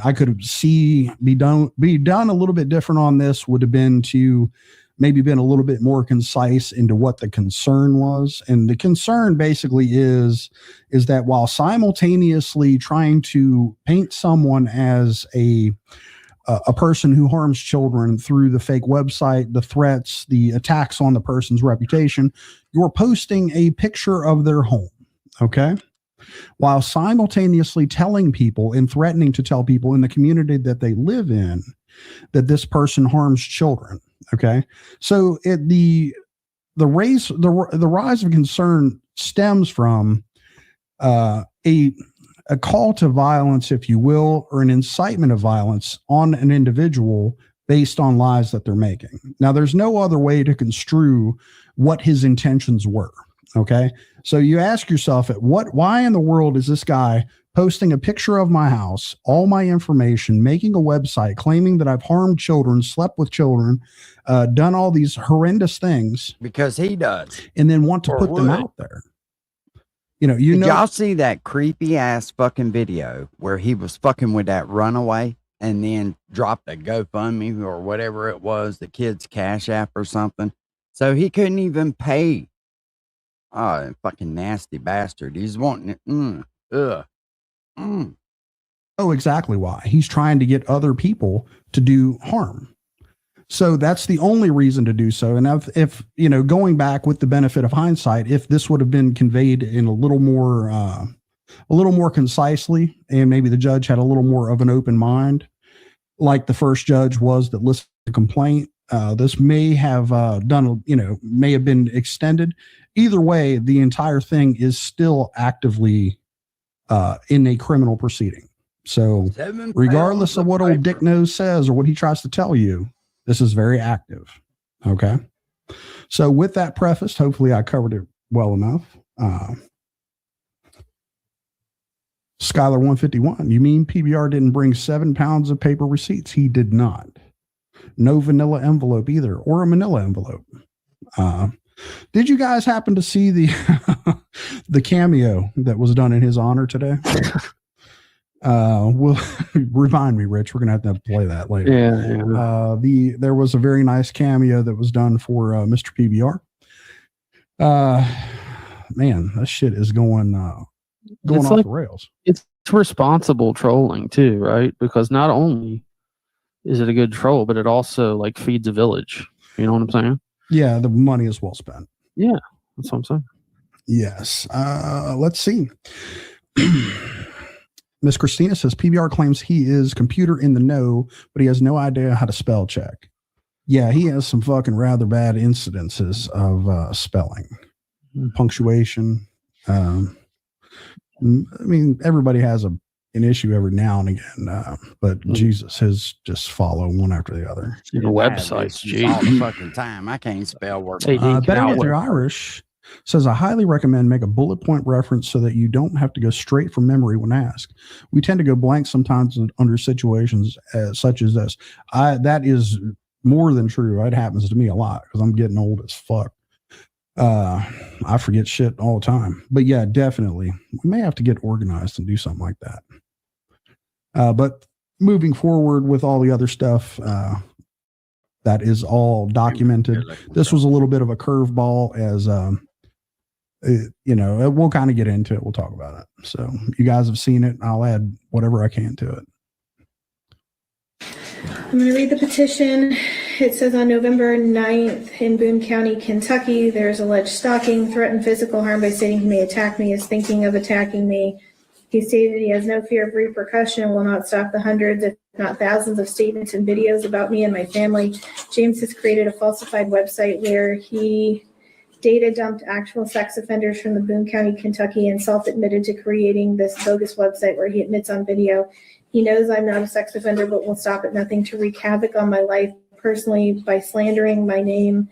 I could see be done a little bit different on this, would have been to maybe been a little bit more concise into what the concern was. And the concern basically is that while simultaneously trying to paint someone as a a person who harms children through the fake website, the threats, the attacks on the person's reputation, you're posting a picture of their home, okay? While simultaneously telling people and threatening to tell people in the community that they live in that this person harms children, okay? So the rise of concern stems from a call to violence, if you will, or an incitement of violence on an individual based on lies that they're making. Now, there's no other way to construe what his intentions were. Okay. So you ask yourself, why in the world is this guy posting a picture of my house, all my information, making a website, claiming that I've harmed children, slept with children, done all these horrendous things? Because he does. And then want to put them out there. Did y'all see that creepy ass fucking video where he was fucking with that runaway and then dropped a GoFundMe or whatever it was, the kid's Cash App or something? So he couldn't even pay. Oh, fucking nasty bastard. He's wanting it. Oh, exactly why. He's trying to get other people to do harm. So that's the only reason to do so. And if going back with the benefit of hindsight, if this would have been conveyed in a little more concisely, and maybe the judge had a little more of an open mind, like the first judge was that listened to the complaint, this may have may have been extended. Either way, the entire thing is still actively in a criminal proceeding. So regardless of what old Dick Nose says or what he tries to tell you, this is very active. Okay. So with that prefaced, hopefully I covered it well enough. Skylar 151, you mean PBR didn't bring 7 pounds of paper receipts? He did not. No vanilla envelope either, or a manila envelope. Did you guys happen to see the cameo that was done in his honor today? Well, remind me, Rich. We're gonna have to play that later. Yeah. There was a very nice cameo that was done for Mr. PBR. Man, that shit is going off the rails. It's responsible trolling too, right? Because not only is it a good troll, but it also feeds a village. You know what I'm saying? Yeah, the money is well spent. Yeah, that's what I'm saying. Yes. Let's see. Miss Christina says PBR claims he is computer in the know, but he has no idea how to spell check. Yeah, he has some fucking rather bad incidences of spelling, punctuation. I mean, everybody has an issue every now and again, but Jesus, his just follow one after the other. Your websites, all the fucking time. I can't spell words. Better with your Irish says, I highly recommend make a bullet point reference so that you don't have to go straight from memory when asked. We tend to go blank sometimes under situations such as this. That is more than true. It happens to me a lot because I'm getting old as fuck. I forget shit all the time. But yeah, definitely. We may have to get organized and do something like that. But moving forward with all the other stuff, that is all documented. This was a little bit of a curveball as we'll kind of get into it. We'll talk about it. So you guys have seen it. I'll add whatever I can to it. I'm going to read the petition. It says on November 9th in Boone County, Kentucky, there's alleged stalking, threatened physical harm by stating he may attack me, is thinking of attacking me. He stated he has no fear of repercussion and will not stop the hundreds, if not thousands, of statements and videos about me and my family. James has created a falsified website where he data dumped actual sex offenders from the Boone County, Kentucky, and self-admitted to creating this bogus website where he admits on video he knows I'm not a sex offender, but will stop at nothing to wreak havoc on my life personally by slandering my name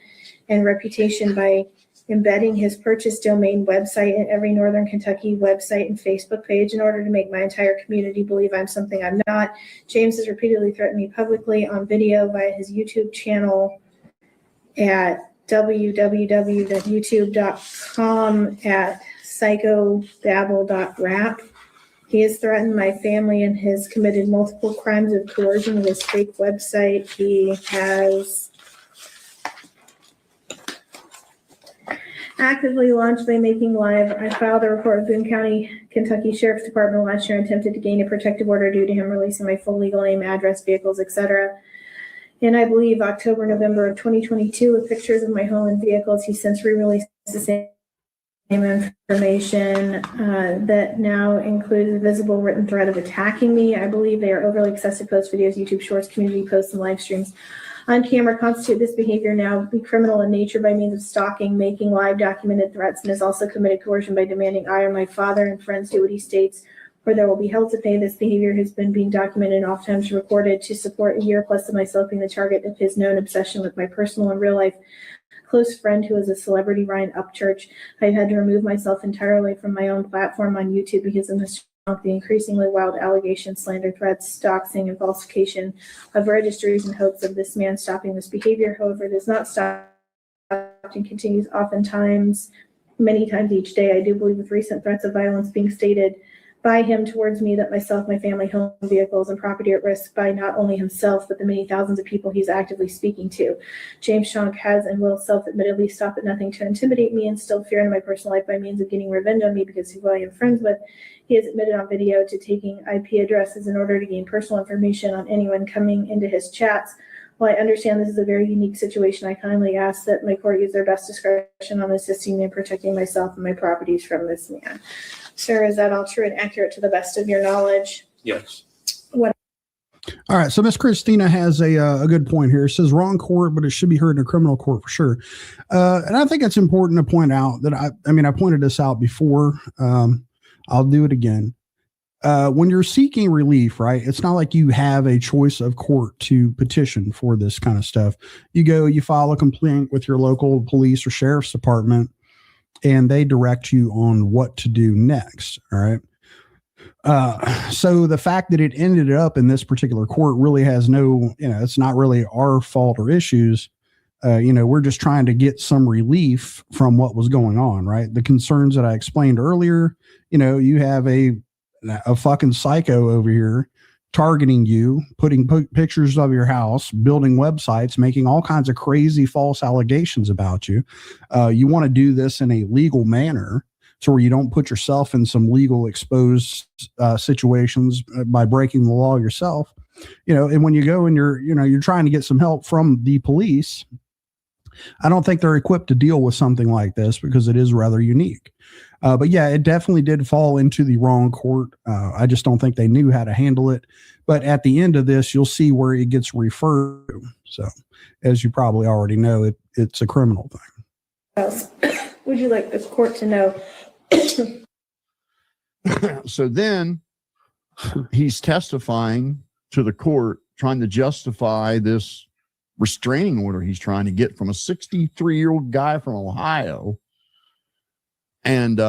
and reputation by embedding his purchase domain website in every Northern Kentucky website and Facebook page in order to make my entire community believe I'm something I'm not. James has repeatedly threatened me publicly on video via his YouTube channel at www.youtube.com at psychobabble.rap. He has threatened my family and has committed multiple crimes of coercion with his fake website. He has Actively launched by Making Live, I filed a report with Boone County, Kentucky Sheriff's Department last year and attempted to gain a protective order due to him releasing my full legal name, address, vehicles, etc. In, I believe, October, November of 2022, with pictures of my home and vehicles, he since re-released the same information that now includes a visible written threat of attacking me. I believe they are overly excessive post videos, YouTube Shorts, community posts, and live streams on camera constitute this behavior now be criminal in nature by means of stalking, making live documented threats, and has also committed coercion by demanding I or my father and friends do what he states, or there will be held to pay. This behavior has been being documented and oftentimes recorded to support a year plus of myself being the target of his known obsession with my personal and real life close friend who is a celebrity, Ryan Upchurch. I've had to remove myself entirely from my own platform on YouTube because of the increasingly wild allegations, slander, threats, doxing, and falsification of registries in hopes of this man stopping this behavior. However, it has not stopped and continues oftentimes, many times each day. I do believe with recent threats of violence being stated by him towards me that myself, my family, home, vehicles, and property are at risk by not only himself, but the many thousands of people he's actively speaking to. James Schonk has and will self-admittedly stop at nothing to intimidate me and instill fear in my personal life by means of getting revenge on me because of who I am friends with. He has admitted on video to taking IP addresses in order to gain personal information on anyone coming into his chats. While I understand this is a very unique situation, I kindly ask that my court use their best discretion on assisting me in protecting myself and my properties from this man. Sir, is that all true and accurate to the best of your knowledge? Yes. What? All right. So Miss Christina has a good point here. It says wrong court, but it should be heard in a criminal court for sure. And I think it's important to point out that I mean, I pointed this out before. I'll do it again. When you're seeking relief, right, it's not like you have a choice of court to petition for this kind of stuff. You go, you file a complaint with your local police or sheriff's department, and they direct you on what to do next. All right. So the fact that it ended up in this particular court really has no, it's not really our fault or issues. We're just trying to get some relief from what was going on, right? The concerns that I explained earlier, you have a fucking psycho over here targeting you, putting pictures of your house, building websites, making all kinds of crazy false allegations about you. You want to do this in a legal manner so where you don't put yourself in some legal exposed situations by breaking the law yourself. And when you go and you're trying to get some help from the police, I don't think they're equipped to deal with something like this because it is rather unique. But yeah, it definitely did fall into the wrong court. I just don't think they knew how to handle it. But at the end of this, you'll see where it gets referred to. So as you probably already know, it's a criminal thing. Else would you like this court to know? So then he's testifying to the court, trying to justify this restraining order he's trying to get from a 63-year-old guy from Ohio. And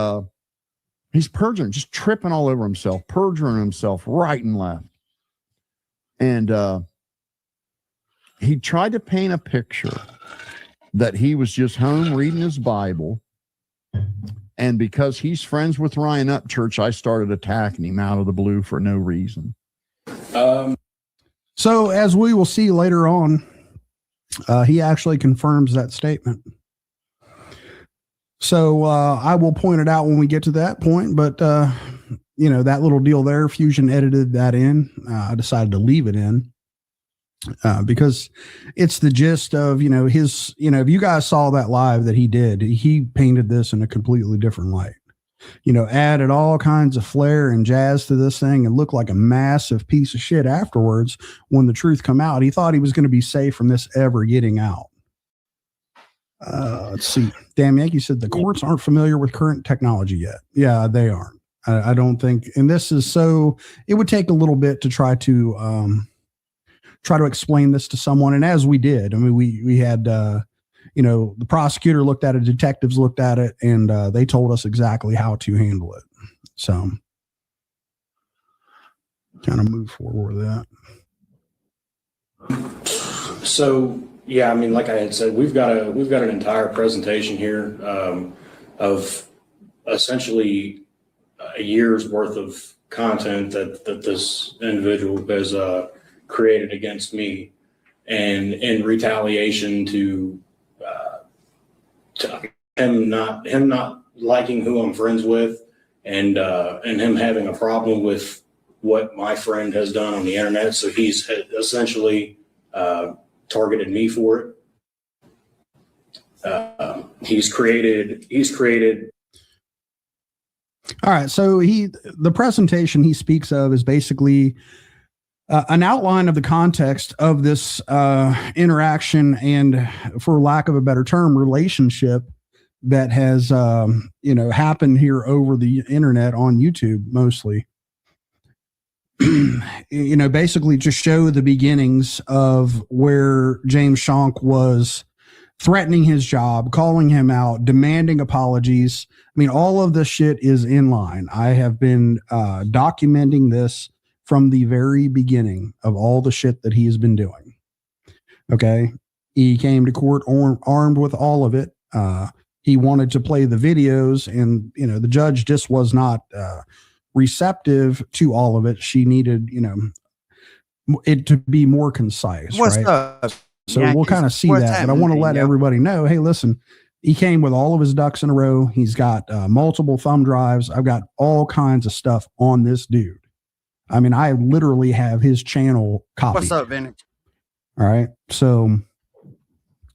he's perjuring, just tripping all over himself, perjuring himself right and left. And he tried to paint a picture that he was just home reading his Bible. And because he's friends with Ryan Upchurch, I started attacking him out of the blue for no reason. So as we will see later on, he actually confirms that statement. So I will point it out when we get to that point, but that little deal there, Fusion edited that in. I decided to leave it in because it's the gist of, his, if you guys saw that live that he did, he painted this in a completely different light, added all kinds of flair and jazz to this thing and looked like a massive piece of shit afterwards. When the truth come out, he thought he was going to be safe from this ever getting out. Let's see. Damn Yankee said the courts aren't familiar with current technology yet. Yeah, they aren't. I don't think, and this is so, it would take a little bit to try to explain this to someone. And as we did, I mean, we had, the prosecutor looked at it, detectives looked at it, and they told us exactly how to handle it. So kind of move forward with that. So, yeah, I mean, like I had said, we've got an entire presentation here of essentially a year's worth of content that this individual has created against me, and in retaliation to him not liking who I'm friends with, and him having a problem with what my friend has done on the internet. So he's essentially targeted me for it. He's created. All right. So the presentation he speaks of is basically an outline of the context of this interaction and, for lack of a better term, relationship that has happened here over the internet on YouTube mostly. Basically to show the beginnings of where James Schonk was threatening his job, calling him out, demanding apologies. I mean, all of this shit is in line. I have been documenting this from the very beginning of all the shit that he has been doing. Okay. He came to court armed with all of it. He wanted to play the videos, and, the judge just was not receptive to all of it. She needed, it to be more concise. What's right? up? So Yankees? we'll kind of see What's that, but I want to happening, let yo? everybody know, hey, listen, he came with all of his ducks in a row. He's got multiple thumb drives. I've got all kinds of stuff on this dude. I mean, I literally have his channel copied. What's up, Vintage? All right. So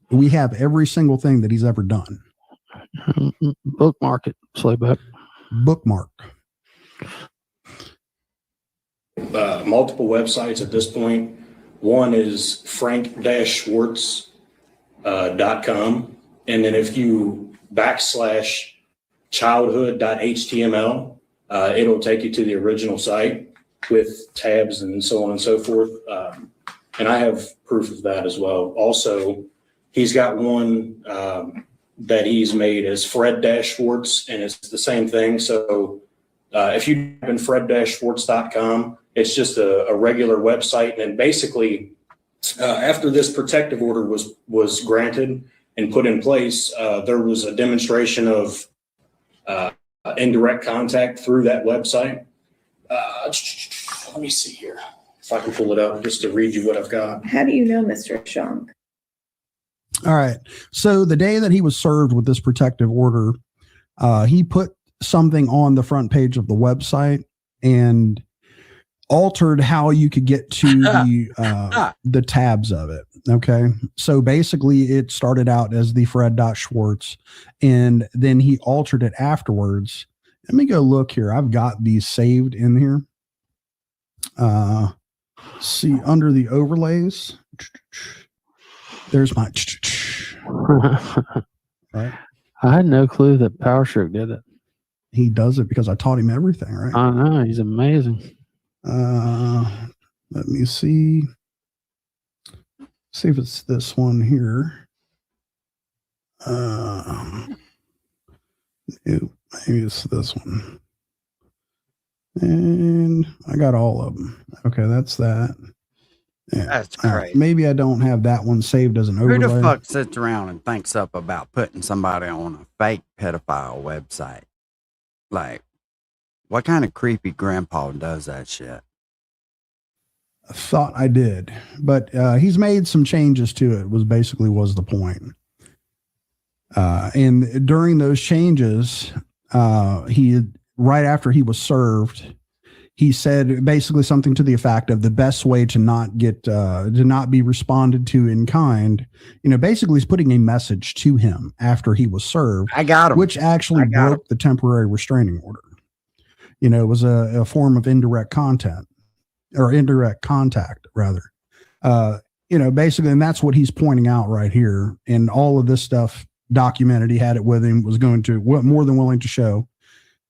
we have every single thing that he's ever done. Bookmark it, Slayback. Bookmark. Multiple websites at this point. One is frank-schwartz.com. And then if you /childhood.html, it'll take you to the original site with tabs and so on and so forth. And I have proof of that as well. Also, he's got one that he's made as Fred-Schwartz, and it's the same thing. So if you type in fred-schwartz.com, it's just a regular website. And then basically, after this protective order was granted and put in place, there was a demonstration of indirect contact through that website. Let me see here if I can pull it up just to read you what I've got. How do you know Mr. Schonk? All right. So the day that he was served with this protective order, he put something on the front page of the website and altered how you could get to the tabs of it. Okay. So basically it started out as the Fred.Schwartz, and then he altered it afterwards. Let me go look here. I've got these saved in here. See under the overlays. There's my right. I had no clue that PowerStroke did it. He does it because I taught him everything, right? I know, he's amazing. Let me see. See if it's this one here. Nope, maybe it's this one. And I got all of them. Okay, that's that. Yeah. That's great. Maybe I don't have that one saved as an overlay. Who the fuck sits around and thinks up about putting somebody on a fake pedophile website? Like, what kind of creepy grandpa does that shit? I thought I did, but he's made some changes to it. Was the point. And during those changes, right after he was served, he said basically something to the effect of the best way to not be responded to in kind. Basically he's putting a message to him after he was served. I got him. Which actually broke the temporary restraining order. It was a form of indirect contact rather. Basically, and that's what he's pointing out right here. And all of this stuff documented, he had it with him, was going to more than willing to show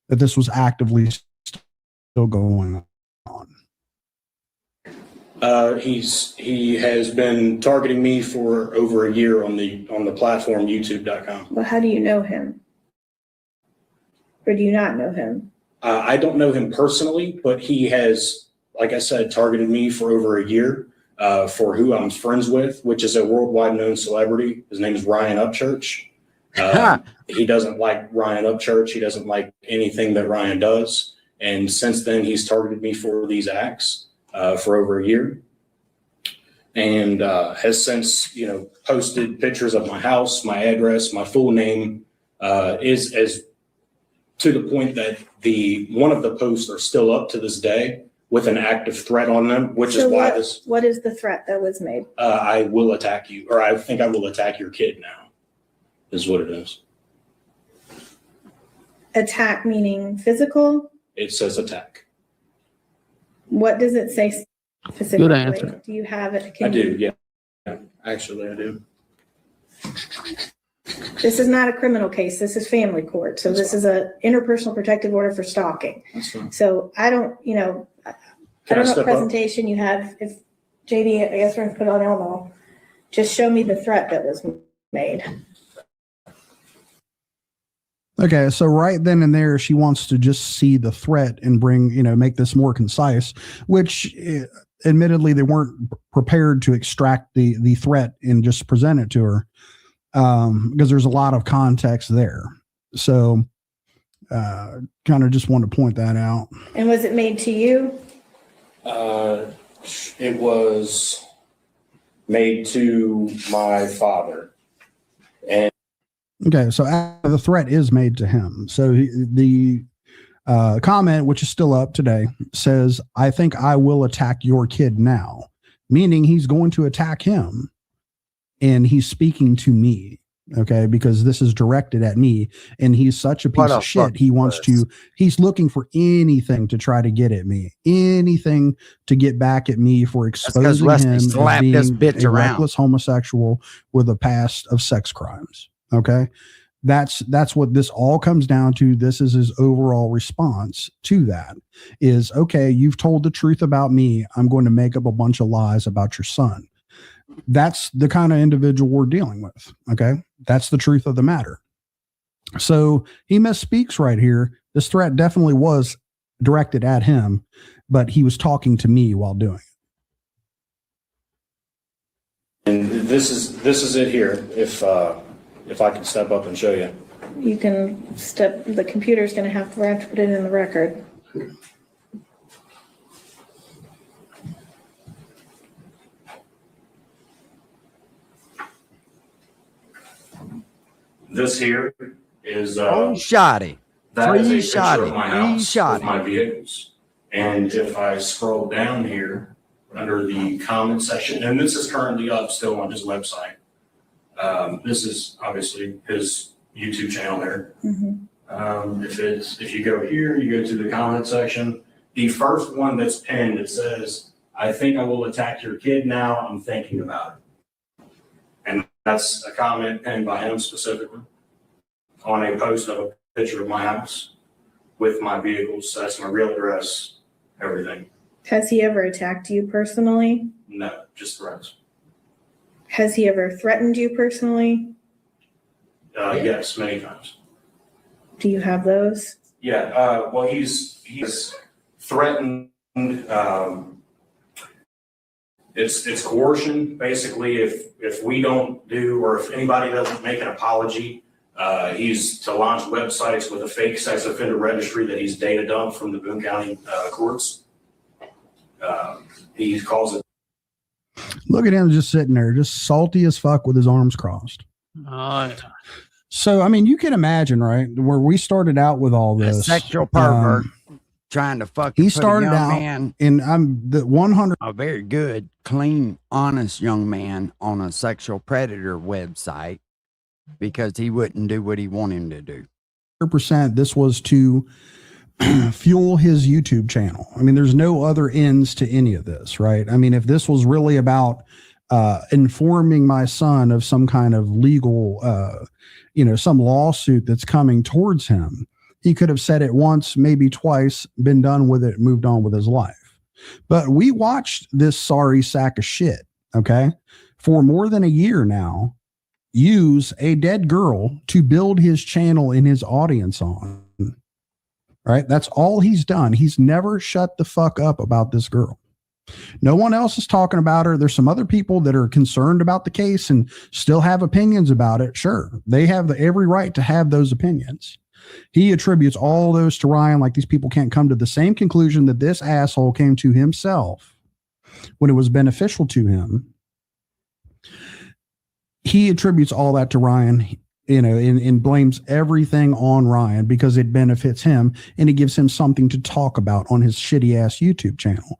that this was actively still going on. He has been targeting me for over a year on the platform youtube.com. Well, how do you know him? Or do you not know him? I don't know him personally, but he has, like I said, targeted me for over a year for who I'm friends with, which is a worldwide known celebrity. His name is Ryan Upchurch. He doesn't like Ryan Upchurch. He doesn't like anything that Ryan does. And since then, he's targeted me for these acts for over a year, and has since, posted pictures of my house, my address, my full name, is as to the point that one of the posts are still up to this day with an active threat on them, which is why what is the threat that was made? I will attack you, or I think I will attack your kid now, is what it is. Attack meaning physical? It says attack. What does it say specifically? Good answer. Do you have it? I do, yeah. Actually, I do. This is not a criminal case. This is family court. So this is a interpersonal protective order for stalking. That's fine. So I don't know what presentation you have. If JD, I guess we're gonna put it on Elmo. Just show me the threat that was made. Okay, so right then and there, she wants to just see the threat and make this more concise, which admittedly they weren't prepared to extract the threat and just present it to her, because there's a lot of context there. So kind of just want to point that out. And was it made to you? It was made to my father. And okay, so the threat is made to him. So the comment, which is still up today, says, "I think I will attack your kid now," meaning he's going to attack him, and he's speaking to me. Okay, because this is directed at me, and he's such a piece of shit. He's looking for anything to try to get at me, anything to get back at me for exposing him as being a reckless homosexual with a past of sex crimes. Okay, that's what this all comes down to. This is his overall response to that is, okay, you've told the truth about me. I'm going to make up a bunch of lies about your son. That's the kind of individual we're dealing with. Okay. That's the truth of the matter. So he misspeaks right here. This threat definitely was directed at him, but he was talking to me while doing it. And this is it here. If I can step up and show you. You can step, the computer's going to have to put it in the record. This here is shoddy. That is a picture shoddy. of my house with my vehicles. And if I scroll down here under the comment section, and this is currently up still on his website. This is obviously his YouTube channel there. Mm-hmm. If you go here, you go to the comment section. The first one that's pinned, it says, "I think I will attack your kid now. I'm thinking about it." And that's a comment pinned by him specifically on a post of a picture of my house with my vehicles. That's my real address, everything. Has he ever attacked you personally? No, just threats. Has he ever threatened you personally? Yes, many times. Do you have those? Yeah. Well, he's threatened. It's coercion, basically. If we don't do, or if anybody doesn't make an apology, he's to launch websites with a fake sex offender registry that he's data dumped from the Boone County courts. He calls it. Look at him just sitting there, just salty as fuck with his arms crossed. So, I mean, you can imagine, right, where we started out with all this. A sexual pervert trying to fuck. He started out, man, and I'm the 100. A very good, clean, honest young man on a sexual predator website because he wouldn't do what he wanted him to do. 100%. This was to fuel his YouTube channel. I mean, there's no other ends to any of this, right? I mean, if this was really about informing my son of some kind of legal, some lawsuit that's coming towards him, he could have said it once, maybe twice, been done with it, moved on with his life. But we watched this sorry sack of shit, okay, for more than a year now, use a dead girl to build his channel and his audience on. Right? That's all he's done. He's never shut the fuck up about this girl. No one else is talking about her. There's some other people that are concerned about the case and still have opinions about it. Sure. They have every right to have those opinions. He attributes all those to Ryan, like these people can't come to the same conclusion that this asshole came to himself when it was beneficial to him. He attributes all that to Ryan. and blames everything on Ryan because it benefits him and it gives him something to talk about on his shitty ass YouTube channel.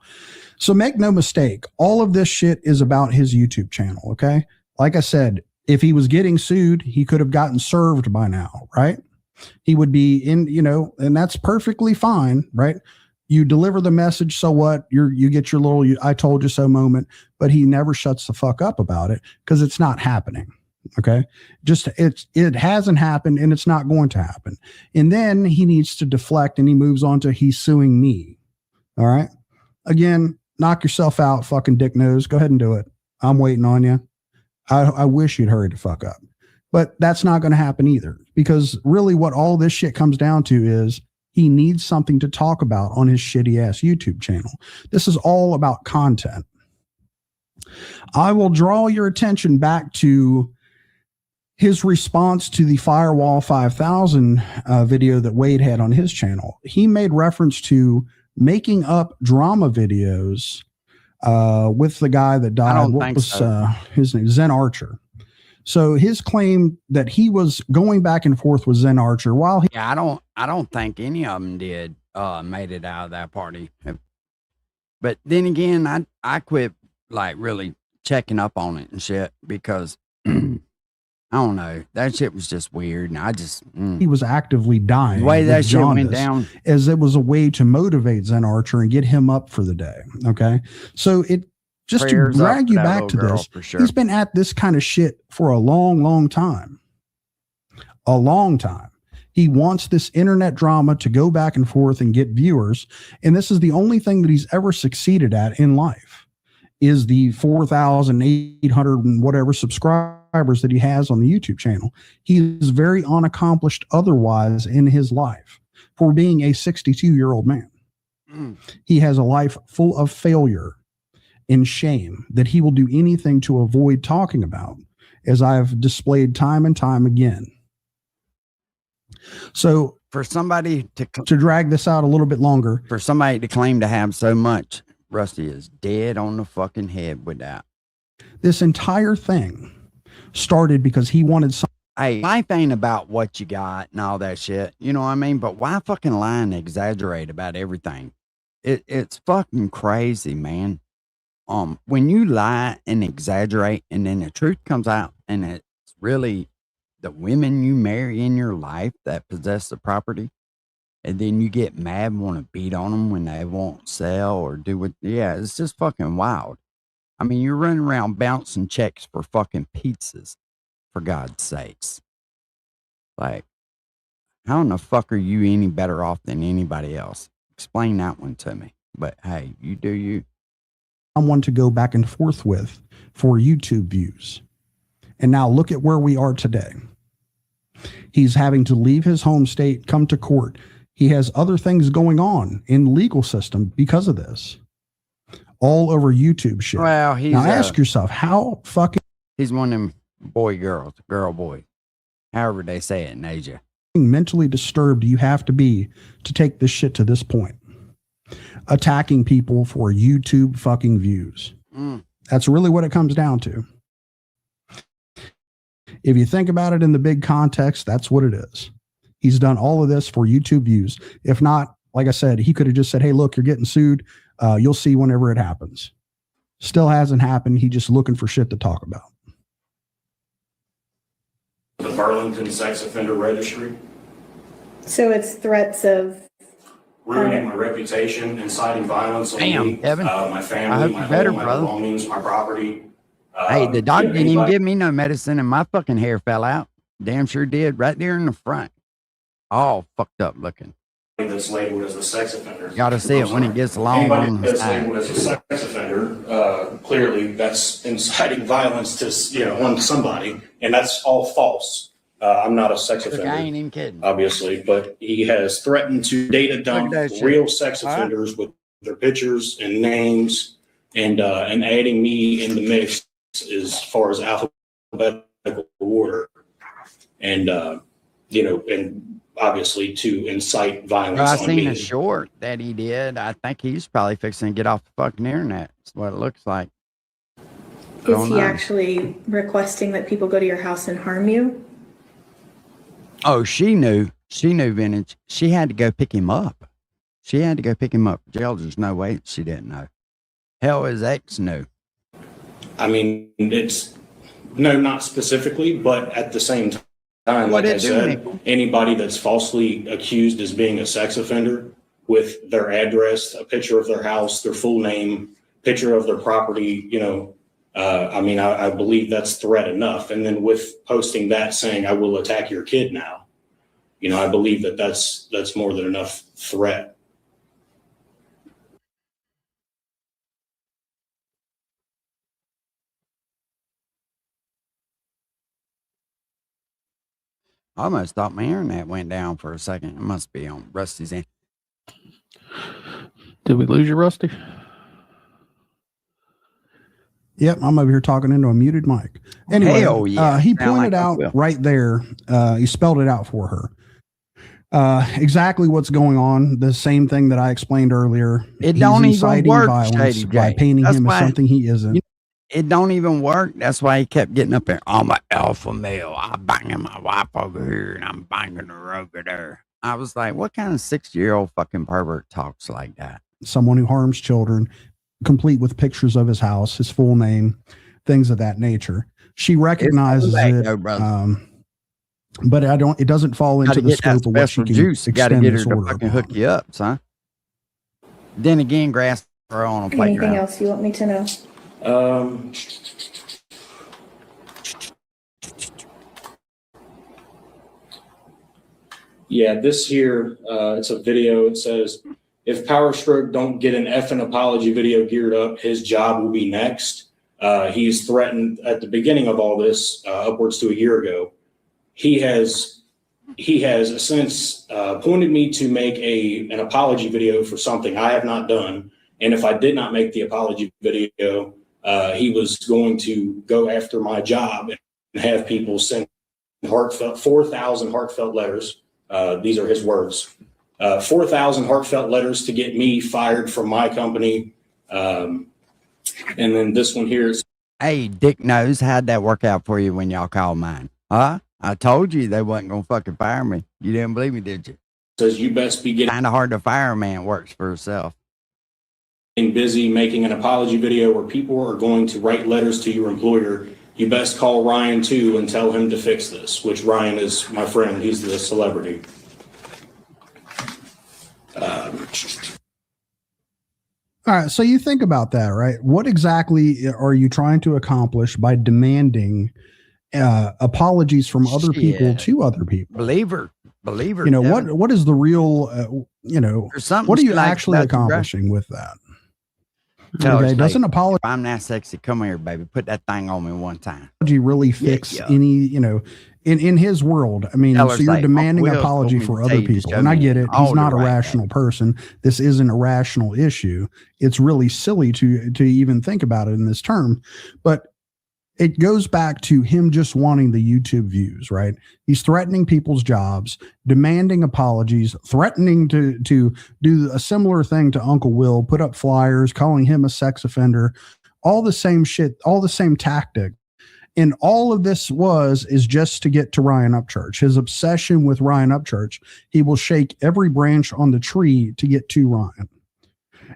So make no mistake, all of this shit is about his YouTube channel. Okay. Like I said, if he was getting sued, he could have gotten served by now, right? He would be in, and that's perfectly fine, right? You deliver the message, so what? You get your little I told you so moment, but he never shuts the fuck up about it because it's not happening. Okay. It hasn't happened and it's not going to happen. And then he needs to deflect and he moves on to he's suing me. All right. Again, knock yourself out, fucking dick nose. Go ahead and do it. I'm waiting on you. I wish you'd hurry the fuck up, but that's not going to happen either, because really what all this shit comes down to is he needs something to talk about on his shitty ass YouTube channel. This is all about content. I will draw your attention back to his response to the Firewall 5000 video that Wade had on his channel. He made reference to making up drama videos with the guy that died. What was his name? Zen Archer. So his claim that he was going back and forth with Zen Archer while he I don't think any of them did made it out of that party. But then again, I quit like really checking up on it and shit because I don't know, that shit was just weird, and I just he was actively dying. The way that shit went down, as it was a way to motivate Zen Archer and get him up for the day. Okay, so it just prayers to drag you that back to little girl, this. for sure. He's been at this kind of shit for a long, long time. A long time. He wants this internet drama to go back and forth and get viewers, and this is the only thing that he's ever succeeded at in life. Is the 4,800 and whatever subscribers that he has on the YouTube channel. He is very unaccomplished otherwise in his life for being a 62-year-old man. He has a life full of failure and shame that he will do anything to avoid talking about, as I've displayed time and time again. So for somebody to drag this out a little bit longer, for somebody to claim to have so much, Rusty is dead on the fucking head with that. This entire thing started because he wanted some. Hey, life ain't about what you got and all that shit. You know what I mean? But why fucking lie and exaggerate about everything? It's fucking crazy, man. When you lie and exaggerate and then the truth comes out and it's really the women you marry in your life that possess the property, and then you get mad and want to beat on them when they won't sell or do what. Yeah, it's just fucking wild. I mean, you're running around bouncing checks for fucking pizzas, for God's sakes. Like, how in the fuck are you any better off than anybody else? Explain that one to me. But hey, you do you. Someone to go back and forth with for YouTube views. And now look at where we are today. He's having to leave his home state, come to court. He has other things going on in the legal system because of this. All over YouTube shit. Well, he's now ask yourself, how fucking he's one of them girl boy, however they say it in Asia. Mentally disturbed you have to be to take this shit to this point. Attacking people for YouTube fucking views. That's really what it comes down to. If you think about it in the big context, that's what it is. He's done all of this for YouTube views. If not, like I said, he could have just said, hey, look, you're getting sued. You'll see whenever it happens. Still hasn't happened. He's just looking for shit to talk about. The Burlington Sex Offender Registry. So it's threats of ruining my reputation, inciting violence on me, Evan. my family, I hope my you better, home, my brother. belongings, my property. Hey, the doctor yeah, didn't even anybody- give me no medicine and my fucking hair fell out. Damn sure did, right there in the front. All fucked up looking. That's labeled as a sex offender. You gotta see it when it gets long Anybody on the that's side. labeled as a sex offender, clearly that's inciting violence to on somebody, and that's all false. I'm not a sex Look, offender. I ain't even kidding. Obviously, but he has threatened to data dump that shit. real sex All right. offenders with their pictures and names, and adding me in the mix as far as alphabetical order, and and obviously to incite violence Well, I on seen me. a short that he did. I think he's probably fixing to get off the fucking internet. That's what it looks like. Is he actually requesting that people go to your house and harm you? Oh, she knew Vintage. She had to go pick him up. She had to go pick him up. Jail, there's no way she didn't know. Hell, his ex knew. I mean, it's no, not specifically, but at the same time, like I said, anybody that's falsely accused as being a sex offender with their address, a picture of their house, their full name, picture of their property, I believe that's threat enough. And then with posting that saying, I will attack your kid now, I believe that's more than enough threat. I almost thought my internet went down for a second. It must be on Rusty's end. Did we lose you, Rusty? Yep, I'm over here talking into a muted mic. Anyway, hell yeah. He pointed out right there, he spelled it out for her. Exactly what's going on. The same thing that I explained earlier. It don't even work, violence by painting him as something he isn't. It don't even work. That's why he kept getting up there. I'm an alpha male. I'm banging my wife over here and I'm banging her over there. I was like, what kind of 60-year-old fucking pervert talks like that? Someone who harms children, complete with pictures of his house, his full name, things of that nature. She recognizes it, but it doesn't fall into the scope of what she can juice. You got to get her to order fucking hook you up, son. Then again, grass grow on a playground. Anything else you want me to know? Yeah, this here, it's a video. It says, if Power Stroke don't get an effing apology video geared up, his job will be next. He's threatened at the beginning of all this, upwards to a year ago. He has since pointed me to make an apology video for something I have not done. And if I did not make the apology video, he was going to go after my job and have people send 4,000 heartfelt letters. These are his words. 4,000 heartfelt letters to get me fired from my company. And then this one here is, hey, Dick Nose, how'd that work out for you when y'all called mine? Huh? I told you they wasn't going to fucking fire me. You didn't believe me, did you? Says you best be getting kind of hard to fire a man works for himself. Busy making an apology video where people are going to write letters to your employer. You best call Ryan too and tell him to fix this, which Ryan is my friend. He's the celebrity. All right. So you think about that, right? What exactly are you trying to accomplish by demanding apologies from other people to other people? Believer. What is the real, what are you actually accomplishing with that? Okay, doesn't apologize. I'm not sexy. Come here, baby. Put that thing on me one time. Really fix any, in his world. I mean, so you're demanding an apology for other people. And I get it. He's not a rational person. This isn't a rational issue. It's really silly to even think about it in this term. But it goes back to him just wanting the YouTube views, right? He's threatening people's jobs, demanding apologies, threatening to do a similar thing to Uncle Will, put up flyers, calling him a sex offender, all the same shit, all the same tactic. And all of this is just to get to Ryan Upchurch. His obsession with Ryan Upchurch, he will shake every branch on the tree to get to Ryan.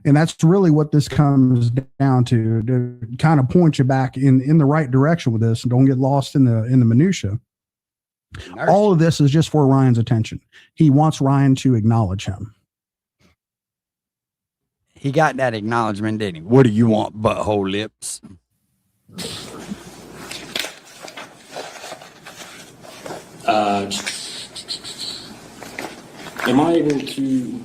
And that's really what this comes down to kind of point you back in the right direction with this and don't get lost in the minutia. All of this is just for Ryan's attention. He wants Ryan to acknowledge him. He got that acknowledgement, didn't he? What do you want, butthole lips? Am I able to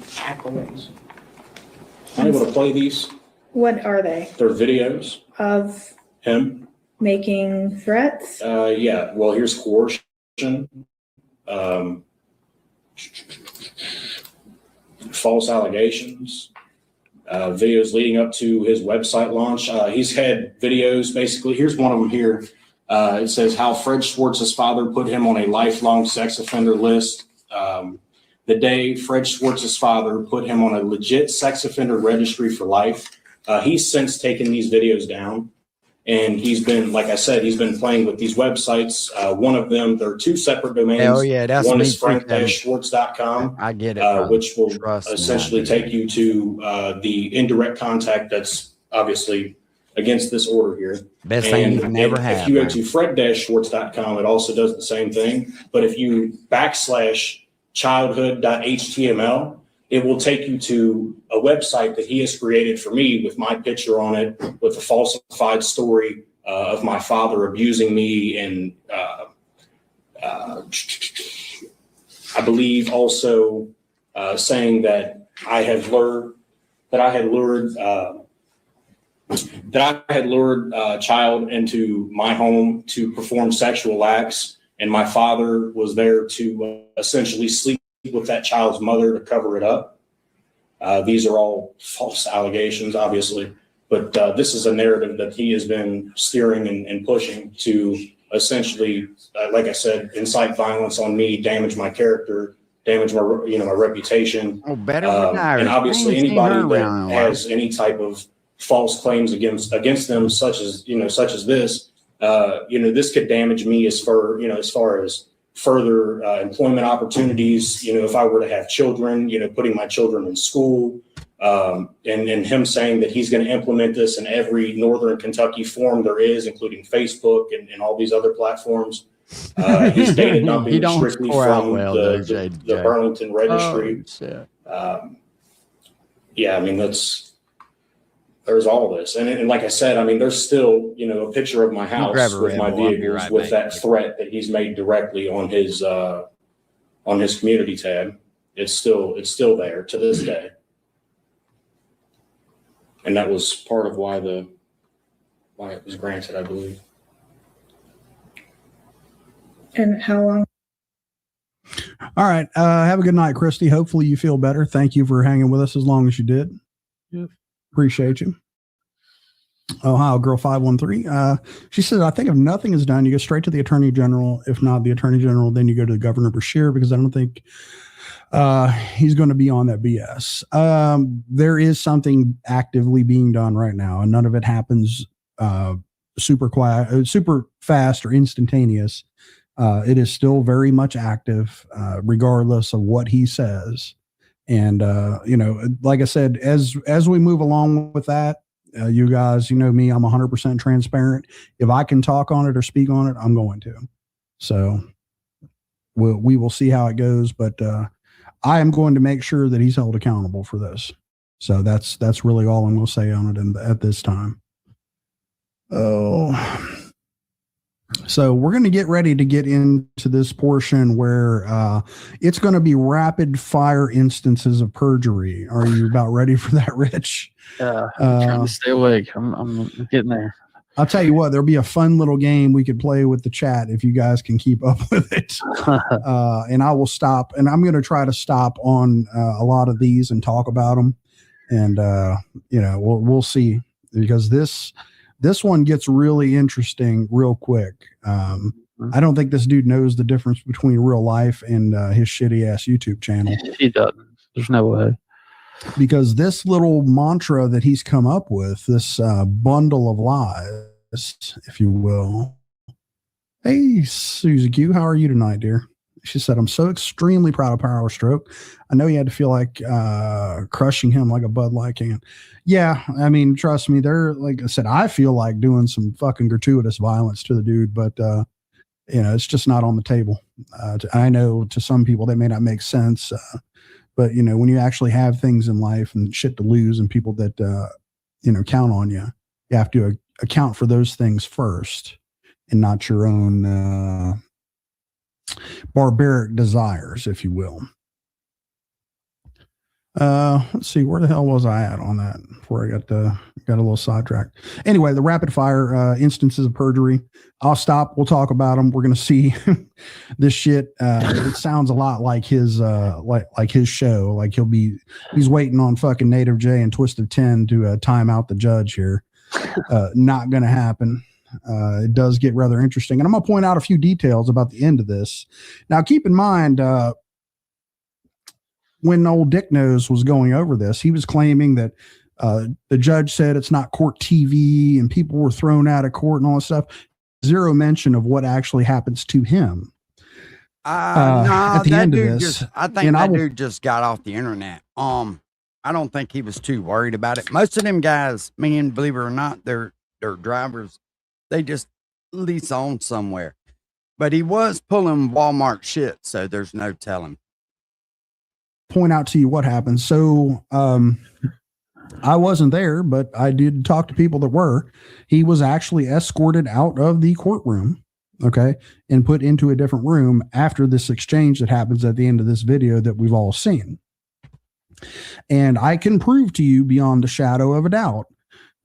Am I able to play these? What are they? They're videos Of him. making threats? Yeah. Well, here's coercion, false allegations, videos leading up to his website launch. He's had videos. Basically, here's one of them here. It says how Fred Schwartz's father put him on a lifelong sex offender list. The day Fred Schwartz's father put him on a legit sex offender registry for life. He's since taken these videos down And he's been, like I said, he's been playing with these websites. One of them, there are two separate domains. Hell yeah, that's one me is too, frank-schwartz.com. I get it. Which will Trust me, essentially I do. take you to the indirect contact that's obviously against this order here. Best thing you can ever if have. you go man. to fred-schwartz.com, it also does the same thing. But if you /childhood.html, it will take you to a website that he has created for me with my picture on it, with a falsified story of my father abusing me, and I believe also saying that I had lured a child into my home to perform sexual acts, and my father was there to essentially sleep with that child's mother to cover it up. These are all false allegations, obviously, but this is a narrative that he has been steering and pushing to essentially, like I said, incite violence on me, damage my character, damage my my reputation. Oh, better with And obviously, I ain't seen anybody her that around in a while. has any type of false claims against them, such as this, this could damage me as far as further employment opportunities. If I were to have children, putting my children in school, and him saying that he's going to implement this in every Northern Kentucky forum there is, including Facebook and all these other platforms. He's data dumping strictly from the Burlington Registry. Yeah, I mean, there's all this. And like I said, I mean, there's still, a picture of my house with my vehicles with that threat that he's made directly on his community tab. It's still there to this day. And that was part of why it was granted, I believe. And how long? All right. Have a good night, Christy. Hopefully you feel better. Thank you for hanging with us as long as you did. Yep. Appreciate you. Ohio Girl 513. She said, I think if nothing is done, you go straight to the Attorney General. If not the Attorney General, then you go to Governor Beshear, because I don't think he's going to be on that BS. There is something actively being done right now, and none of it happens super quiet, super fast or instantaneous. It is still very much active, regardless of what he says. And, like I said, as we move along with that, you guys, me, I'm 100% transparent. If I can talk on it or speak on it, I'm going to. So we will see how it goes. But I am going to make sure that he's held accountable for this. So that's really all I'm going to say on it at this time. Oh. So we're going to get ready to get into this portion where it's going to be rapid fire instances of perjury. Are you about ready for that, Rich? Yeah, I'm trying to stay awake. I'm getting there. I'll tell you what, there'll be a fun little game we could play with the chat if you guys can keep up with it. And I will stop, and I'm going to try to stop on a lot of these and talk about them. And, we'll see, because this one gets really interesting real quick. I don't think this dude knows the difference between real life and his shitty ass YouTube channel. He doesn't. There's no way. Because this little mantra that he's come up with, this bundle of lies, if you will. Hey, Susie Q, how are you tonight, dear? She said, I'm so extremely proud of Power Stroke. I know you had to feel like crushing him like a Bud Light can. Yeah, I mean, trust me, they're, like I said, I feel like doing some fucking gratuitous violence to the dude, but, it's just not on the table. I know to some people that may not make sense, but, when you actually have things in life and shit to lose and people that, count on you, you have to account for those things first and not your own barbaric desires, if you will. Let's see, where the hell was I at on that before I got a little sidetracked. Anyway, the rapid fire instances of perjury. I'll stop. We'll talk about them. We're going to see this shit. It sounds a lot like his like his show. Like he's waiting on fucking Native J and Twisted 10 to time out the judge here. Not going to happen. It does get rather interesting, and I'm going to point out a few details about the end of this. Now, keep in mind, when old Dick Nose was going over this, he was claiming that The judge said it's not court TV and people were thrown out of court and all that stuff. Zero mention of what actually happens to him. No, at the that end of dude this, I think that dude just got off the internet. I don't think he was too worried about it. Most of them guys, man, believe it or not, they're drivers. They just lease on somewhere. But he was pulling Walmart shit, so there's no telling. Point out to you what happened. So I wasn't there, but I did talk to people that were. He was actually escorted out of the courtroom, okay, and put into a different room after this exchange that happens at the end of this video that we've all seen. And I can prove to you beyond a shadow of a doubt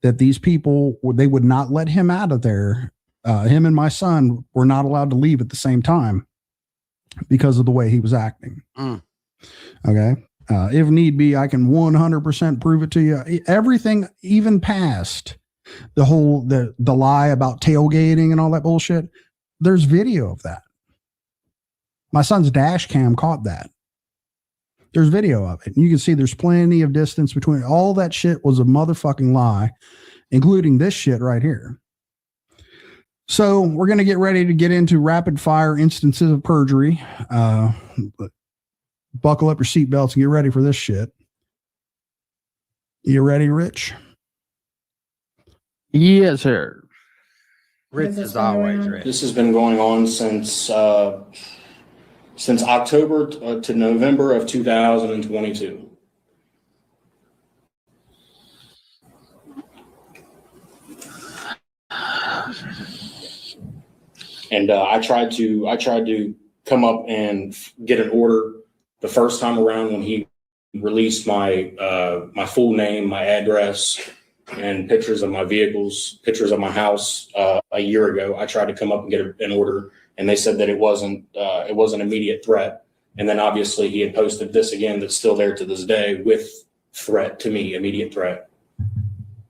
that these people, they would not let him out of there. Him and my son were not allowed to leave at the same time because of the way he was acting. Okay. If need be, I can 100% prove it to you. Everything, even past the whole, the lie about tailgating and all that bullshit. There's video of that. My son's dash cam caught that. There's video of it. And you can see there's plenty of distance between all that shit was a motherfucking lie, including this shit right here. So we're going to get ready to get into rapid fire instances of perjury. Buckle up your seatbelts and get ready for this shit. You ready, Rich? Yes, sir. Rich is always ready. This has been going on since October to November of 2022. And I tried to come up and get an order the first time around when he released my my full name, my address, and pictures of my vehicles, pictures of my house a year ago. I tried to come up and get an order, and they said that it wasn't an immediate threat. And then obviously he had posted this again that's still there to this day with threat to me, immediate threat,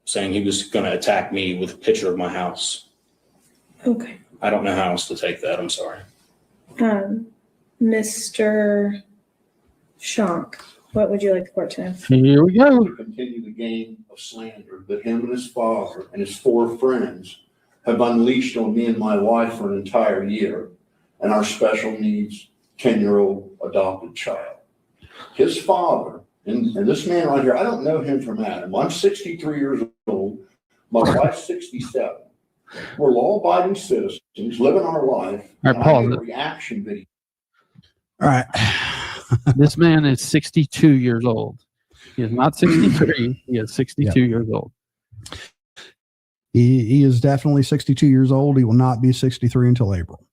saying he was going to attack me with a picture of my house. Okay. I don't know how else to take that. I'm sorry. Mr. Shonk, what would you like the court to know? Here we go. To continue the game of slander that him and his father and his 4 friends have unleashed on me and my wife for an entire year and our special needs 10-year-old adopted child. His father, and this man right here, I don't know him from Adam. I'm 63 years old. My wife's 67. We're law-abiding citizens living our life. All right, pause it. Reaction video. All right. This man is 62 years old. He is not 63. He is 62 years old. He is definitely 62 years old. He will not be 63 until April.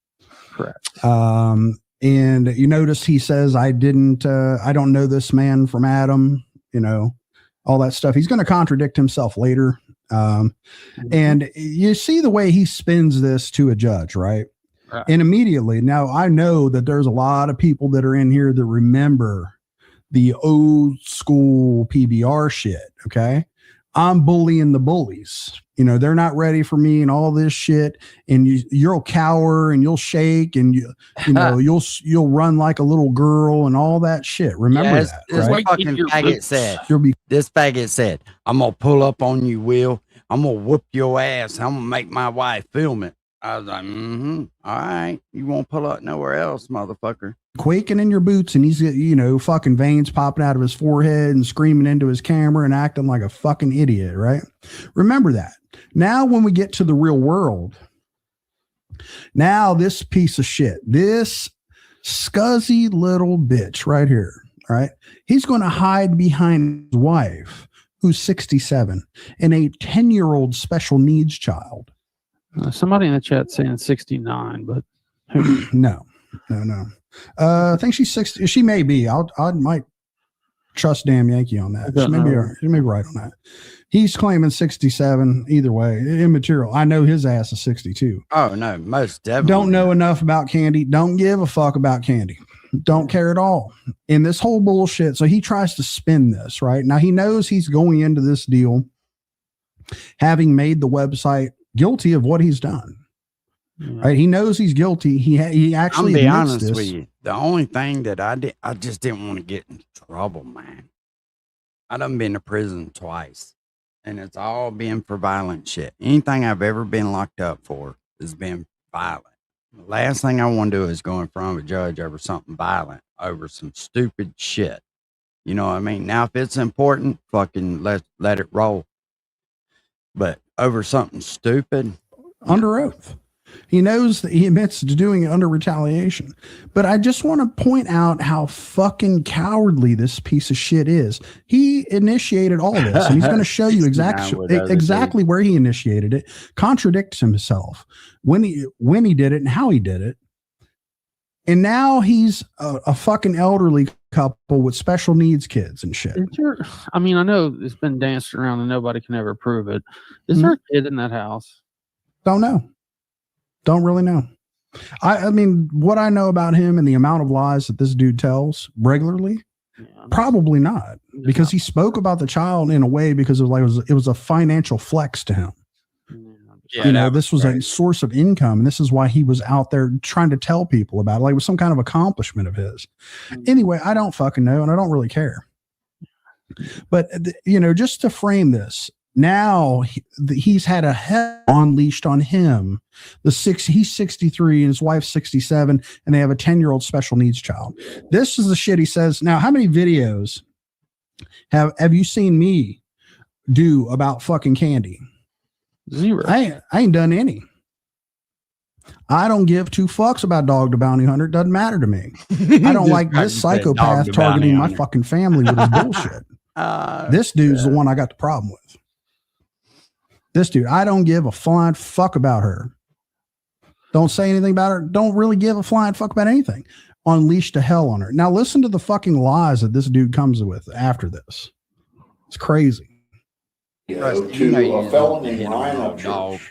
Correct. And you notice he says, I don't know this man from Adam, all that stuff. He's going to contradict himself later. And you see the way he spins this to a judge, right? And immediately, now I know that there's a lot of people that are in here that remember the old school PBR shit. Okay. I'm bullying the bullies. They're not ready for me and all this shit. And you'll cower and you'll shake and you'll run like a little girl and all that shit. Remember that. This right? fucking faggot said. This faggot said, I'm gonna pull up on you, Will. I'm gonna whoop your ass. I'm gonna make my wife film it. I was like, all right. You won't pull up nowhere else, motherfucker. Quaking in your boots, and he's fucking veins popping out of his forehead and screaming into his camera and acting like a fucking idiot, right? Remember that. Now, when we get to the real world, now this piece of shit, this scuzzy little bitch right here, right? He's going to hide behind his wife, who's 67, and a 10-year-old special needs child. Somebody in the chat saying 69, but no. I think she's 60. She may be. I might trust Damn Yankee on that. She may be right on that. He's claiming 67. Either way, immaterial. I know his ass is 62. Oh no, most definitely. Don't know enough about Candy. Don't give a fuck about Candy. Don't care at all. In this whole bullshit. So he tries to spin this right now. He knows he's going into this deal having made the website guilty of what he's done. Right? He knows he's guilty. He actually. I'll be honest with you. The only thing that I just didn't want to get in trouble, man. I done been to prison twice. and it's all been for violent shit. Anything I've ever been locked up for has been violent. The last thing I want to do is go in front of a judge over something violent, over some stupid shit. You know what I mean? Now, if it's important, fucking let it roll. But over something stupid, under oath. He knows that he admits to doing it under retaliation. But I just want to point out how fucking cowardly this piece of shit is. He initiated all this, and he's going to show you exactly where he initiated it, contradicts himself when he did it and how he did it. And now he's a fucking elderly couple with special needs kids and shit. I mean, I know it's been danced around and nobody can ever prove it. Is there a kid in that house? Don't know. Don't really know. I mean, what I know about him and the amount of lies that this dude tells regularly, probably not, because he spoke about the child in a way because it was a financial flex to him. Yeah, this was a source of income, and this is why he was out there trying to tell people about it. Like it was some kind of accomplishment of his. Anyway, I don't fucking know, and I don't really care. But just to frame this, now he's had a hell unleashed on him. He's 63 and his wife's 67, and they have a 10-year-old special needs child. This is the shit he says. Now, how many videos have you seen me do about fucking Candy? Zero. I ain't done any. I don't give two fucks about Dog the Bounty Hunter. It doesn't matter to me. I don't like this psychopath targeting my fucking family with his bullshit. This dude's the one I got the problem with. This dude, I don't give a flying fuck about her. Don't say anything about her. Don't really give a flying fuck about anything. Unleashed to hell on her. Now listen to the fucking lies that this dude comes with after this. It's crazy. To a fellow named Ryan Upchurch.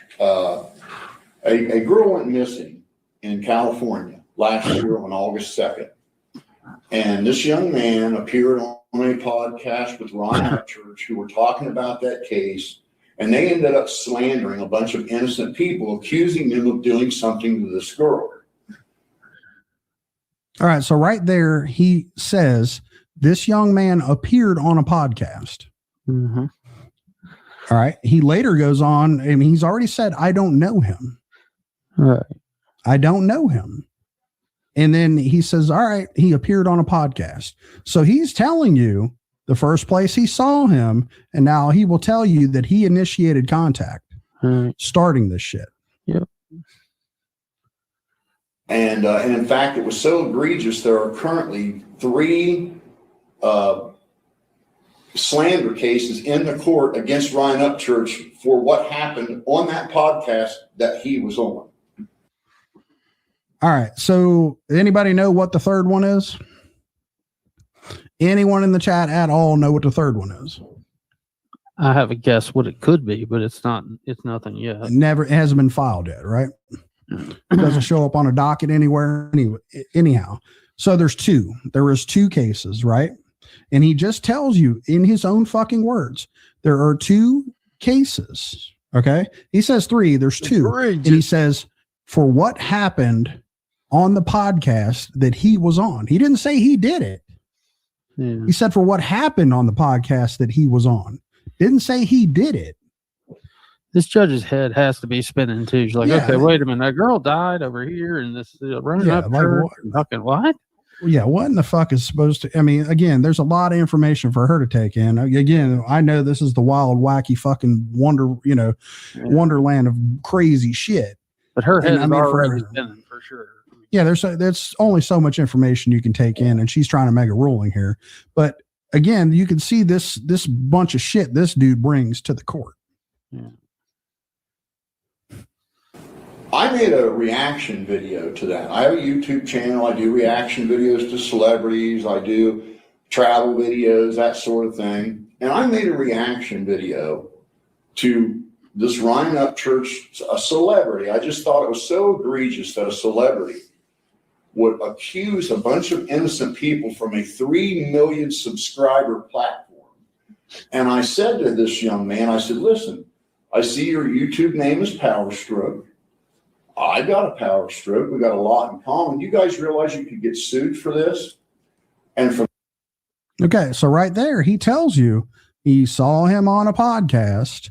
A girl went missing in California last year on August 2nd. And this young man appeared on a podcast with Ryan Upchurch, who were talking about that case. And they ended up slandering a bunch of innocent people, accusing them of doing something to this girl. All right. So right there, he says this young man appeared on a podcast. Mm-hmm. All right. He later goes on, and he's already said, I don't know him. Right. I don't know him. And then he says, all right, he appeared on a podcast. So he's telling you the first place he saw him, and now he will tell you that he initiated contact, starting this shit. Yep. And in fact, it was so egregious, there are currently 3 slander cases in the court against Ryan Upchurch for what happened on that podcast that he was on. All right. So anybody know what the third one is? Anyone in the chat at all know what the third one is? I have a guess what it could be, but it's nothing yet. It hasn't been filed yet, right? It doesn't show up on a docket anywhere. Anyhow. So there is 2 cases, right? And he just tells you in his own fucking words, there are 2 cases. Okay. He says 3, there's 2. And he says, for what happened on the podcast that he was on. He didn't say he did it. Yeah. He said for what happened on the podcast that he was on. Didn't say he did it. This judge's head has to be spinning too. She's like, okay, wait a minute. That girl died over here and this running up like fucking what? Yeah, what in the fuck is supposed to, I mean, again, there's a lot of information for her to take in. Again, I know this is the wild, wacky fucking wonderland of crazy shit. But her head is already spinning for sure. Yeah, there's only so much information you can take in, and she's trying to make a ruling here. But again, you can see this bunch of shit this dude brings to the court. Yeah. I made a reaction video to that. I have a YouTube channel. I do reaction videos to celebrities. I do travel videos, that sort of thing. And I made a reaction video to this Ryan Upchurch, a celebrity. I just thought it was so egregious that a celebrity would accuse a bunch of innocent people from a 3 million subscriber platform. And I said to this young man, I said, listen, I see your YouTube name is Power Stroke. I got a Power Stroke. We got a lot in common. You guys realize you could get sued for this? And from okay, so right there, he tells you He saw him on a podcast.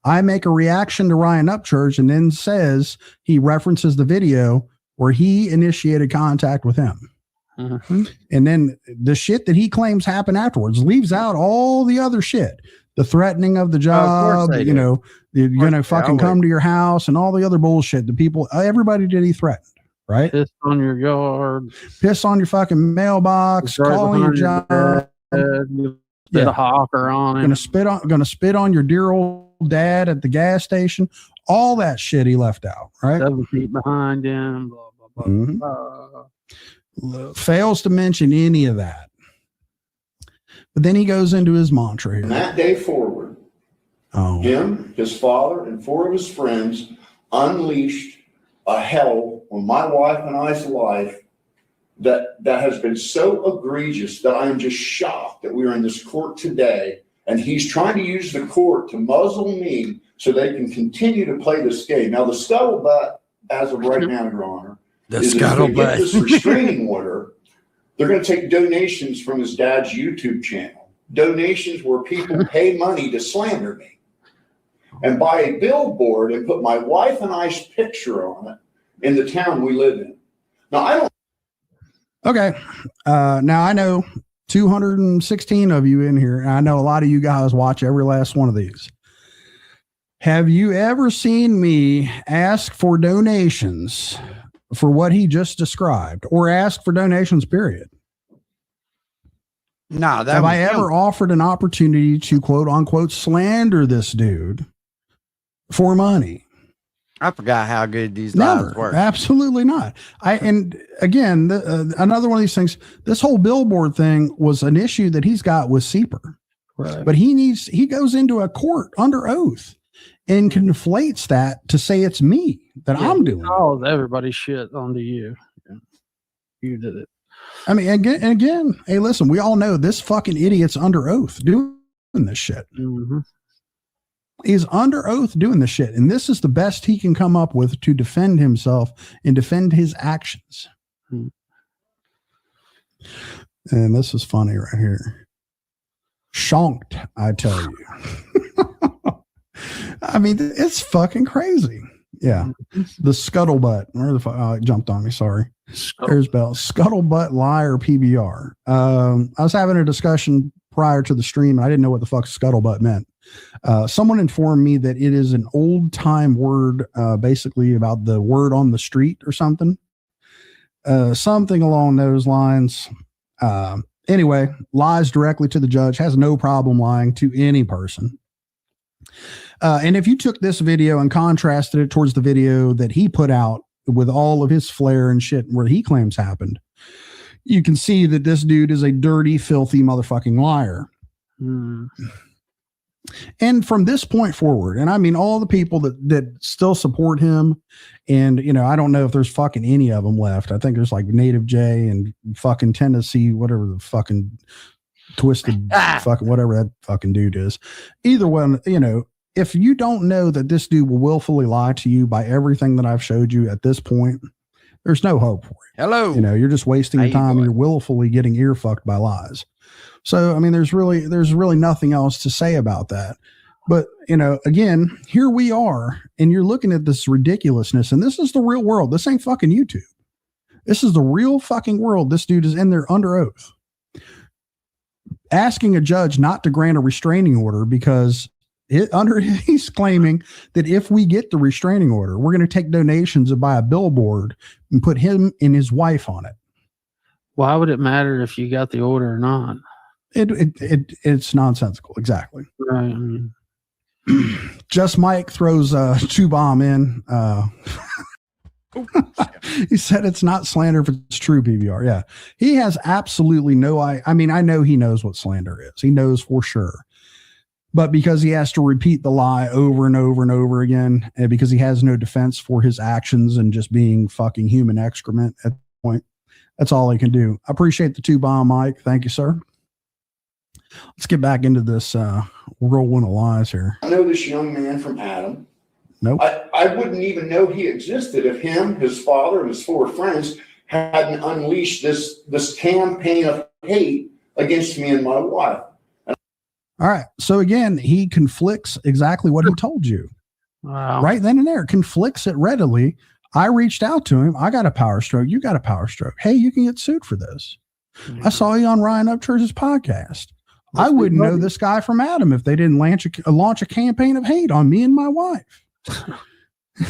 I make a reaction to Ryan Upchurch and then says he references the video where he initiated contact with him. Mm-hmm. And then the shit that he claims happened afterwards leaves out all the other shit. The threatening of the job, they you do. know, you're going to fucking always. come to your house and all the other bullshit. The people, everybody that he threatened, right? Piss on your yard. Piss on your fucking mailbox, Right calling your behind job. bed, Spit a hawker on Gonna it. spit on your dear old dad at the gas station. All that shit he left out, right? 7 feet behind him. Blah, blah, blah, Mhm. blah. Fails to mention any of that. But then he goes into his mantra From here. that day forward, him, his father, and 4 of his friends unleashed a hell on my wife and I's life that has been so egregious that I am just shocked that we are in this court today, and he's trying to use the court to muzzle me so they can continue to play this game. Now, the scuttlebutt, as of right now, Your Honor, is if they get this restraining order, they're going to take donations from his dad's YouTube channel, donations where people pay money to slander me, and buy a billboard and put my wife and I's picture on it in the town we live in. Now, I don't. Okay. Now I know 216 of you in here, and I know a lot of you guys watch every last one of these. Have you ever seen me ask for donations for what he just described, or ask for donations, period? No, have I ever offered an opportunity to quote unquote slander this dude for money? I forgot how good these lives Never, work. absolutely not. And again, another one of these things. This whole billboard thing was an issue that he's got with Sieper, Right. but he goes into a court under oath and conflates that to say it's me that Yeah, I'm doing. Oh, everybody's shit onto you. Yeah. You did it. I mean, again, hey, listen, we all know this fucking idiot's under oath doing this shit. Mm-hmm. He's under oath doing this shit, and this is the best he can come up with to defend himself and defend his actions. Hmm. And this is funny right here. Shonked, I tell you. I mean, it's fucking crazy. Yeah. The scuttlebutt. Where the fuck? Oh, it jumped on me. Sorry. There's Bell. Scuttlebutt liar PBR. I was having a discussion prior to the stream, and I didn't know what the fuck scuttlebutt meant. Someone informed me that it is an old time word, basically about the word on the street or something. Something along those lines. Anyway, lies directly to the judge, has no problem lying to any person. And if you took this video and contrasted it towards the video that he put out with all of his flair and shit where he claims happened, you can see that this dude is a dirty, filthy motherfucking liar. Mm. And from this point forward, and I mean all the people that still support him, and you know, I don't know if there's fucking any of them left. I think there's like Native J and fucking Tennessee, whatever the fucking twisted fucking whatever that fucking dude is. Either one, you know, if you don't know that this dude will willfully lie to you by everything that I've showed you at this point, there's no hope for you. Hello. You know, you're just wasting your time and you're willfully getting ear fucked by lies. So, I mean, there's really nothing else to say about that. But, you know, again, here we are, and you're looking at this ridiculousness, and this is the real world. This ain't fucking YouTube. This is the real fucking world. This dude is in there under oath, asking a judge not to grant a restraining order because he's claiming that if we get the restraining order, we're going to take donations and buy a billboard and put him and his wife on it. Why would it matter if you got the order or not? It's nonsensical. Exactly. Right. Just Mike throws a chew bomb in. He said it's not slander if it's true, PBR. Yeah. He has absolutely no I mean, I know he knows what slander is. He knows for sure. But because he has to repeat the lie over and over and over again, and because he has no defense for his actions and just being fucking human excrement at the point, that's all he can do. I appreciate the 2-bomb, Mike. Thank you, sir. Let's get back into this whirlwind of lies here. I know this young man from Adam. Nope. I wouldn't even know he existed if him, his father, and his 4 friends hadn't unleashed this campaign of hate against me and my wife. All right. So again, he conflicts exactly what he told you. Wow. Right then and there, conflicts it readily. I reached out to him. I got a power stroke. You got a power stroke. Hey, you can get sued for this. I saw you on Ryan Upchurch's podcast. I wouldn't know this guy from Adam if they didn't launch a campaign of hate on me and my wife.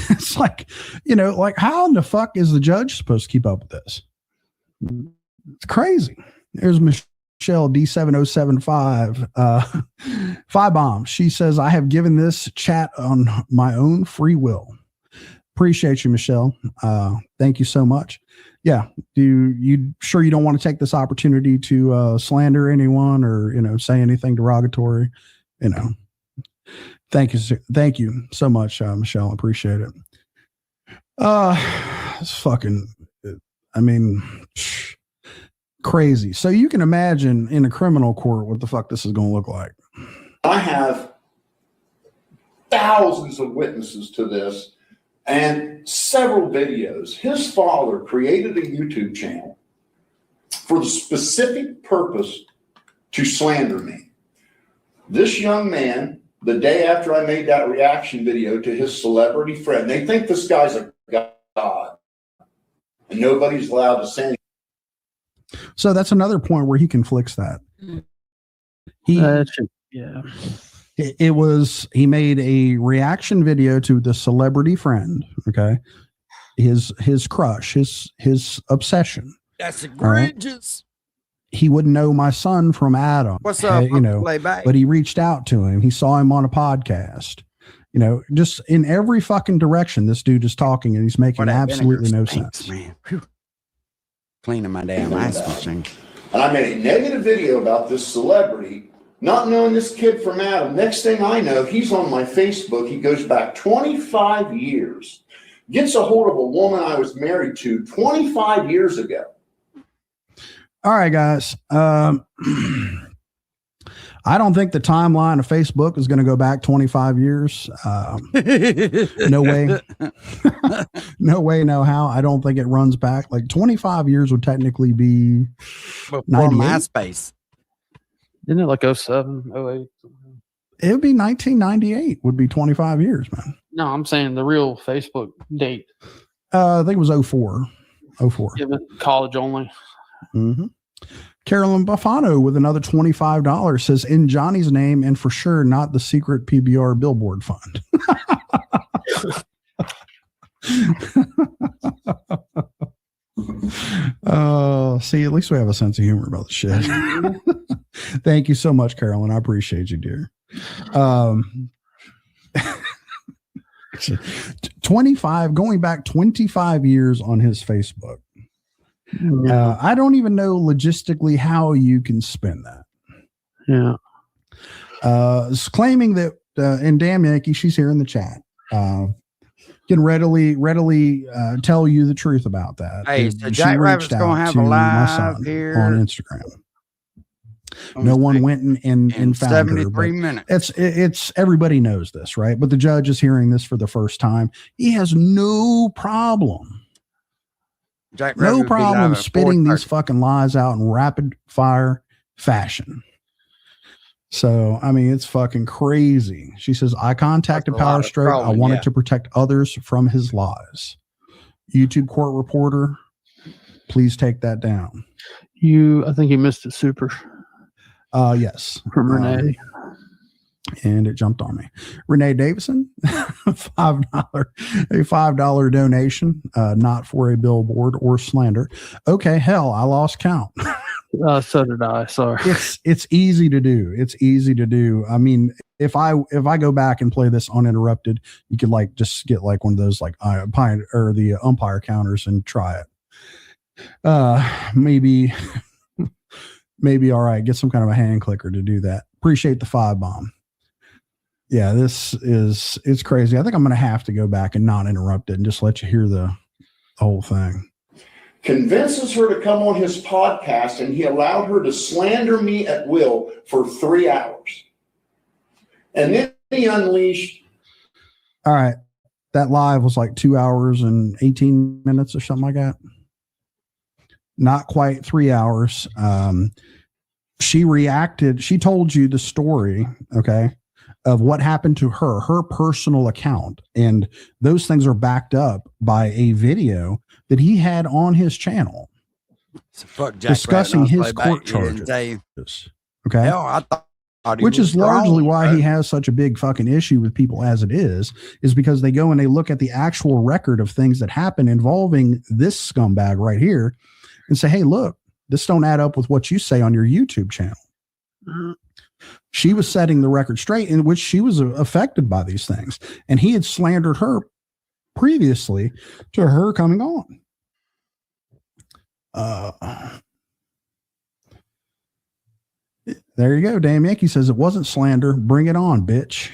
It's like, like how in the fuck is the judge supposed to keep up with this? It's crazy. There's Michelle D7075, 5 bombs. She says, I have given this chat on my own free will. Appreciate you, Michelle. Thank you so much. Yeah. You sure you don't want to take this opportunity to slander anyone or, say anything derogatory? Thank you so much, Michelle. Appreciate it. It's fucking, crazy. So you can imagine in a criminal court what the fuck this is going to look like. I have thousands of witnesses to this and several videos. His father created a YouTube channel for the specific purpose to slander me. This young man, the day after I made that reaction video to his celebrity friend, they think this guy's a god and nobody's allowed to say anything. So that's another point where he conflicts that. He made a reaction video to the celebrity friend. Okay. His crush, his obsession. That's egregious. Right? He wouldn't know my son from Adam. What's up? But he reached out to him. He saw him on a podcast. Just in every fucking direction, this dude is talking and he's making absolutely no sense. Man. Whew. Cleaning my damn ice machine. And I made a negative video about this celebrity, not knowing this kid from Adam. Next thing I know, he's on my Facebook. He goes back 25 years, gets a hold of a woman I was married to 25 years ago. All right, guys. I don't think the timeline of Facebook is going to go back 25 years. No way. No way, no how. I don't think it runs back. Like 25 years would technically be MySpace. Isn't it like 07, 08? It would be 1998 would be 25 years, man. No, I'm saying the real Facebook date. I think it was 04. 04. Yeah, college only. Mm-hmm. Carolyn Buffano with another $25 says, in Johnny's name and for sure not the secret PBR billboard fund. See, at least we have a sense of humor about the shit. Thank you so much, Carolyn. I appreciate you, dear. 25, going back 25 years on his Facebook. I don't even know logistically how you can spin that. Yeah. It's claiming that, and damn Yankee, she's here in the chat. Can readily tell you the truth about that. Hey, so Jack Rabbit's gonna have a live here on Instagram. No one went and found her. 73 minutes. It's everybody knows this, right? But the judge is hearing this for the first time. He has no problem. No problem spitting these fucking lies out in rapid fire fashion. So, I mean, it's fucking crazy. She says, I contacted Power Stroke. I wanted to protect others from his lies. YouTube court reporter, please take that down. I think you missed it, Super. Yes. From Renee. And it jumped on me. Renee Davison, $5 donation, not for a billboard or slander. Okay, hell, I lost count. So did I. Sorry. It's easy to do. It's easy to do. I mean, if I go back and play this uninterrupted, you could just get one of those the umpire counters and try it. Maybe all right. Get some kind of a hand clicker to do that. Appreciate the 5 bomb. Yeah, it's crazy. I think I'm going to have to go back and not interrupt it and just let you hear the whole thing. Convinces her to come on his podcast, and he allowed her to slander me at will for 3 hours. And then he unleashed. All right. That live was 2 hours and 18 minutes or something like that. Not quite 3 hours. she reacted. She told you the story, okay, of what happened to her personal account. And those things are backed up by a video that he had on his channel discussing his court charges. Okay. Hell, I thought which is largely why he has such a big fucking issue with people as it is because they go and they look at the actual record of things that happen involving this scumbag right here and say, hey, look, this don't add up with what you say on your YouTube channel. She was setting the record straight, in which she was affected by these things. And he had slandered her previously to her coming on. There you go. Damn Yankee says it wasn't slander. Bring it on, bitch.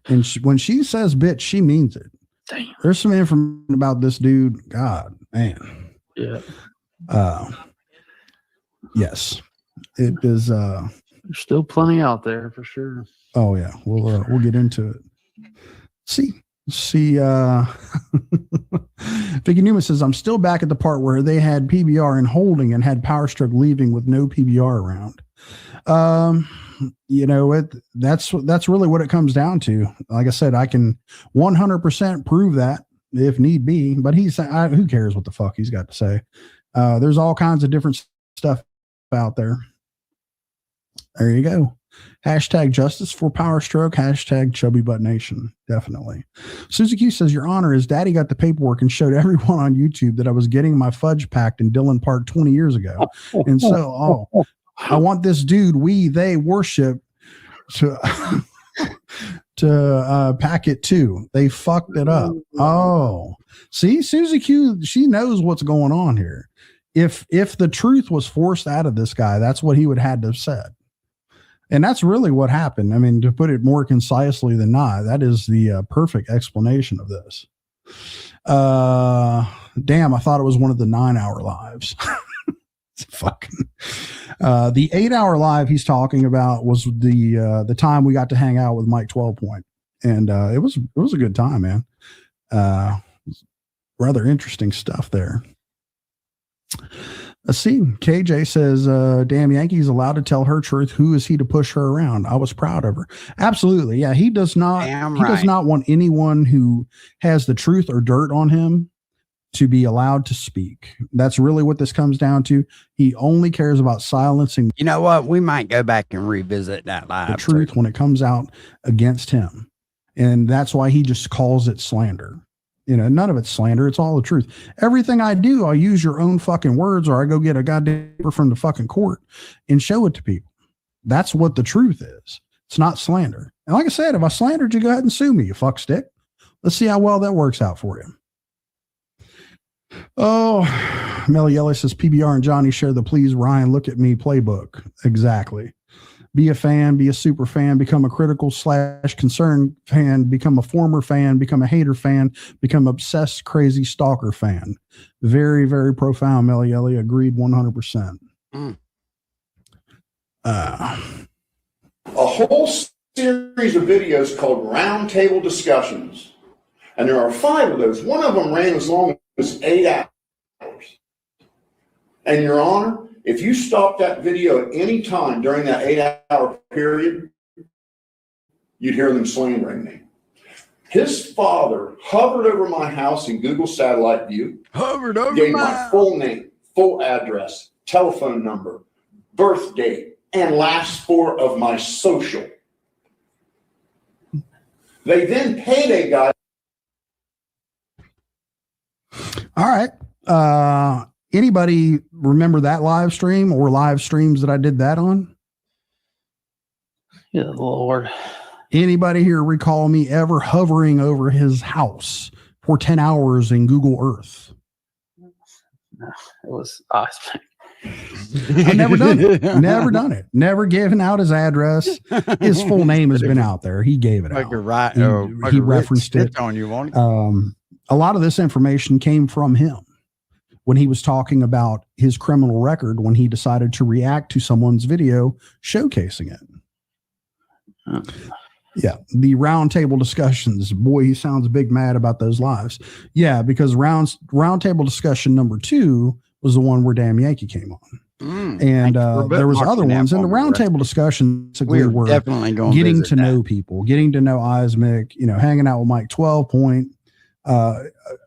And when she says bitch, she means it. Damn. There's some information about this dude. God, man. Yeah. Yes, it is. There's still plenty out there for sure. Oh yeah, we'll get into it. See. Vicky Newman says I'm still back at the part where they had PBR in holding and had Power Stroke leaving with no PBR around. You know, that's really what it comes down to. Like I said, I can 100% prove that if need be, but who cares what the fuck he's got to say? There's all kinds of different stuff out there. There you go. Hashtag justice for Power Stroke. Hashtag Chubby Butt Nation. Definitely. Susie Q says, Your Honor, his daddy got the paperwork and showed everyone on YouTube that I was getting my fudge packed in Dillon Park 20 years ago. And so, I want this dude they worship to pack it too. They fucked it up. Oh, see, Susie Q, she knows what's going on here. If the truth was forced out of this guy, that's what he would have had to have said. And that's really what happened. I mean, to put it more concisely than not, that is the perfect explanation of this. Damn, I thought it was one of the 9-hour lives. Fucking the 8-hour live he's talking about was the time we got to hang out with Mike 12 Point, and it was a good time, man. Rather interesting stuff there. Let's see. KJ says, damn, Yankee's allowed to tell her truth. Who is he to push her around? I was proud of her. Absolutely. Yeah. He does not, does not want anyone who has the truth or dirt on him to be allowed to speak. That's really what this comes down to. He only cares about silencing. You know what? We might go back and revisit that live. The truth when it comes out against him. And that's why he just calls it slander. You know, none of it's slander. It's all the truth. Everything I do, I use your own fucking words, or I go get a goddamn paper from the fucking court and show it to people. That's what the truth is. It's not slander. And like I said, if I slandered you, go ahead and sue me, you fuck stick. Let's see how well that works out for you. Oh, Melly Yellow says PBR and Johnny share the please Ryan look at me playbook. Exactly. Be a fan, be a super fan, become a critical / concerned fan, become a former fan, become a hater fan, become obsessed, crazy stalker fan. Very, very profound, Melly Ellie. Agreed 100%. A whole series of videos called Roundtable Discussions. And there are 5 of those. One of them ran as long as 8 hours. And Your Honor, if you stop that video at any time during that 8-hour period, you'd hear them slandering me. His father hovered over my house in Google Satellite View, gave my full name, full address, telephone number, birth date, and last 4 of my social. They then paid a guy. All right. Anybody remember that live stream or live streams that I did that on? Yeah, Lord. Anybody here recall me ever hovering over his house for 10 hours in Google Earth? No, it was awesome. I've never done it. Never done it. Never given out his address. His full name has been out there. He gave it out. Right. He referenced it. On you, won't a lot of this information came from him when he was talking about his criminal record when he decided to react to someone's video showcasing it. Yeah, the roundtable discussions. Boy, he sounds big mad about those lives. Yeah, because roundtable discussion number 2 was the one where Damn Yankee came on. And there was other ones in the roundtable discussion. Basically, We're were definitely going getting to know people, getting to know Ismic, hanging out with Mike 12 Point,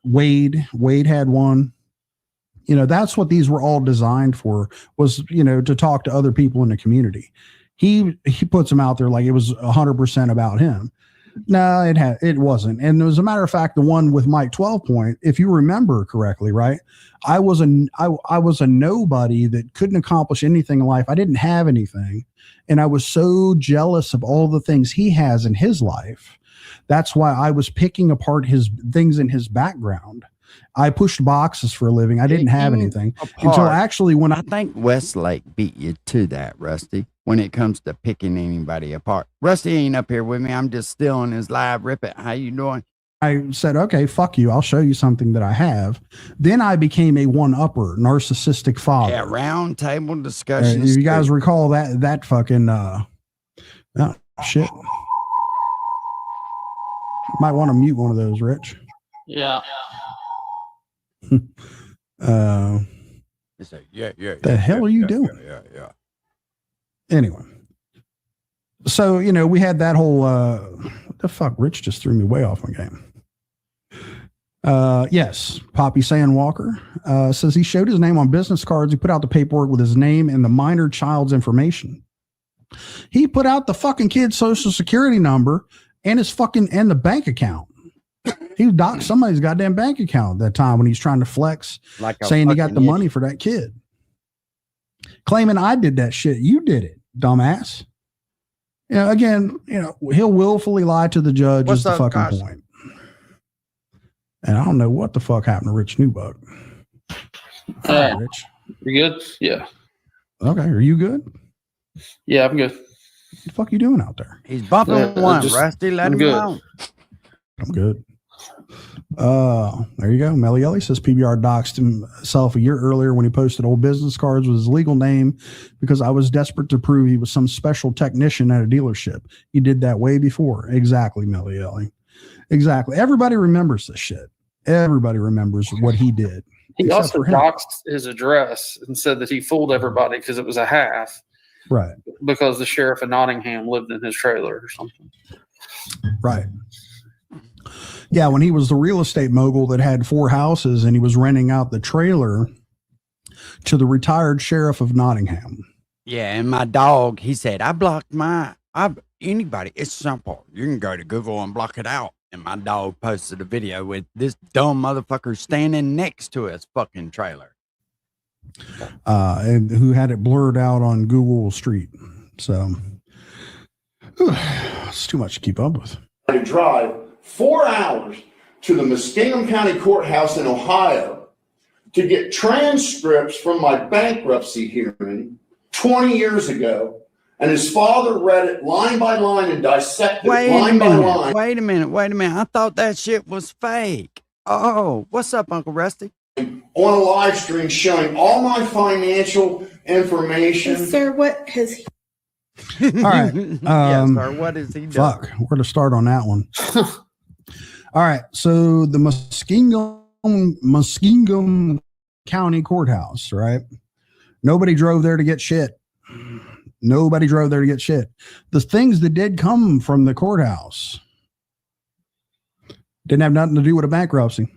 Wade had one. That's what these were all designed for, was, to talk to other people in the community. He puts them out there like it was 100% about him. No, it wasn't. And as a matter of fact, the one with Mike 12 Point, if you remember correctly, right? I was a nobody that couldn't accomplish anything in life. I didn't have anything. And I was so jealous of all the things he has in his life. That's why I was picking apart his things in his background. I pushed boxes for a living. I didn't have anything until actually when I think Westlake beat you to that, Rusty, when it comes to picking anybody apart. Rusty ain't up here with me. I'm just still in his live. Rip it. How you doing? I said, okay, fuck you. I'll show you something that I have. Then I became a one-upper, narcissistic father. Yeah, round table discussion. If you guys recall that fucking shit. Might want to mute one of those, Rich. Yeah. Yeah. The hell are you doing? Yeah. Anyway. So, we had that whole what the fuck? Rich just threw me way off my game. Yes, Poppy Sandwalker says he showed his name on business cards. He put out the paperwork with his name and the minor child's information. He put out the fucking kid's social security number and his and the bank account. He docked somebody's goddamn bank account at that time when he's trying to flex, saying he got the money for that kid. Claiming I did that shit. You did it, dumbass. Again, he'll willfully lie to the judge. Is the fucking point. And I don't know what the fuck happened to Rich Newbuck. Hi, Rich. You good? Yeah. Okay. Are you good? Yeah, I'm good. What the fuck you doing out there? He's bumping one, Rusty. Let him go. I'm good. There you go. Melielli says PBR doxed himself a year earlier when he posted old business cards with his legal name because I was desperate to prove he was some special technician at a dealership. He did that way before. Exactly, Melielli. Exactly. Everybody remembers this shit. Everybody remembers what he did. He also doxed his address and said that he fooled everybody because it was a half. Right. Because the sheriff of Nottingham lived in his trailer or something. Right. Yeah, when he was the real estate mogul that had 4 houses and he was renting out the trailer to the retired sheriff of Nottingham. Yeah, and my dog, he said, I blocked anybody. It's simple. You can go to Google and block it out. And my dog posted a video with this dumb motherfucker standing next to his fucking trailer. And who had it blurred out on Google Street. So it's too much to keep up with. I drive 4 hours to the Muskingum County Courthouse in Ohio to get transcripts from my bankruptcy hearing 20 years ago. And his father read it line by line and dissected it line by line. Wait a minute. I thought that shit was fake. Oh, what's up, Uncle Rusty? On a live stream showing all my financial information. Hey, sir, what has he? All right. Yes, sir. What is he doing? Fuck. Where to start on that one? All right. So the Muskingum County Courthouse, right? Nobody drove there to get shit. Nobody drove there to get shit. The things that did come from the courthouse didn't have nothing to do with a bankruptcy.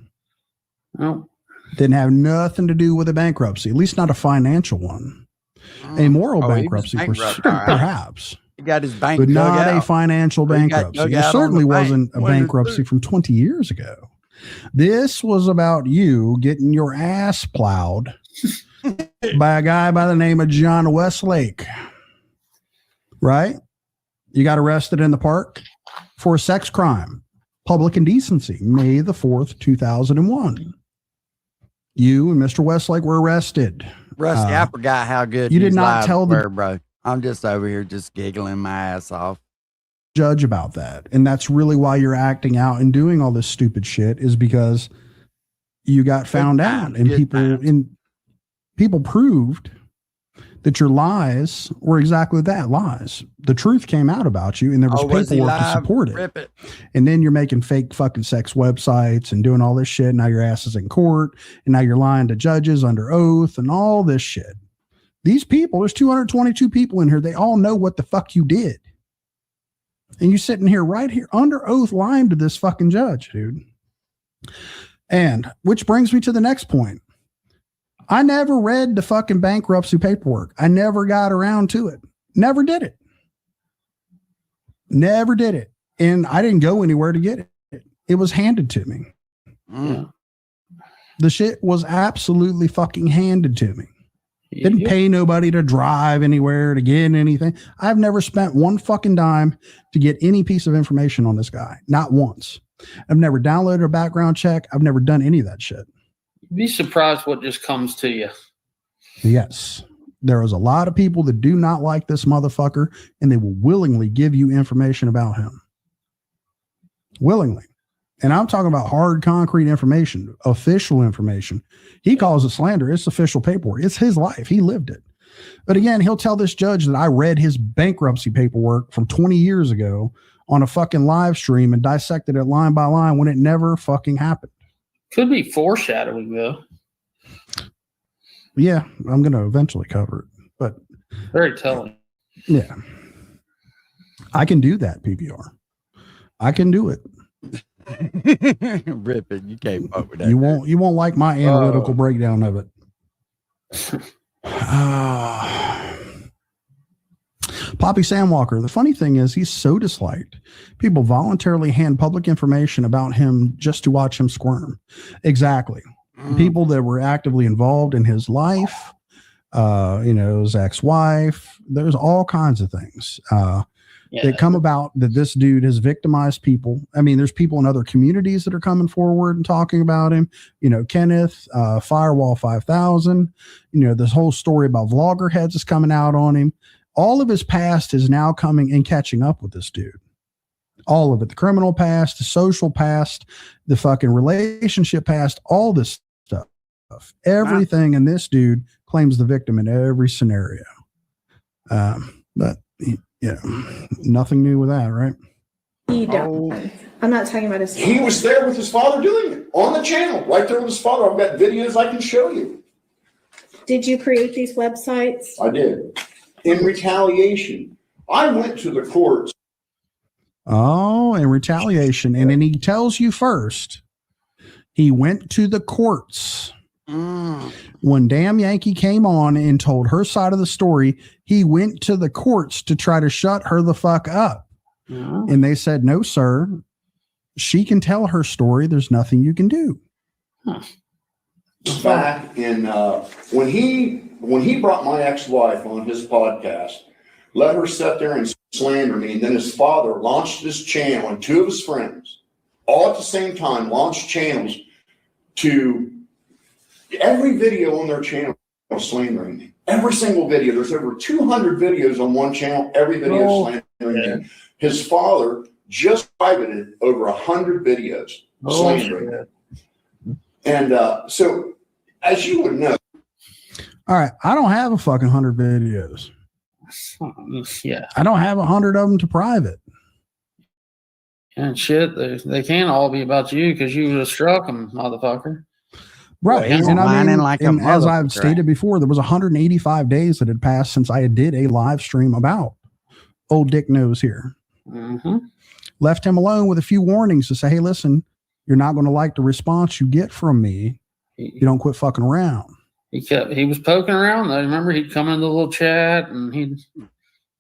No. Didn't have nothing to do with a bankruptcy, at least not a financial one. A moral bankruptcy, perhaps. He got his bank, but not out. A financial bankruptcy. It certainly wasn't a bankruptcy from 20 years ago. This was about you getting your ass plowed by a guy by the name of John Westlake. Right? You got arrested in the park for a sex crime, public indecency, May the 4th, 2001. You and Mr. Westlake were arrested. Rusty, I forgot how good you did not tell the bro. I'm just over here just giggling my ass off. Judge about that. And that's really why you're acting out and doing all this stupid shit, is because you got found out and people proved that your lies were exactly that, lies. The truth came out about you and there was paperwork to support it. And then you're making fake fucking sex websites and doing all this shit. Now your ass is in court and now you're lying to judges under oath and all this shit. These people, there's 222 people in here. They all know what the fuck you did. And you sitting here right here under oath lying to this fucking judge, dude. And which brings me to the next point. I never read the fucking bankruptcy paperwork. I never got around to it. Never did it. Never did it. And I didn't go anywhere to get it. It was handed to me. The shit was absolutely fucking handed to me. Didn't pay nobody to drive anywhere to get anything. I've never spent one fucking dime to get any piece of information on this guy. Not once. I've never downloaded a background check. I've never done any of that shit. You'd be surprised what just comes to you. Yes. There is a lot of people that do not like this motherfucker, and they will willingly give you information about him. Willingly. And I'm talking about hard, concrete information, official information. He calls it slander. It's official paperwork. It's his life. He lived it. But again, he'll tell this judge that I read his bankruptcy paperwork from 20 years ago on a fucking live stream and dissected it line by line when it never fucking happened. Could be foreshadowing, though. Yeah, I'm going to eventually cover it. But very telling. Yeah. I can do that, PBR. I can do it. Rip it. You came up with that. You won't like my analytical breakdown of it. Poppy Sandwalker. The funny thing is he's so disliked. People voluntarily hand public information about him just to watch him squirm. Exactly. People that were actively involved in his life, his ex-wife, there's all kinds of things. That come about that this dude has victimized people. I mean, there's people in other communities that are coming forward and talking about him. Kenneth, Firewall 5000, this whole story about vlogger heads is coming out on him. All of his past is now coming and catching up with this dude. All of it, the criminal past, the social past, the fucking relationship past, all this stuff. Everything in this dude claims the victim in every scenario. But nothing new with that, right? He don't. I'm not talking about his father. He was there with his father doing it on the channel, right there with his father. I've got videos I can show you. Did you create these websites? I did. In retaliation, I went to the courts. Oh, in retaliation. And then he tells you first, he went to the courts. When Damn Yankee came on and told her side of the story, he went to the courts to try to shut her the fuck up. And they said, no, sir, she can tell her story. There's nothing you can do. Back in when he brought my ex-wife on his podcast, let her sit there and slander me, and then his father launched this channel and two of his friends all at the same time launched channels to every video on their channel slandering me. Every single video. There's over 200 videos on one channel. Every video slandering me. His father just privated over 100 videos slandering me. And so, as you would know. All right. I don't have a fucking 100 videos. Yeah. I don't have 100 of them to private. And shit, they can't all be about you because you just struck them, motherfucker. Right. Well, and I mean, like and as I've stated before, there was 185 days that had passed since I did a live stream about old Dick Nose here. Left him alone with a few warnings to say, hey, listen, you're not going to like the response you get from me. You don't quit fucking around. He was poking around though. Remember, he'd come into the little chat and he'd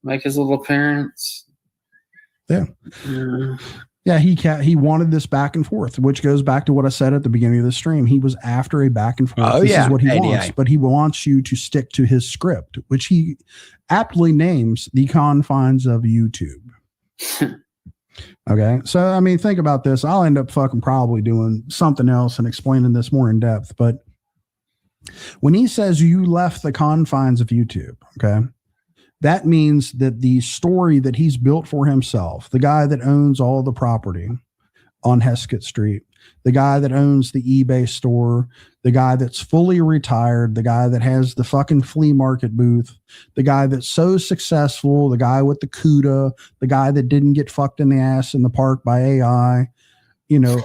make his little appearance. Yeah. Yeah, he wanted this back and forth, which goes back to what I said at the beginning of the stream. He was after a back and forth. This is what he wants, but he wants you to stick to his script, which he aptly names The Confines of YouTube. Okay, so I mean, think about this. I'll end up fucking probably doing something else and explaining this more in depth, but when he says you left the confines of YouTube, okay, that means that the story that he's built for himself, the guy that owns all the property on Heskett Street, the guy that owns the eBay store, the guy that's fully retired, the guy that has the fucking flea market booth, the guy that's so successful, the guy with the CUDA, the guy that didn't get fucked in the ass in the park by AI,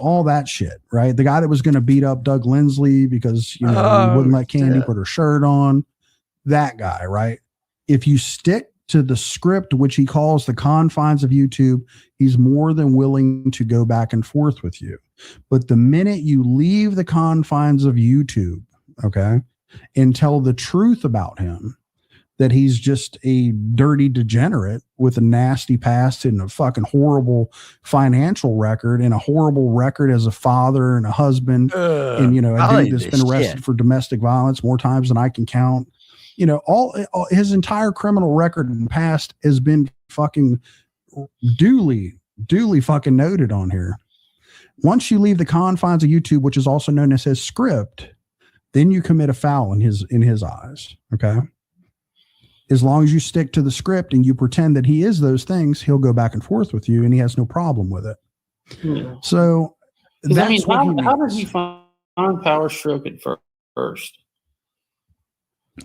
all that shit, right? The guy that was going to beat up Doug Lindsley because, he wouldn't let Candy put her shirt on. that guy, right? If you stick to the script, which he calls the confines of YouTube, he's more than willing to go back and forth with you. But the minute you leave the confines of YouTube, okay, and tell the truth about him, that he's just a dirty degenerate with a nasty past and a fucking horrible financial record and a horrible record as a father and a husband, and, you know, a dude that's been arrested for domestic violence more times than I can count. You know, all his entire criminal record in the past has been fucking duly fucking noted on here. Once you leave the confines of YouTube, which is also known as his script, then you commit a foul in his eyes. Okay. As long as you stick to the script and you pretend that he is those things, he'll go back and forth with you and he has no problem with it. Yeah. So that's how did he find Power Stroke at first?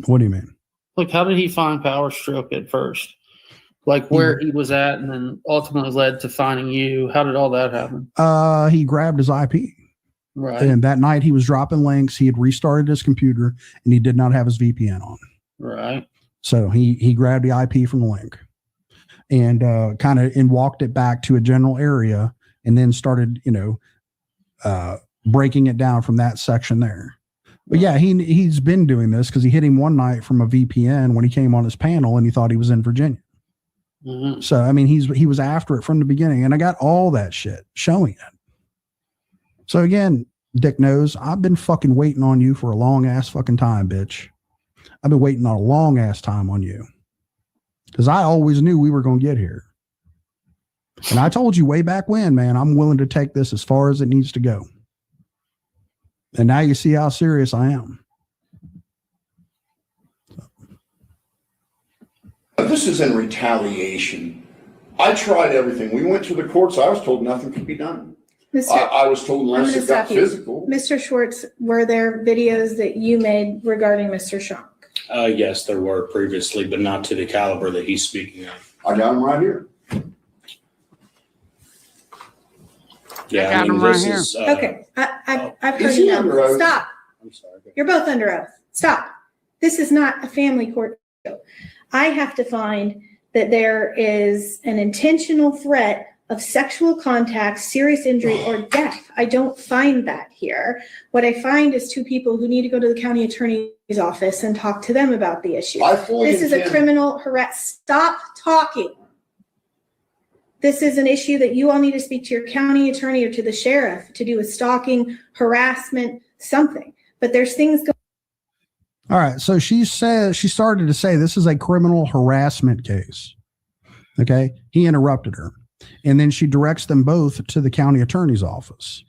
What do you mean? Like, how did he find Power Stroke at first? Like where he was at, and then ultimately led to finding you. How did all that happen? He grabbed his IP. Right. And that night he was dropping links. He had restarted his computer and he did not have his VPN on. Right. So he grabbed the IP from the link and kind of walked it back to a general area and then started, you know, breaking it down from that section there. But yeah, he's been doing this because he hit him one night from a VPN when he came on his panel and he thought he was in Virginia. Mm-hmm. So, I mean, he was after it from the beginning, and I got all that shit showing it. So again, Dick knows I've been fucking waiting on you for a long ass fucking time, bitch. I've been waiting on a long ass time on you because I always knew we were going to get here. And I told you way back when, man, I'm willing to take this as far as it needs to go. And now you see how serious I am. This is in retaliation. I tried everything. We went to the courts. I was told nothing could be done. I was told unless it got physical. Mr. Schwartz, were there videos that you made regarding Mr. Schonk? Yes, there were previously, but not to the caliber that he's speaking of. I got them right here. Yeah, I mean, this is Okay, I've heard you now. Stop. I'm sorry. You're both under oath. Stop. This is not a family court show. I have to find that there is an intentional threat of sexual contact, serious injury, or death. I don't find that here. What I find is two people who need to go to the county attorney's office and talk to them about the issue. This is a criminal harassment. Stop talking. This is an issue that you all need to speak to your county attorney or to the sheriff to do with stalking, harassment, something. But there's things going. All right. So she started to say this is a criminal harassment case. Okay. He interrupted her. And then she directs them both to the county attorney's office.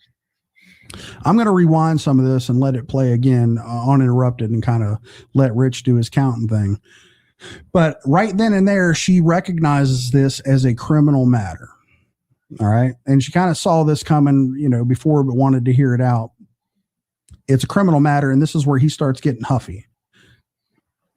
I'm going to rewind some of this and let it play again uninterrupted and kind of let Rich do his counting thing. But right then and there, she recognizes this as a criminal matter. All right. And she kind of saw this coming, you know, before, but wanted to hear it out. It's a criminal matter. And this is where he starts getting huffy.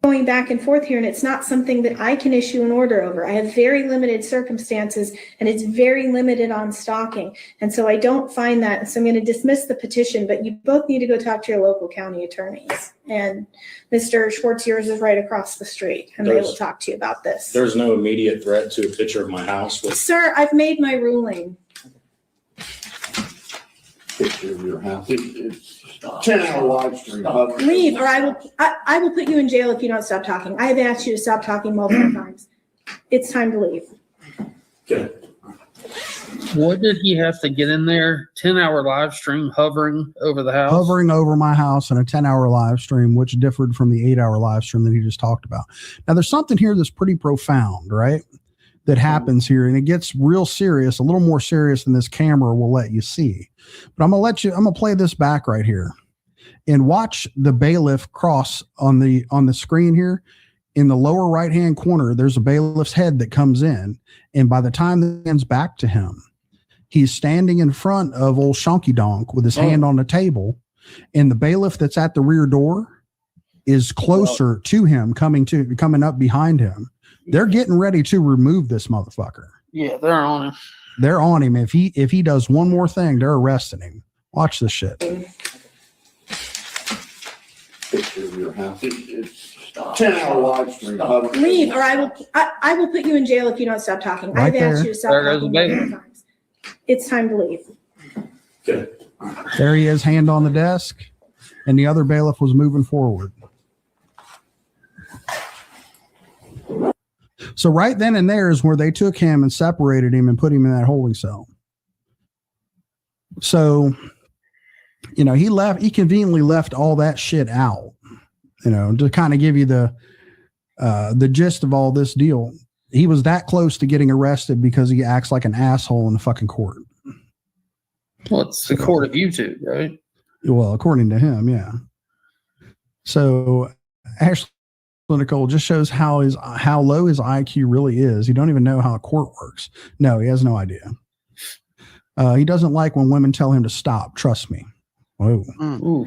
Going back and forth here, and it's not something that I can issue an order over. I have very limited circumstances, and it's very limited on stalking. And so I don't find that. So I'm going to dismiss the petition, but you both need to go talk to your local county attorneys. And Mr. Schwartz, yours is right across the street, and they will talk to you about this. There's no immediate threat to a picture of my house. Sir, I've made my ruling. Picture of your house. It's 10-hour live stream. Leave, or I will put you in jail if you don't stop talking. I have asked you to stop talking multiple times. It's time to leave. Okay. What did he have to get in there? 10-hour live stream hovering over the house? Hovering over my house in a 10-hour live stream, which differed from the 8-hour live stream that he just talked about. Now, there's something here that's pretty profound, right? That happens here, and it gets real serious, a little more serious than this camera will let you see. But I'm going to play this back right here and watch the bailiff cross on the screen here. In the lower right-hand corner, there's a bailiff's head that comes in. And by the time that ends back to him, he's standing in front of old Shonky Donk with his hand on the table. And the bailiff that's at the rear door is closer to him, coming up behind him. They're getting ready to remove this motherfucker. Yeah, they're on him. They're on him. If he does one more thing, they're arresting him. Watch this shit. Picture of your house. It's 10-hour live stream. Leave, or I will put you in jail if you don't stop talking. Right I've asked there. you to stop There goes talking the multiple times. It's time to leave. There he is, hand on the desk, and the other bailiff was moving forward. So right then and there is where they took him and separated him and put him in that holding cell. So, you know, he conveniently left all that shit out, you know, to kind of give you the gist of all this deal. He was that close to getting arrested because he acts like an asshole in the fucking court. Well, it's the court of YouTube, right? Well, according to him, yeah. So Ashley Nicole just shows how low his IQ really is. He don't even know how a court works. No, he has no idea. He doesn't like when women tell him to stop. Trust me. Whoa.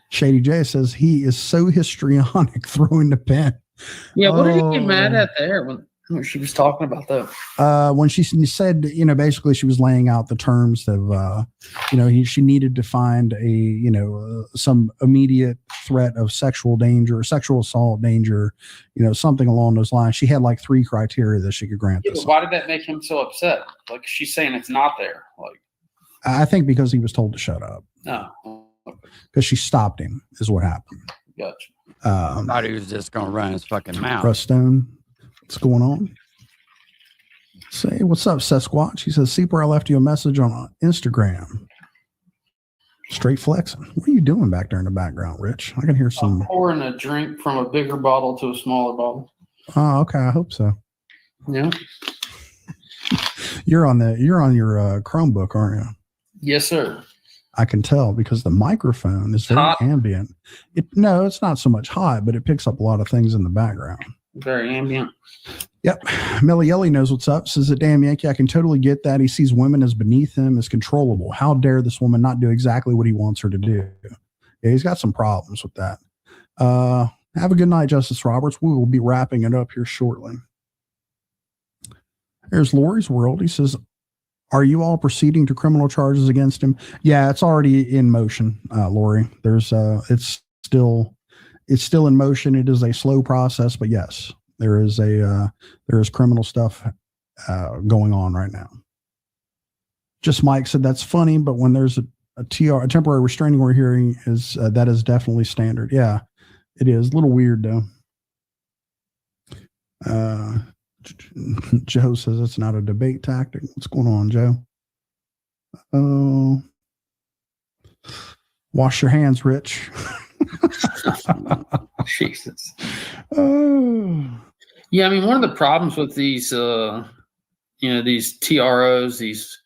Shady J says he is so histrionic throwing the pen. Yeah, what did he get mad at there when she was talking about that? When she said, you know, basically she was laying out the terms of, you know, she needed to find some immediate threat of sexual danger, sexual assault danger, you know, something along those lines. She had like 3 criteria that she could grant Yeah, this. but why did that make him so upset? Like she's saying it's not there. Like, I think because he was told to shut up. no. Because she stopped him is what happened. Gotcha. Thought he was just gonna run his fucking mouth. Rustone, what's going on? Say, what's up, Sasquatch? He says, Seeper, I left you a message on Instagram. Straight flexing. What are you doing back there in the background, Rich? I can hear some. Pouring a drink from a bigger bottle to a smaller bottle. Oh, okay. I hope so. Yeah. You're on your Chromebook, aren't you? Yes, sir. I can tell because the microphone is very ambient. No, it's not so much hot, but it picks up a lot of things in the background. Very ambient. Yep. Melly Yelly knows what's up. Says that damn Yankee, I can totally get that. He sees women as beneath him, as controllable. How dare this woman not do exactly what he wants her to do? Yeah, he's got some problems with that. Have a good night, Justice Roberts. We will be wrapping it up here shortly. There's Lori's World. He says, are you all proceeding to criminal charges against him? Yeah, it's already in motion, Lori. There's it's still in motion. It is a slow process, but yes, there is criminal stuff going on right now. Just Mike said that's funny, but when there's a temporary restraining order hearing is that is definitely standard. Yeah, it is a little weird though. Joe says it's not a debate tactic. What's going on, Joe? Oh, wash your hands, Rich. Jesus. Oh. Yeah, I mean, one of the problems with these, these TROs, these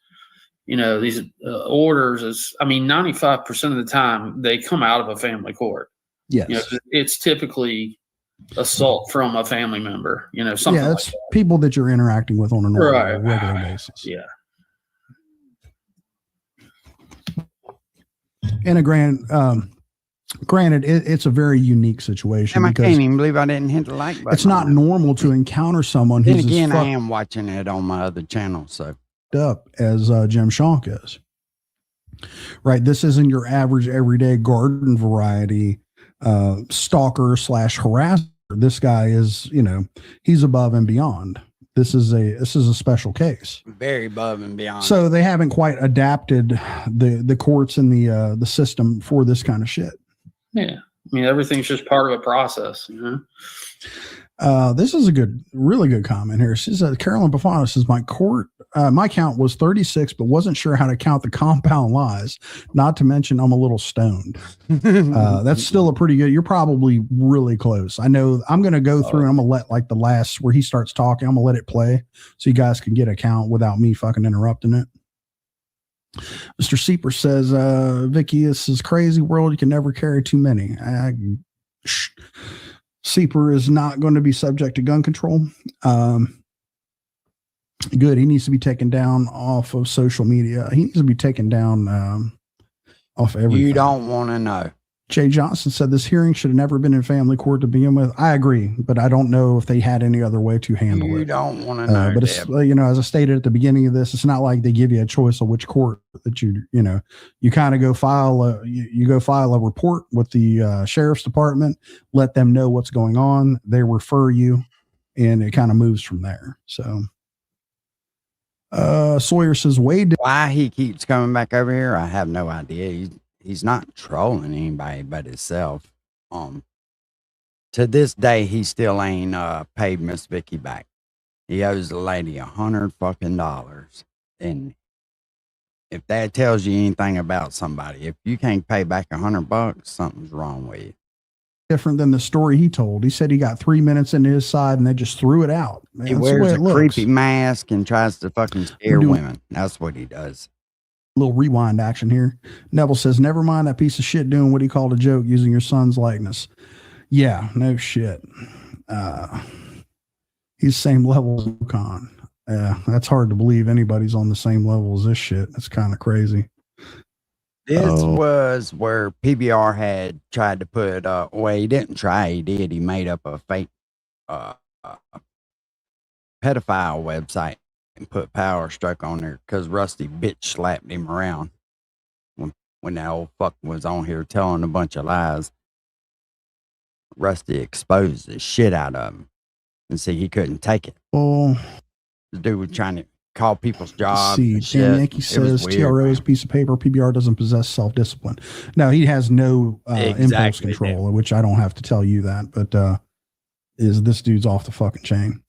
orders is, I mean, 95% of the time they come out of a family court. Yes. You know, it's typically assault from a family member, something it's like that. People that you're interacting with on a normal, regular basis. Yeah. And granted, it's a very unique situation. I can't even believe I didn't hit the like button. It's not normal to encounter someone then who's again, I am watching it on my other channel, so up as Jim Shank is. Right, this isn't your average everyday garden variety stalker / harasser. This guy is, he's above and beyond. This is a special case. Very above and beyond. So they haven't quite adapted the courts and the system for this kind of shit. Yeah. I mean, everything's just part of a process, This is a really good comment here. She says, Carolyn Bufano says, my count was 36, but wasn't sure how to count the compound lies. Not to mention I'm a little stoned. That's still a pretty good. You're probably really close. I know I'm going to go through and I'm going to let like the last where he starts talking. I'm going to let it play so you guys can get a count without me fucking interrupting it. Mr. Seeper says, Vicky, this is crazy world. You can never carry too many. Seeper is not going to be subject to gun control. Good. He needs to be taken down off of social media. He needs to be taken down off everything. You don't want to know. Jay Johnson said this hearing should have never been in family court to begin with. I agree, but I don't know if they had any other way to handle it. You don't want to know. But it's, as I stated at the beginning of this, it's not like they give you a choice of which court that you kind of go file a report with the sheriff's department, let them know what's going on. They refer you, and it kind of moves from there. So, Sawyer says Wade. Why he keeps coming back over here, I have no idea. He's not trolling anybody but himself. To this day, he still ain't paid Miss Vicky back. He owes the lady $100 fucking. And if that tells you anything about somebody, if you can't pay back $100, something's wrong with you. Different than the story he told. He said he got 3 minutes into his side and they just threw it out. Man, he wears a creepy mask and tries to fucking scare women. That's what he does. Little rewind action here. Neville says, never mind that piece of shit doing what he called a joke using your son's likeness. Yeah, no shit. He's same level as Lucan. That's hard to believe anybody's on the same level as this shit. That's kind of crazy. This was where PBR had tried to put, well, he didn't try, he did. He made up a fake pedophile website and put Power Stroke on there because Rusty bitch slapped him around when that old fuck was on here telling a bunch of lies. Rusty exposed the shit out of him and see he couldn't take it. Oh, the dude was trying to call people's jobs. See, Dan Yankee says TRO is a piece of paper. PBR doesn't possess self-discipline. No, he has no impulse control, which I don't have to tell you that, but this dude's off the fucking chain.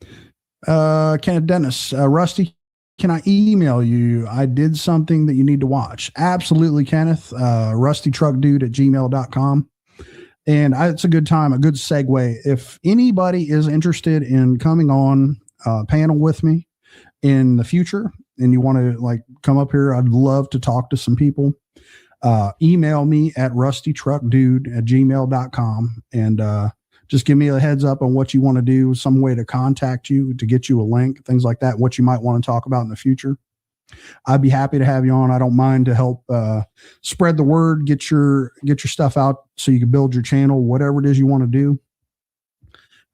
Kenneth Dennis, Rusty, can I email you? I did something that you need to watch. Absolutely, Kenneth. RustyTruckDude@gmail.com. And it's a good time, a good segue. If anybody is interested in coming on a panel with me in the future and you want to come up here, I'd love to talk to some people. Email me at rustytruckdude@gmail.com and just give me a heads up on what you want to do, some way to contact you, to get you a link, things like that, what you might want to talk about in the future. I'd be happy to have you on. I don't mind to help spread the word, get your stuff out so you can build your channel, whatever it is you want to do.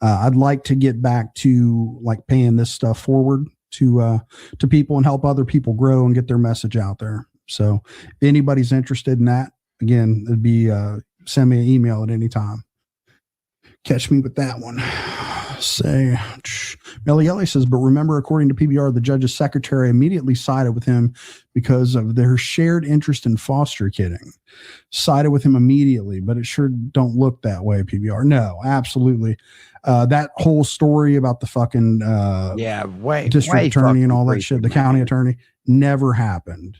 I'd like to get back to paying this stuff forward to people and help other people grow and get their message out there. So if anybody's interested in that, again, it'd be send me an email at any time. Catch me with that one. Melielli says, but remember, according to PBR, the judge's secretary immediately sided with him because of their shared interest in foster kidding. Sided with him immediately, but it sure don't look that way, PBR. No, absolutely. That whole story about the fucking district attorney and all that shit, the county attorney, never happened.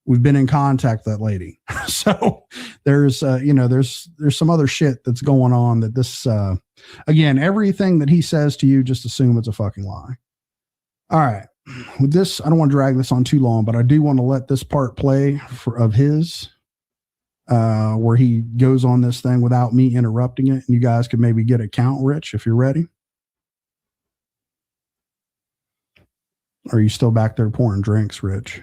We've been in contact with that lady. So there's some other shit that's going on that this, again, everything that he says to you, just assume it's a fucking lie. All right. With this, I don't want to drag this on too long, but I do want to let this part play of his, where he goes on this thing without me interrupting it. And you guys could maybe get a count, Rich, if you're ready. Or are you still back there pouring drinks, Rich?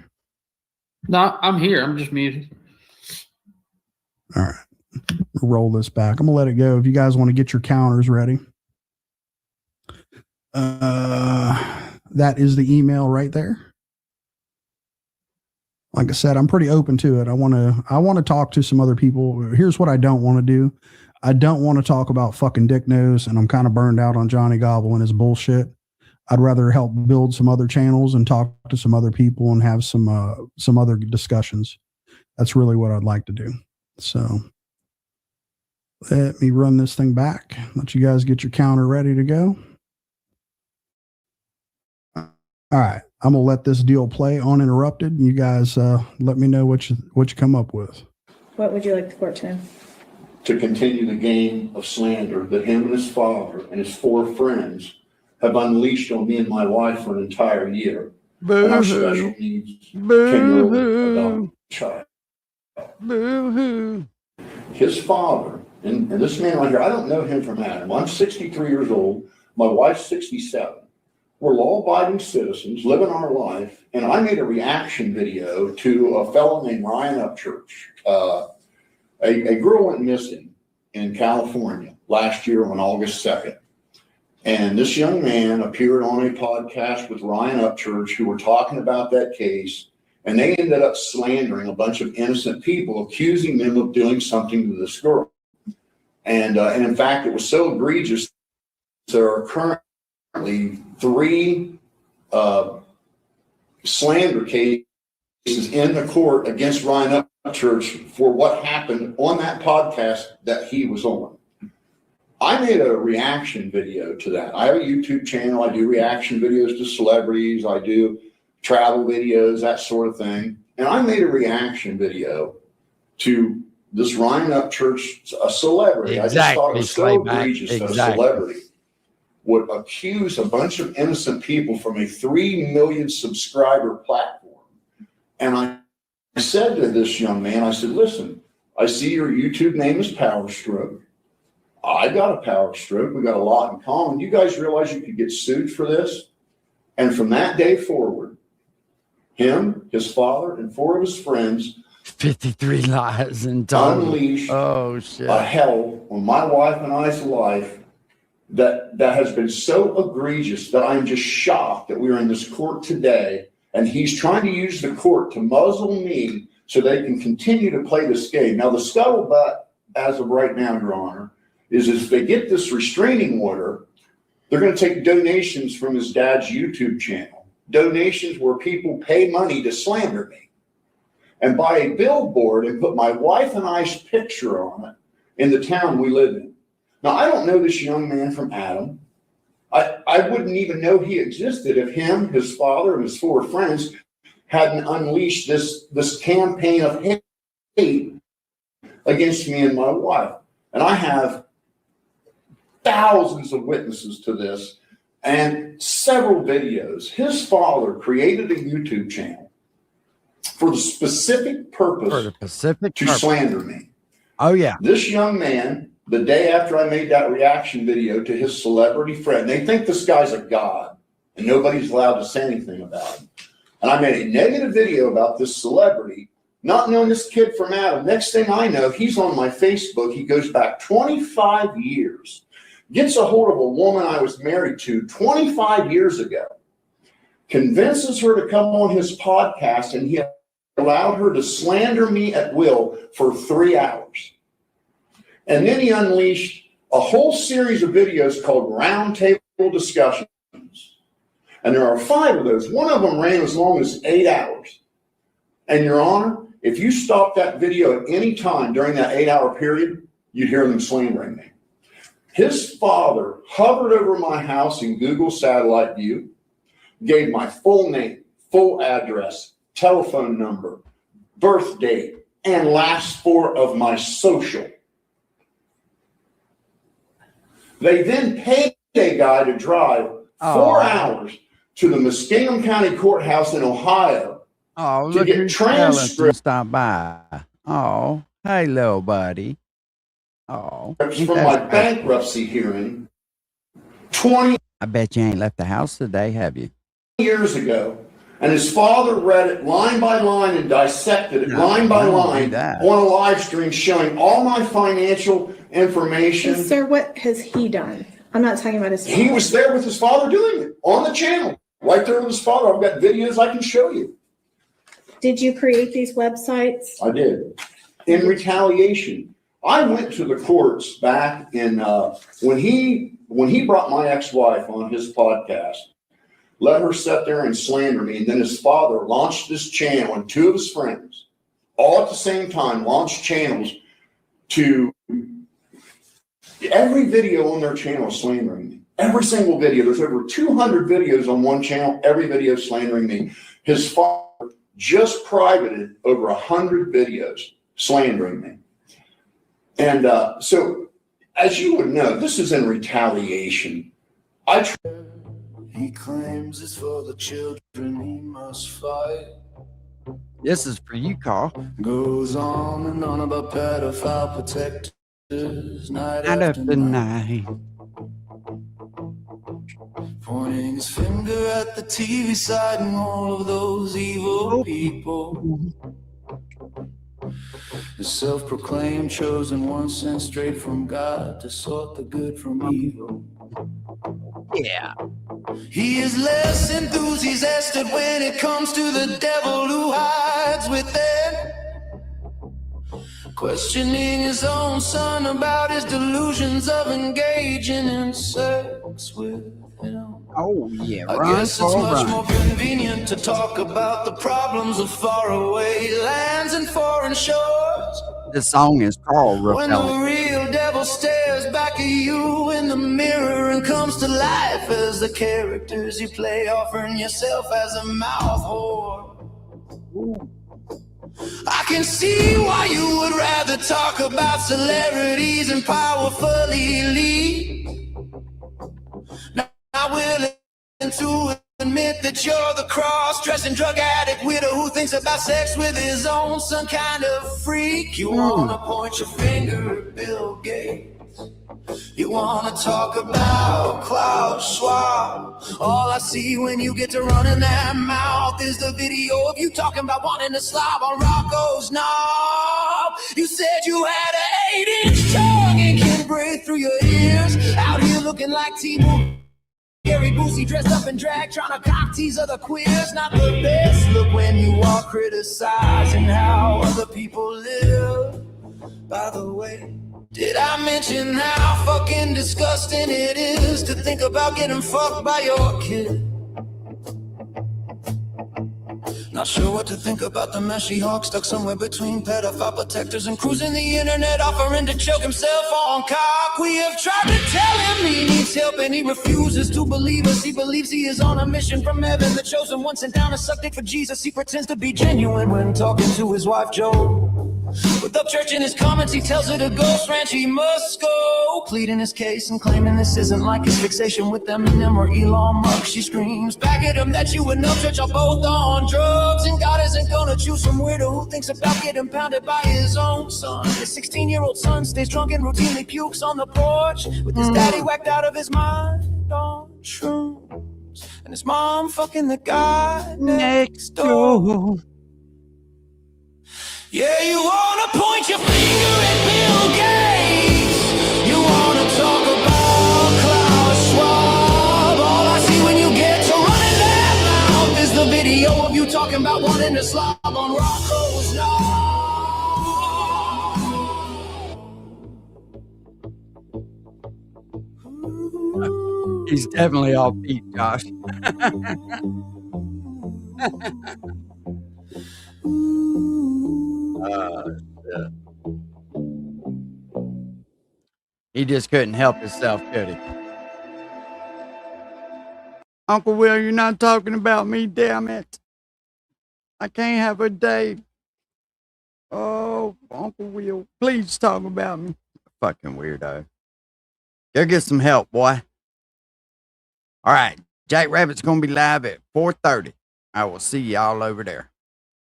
No, I'm here. I'm just muted. All right. Roll this back. I'm going to let it go. If you guys want to get your counters ready. That is the email right there. Like I said, I'm pretty open to it. I want to talk to some other people. Here's what I don't want to do. I don't want to talk about fucking Dick Nose, and I'm kind of burned out on Johnny Gobble and his bullshit. I'd rather help build some other channels and talk to some other people and have some other discussions. That's really what I'd like to do. So let me run this thing back. Let you guys get your counter ready to go. All right. I'm going to let this deal play uninterrupted. And you guys let me know what you come up with. What would you like the court to know? To continue the game of slander that him and his father and his 4 friends have unleashed on me and my wife for an entire year. Boo-hoo. And our special needs 10-year-old adopted child. Boo-hoo. His father, and this man right here, I don't know him from Adam. I'm 63 years old. My wife's 67. We're law-abiding citizens living our life, and I made a reaction video to a fellow named Ryan Upchurch. A girl went missing in California last year on August 2nd. And this young man appeared on a podcast with Ryan Upchurch, who were talking about that case. And they ended up slandering a bunch of innocent people, accusing them of doing something to this girl. And in fact, it was so egregious, there are currently 3 slander cases in the court against Ryan Upchurch for what happened on that podcast that he was on. I made a reaction video to that. I have a YouTube channel. I do reaction videos to celebrities. I do travel videos, that sort of thing. And I made a reaction video to this Ryan Upchurch, a celebrity. I just thought it was so egregious that a celebrity would accuse a bunch of innocent people from a 3 million subscriber platform. And I said to this young man, I said, listen, I see your YouTube name is Power Stroke. I got a power stroke. We got a lot in common. You guys realize you could get sued for this? And from that day forward, him, his father, and 4 of his friends 53 lies and unleashed a hell on my wife and I's life that has been so egregious that I'm just shocked that we're in this court today, and he's trying to use the court to muzzle me so they can continue to play this game. Now, the scuttlebutt, as of right now, Your Honor, is if they get this restraining order, they're going to take donations from his dad's YouTube channel, donations where people pay money to slander me, and buy a billboard and put my wife and I's picture on it in the town we live in. Now, I don't know this young man from Adam. I wouldn't even know he existed if him, his father, and his 4 friends hadn't unleashed this campaign of hate against me and my wife. And I have thousands of witnesses to this and several videos. His father created a YouTube channel for the specific purpose to slander me. Oh, yeah. This young man, the day after I made that reaction video to his celebrity friend, they think this guy's a god and nobody's allowed to say anything about him. And I made a negative video about this celebrity, not knowing this kid from Adam. Next thing I know, he's on my Facebook. He goes back 25 years, gets a hold of a woman I was married to 25 years ago, convinces her to come on his podcast, and he allowed her to slander me at will for 3 hours. And then he unleashed a whole series of videos called Roundtable Discussions. And there are 5 of those. One of them ran as long as 8 hours. And Your Honor, if you stopped that video at any time during that 8-hour period, you'd hear them slandering me. His father hovered over my house in Google Satellite View, gave my full name, full address, telephone number, birth date, and last 4 of my social. They then paid a guy to drive 4 hours to the Muskingum County Courthouse in Ohio to get transcripts. Stop by. Oh, hello, buddy. Oh, from my bankruptcy hearing 20 I bet you ain't left the house today, have you? years ago. And his father read it line by line and dissected it line by line on a live stream showing all my financial information. Sir, what has he done? I'm not talking about his father. He was there with his father doing it on the channel, right there with his father. I've got videos I can show you. Did you create these websites? I did. In retaliation, I went to the courts back in when he brought my ex-wife on his podcast, let her sit there and slander me, and then his father launched this channel, and 2 of his friends, all at the same time, launched channels to every video on their channel slandering me. Every single video. There's over 200 videos on one channel, every video slandering me. His father just privated over 100 videos slandering me. And so, as you would know, this is in retaliation. He claims it's for the children he must fight. This is for you, Carl. Goes on and on about pedophile protectors night after night. Pointing his finger at the TV side and all of those evil people. The self-proclaimed chosen one sent straight from God to sort the good from evil. Yeah. He is less enthusiastic when it comes to the devil who hides within, questioning his own son about his delusions of engaging in sex with him. Oh, yeah. I guess it's much more convenient to talk about the problems of faraway lands and foreign shores. This song is Carl When the Rappelli. real devil stares back at you in the mirror and comes to life as the characters you play, offering yourself as a mouth whore. I can see why you would rather talk about celebrities and powerful elite. Not willing to admit that you're the cross-dressing drug addict widow who thinks about sex with his own son kind of freak. You wanna point your finger at Bill Gates. You wanna talk about Klaus Schwab. All I see when you get to running that mouth is the video of you talking about wanting to slob on Rocco's knob. You said you had an 8-inch tongue and can breathe through your ears. Out here looking like T-Bone Gary Boosie dressed up in drag, trying to cock tease other queers. Not the best look when you are criticizing how other people live. By the way, did I mention how fucking disgusting it is to think about getting fucked by your kid? Not sure what to think about the meshy hawk stuck somewhere between pedophile protectors and cruising the internet, offering to choke himself on cock. We have tried to tell him he needs help and he refuses to believe us. He believes he is on a mission from heaven, the chosen one sent down to suck dick for Jesus. He pretends to be genuine when talking to his wife Jo. With Upchurch in his comments, he tells her to Ghost Ranch he must go, pleading his case and claiming this isn't like his fixation with Eminem or Elon Musk. She screams back at him that you and Upchurch are both on drugs, and God isn't gonna choose some weirdo who thinks about getting pounded by his own son. His 16-year-old son stays drunk and routinely pukes on the porch with his daddy whacked out of his mind on shrooms, and his mom fucking the guy next door. Yeah, you wanna point your finger at Bill Gates. You wanna talk about Klaus Schwab. All I see when you get to running that mouth is the video of you talking about wanting to slob on Rocco's knob. He's definitely off beat, Josh. Shit. He just couldn't help himself, could he? Uncle Will, you're not talking about me, damn it. I can't have a day. Oh, Uncle Will, please talk about me. Fucking weirdo. Go get some help, boy. All right, Jack Rabbit's going to be live at 4:30. I will see y'all over there.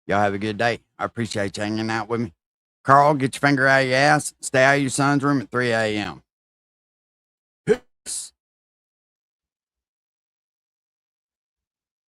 Y'all have a good day. I appreciate you hanging out with me. Carl, get your finger out of your ass. Stay out of your son's room at 3 a.m. Peace.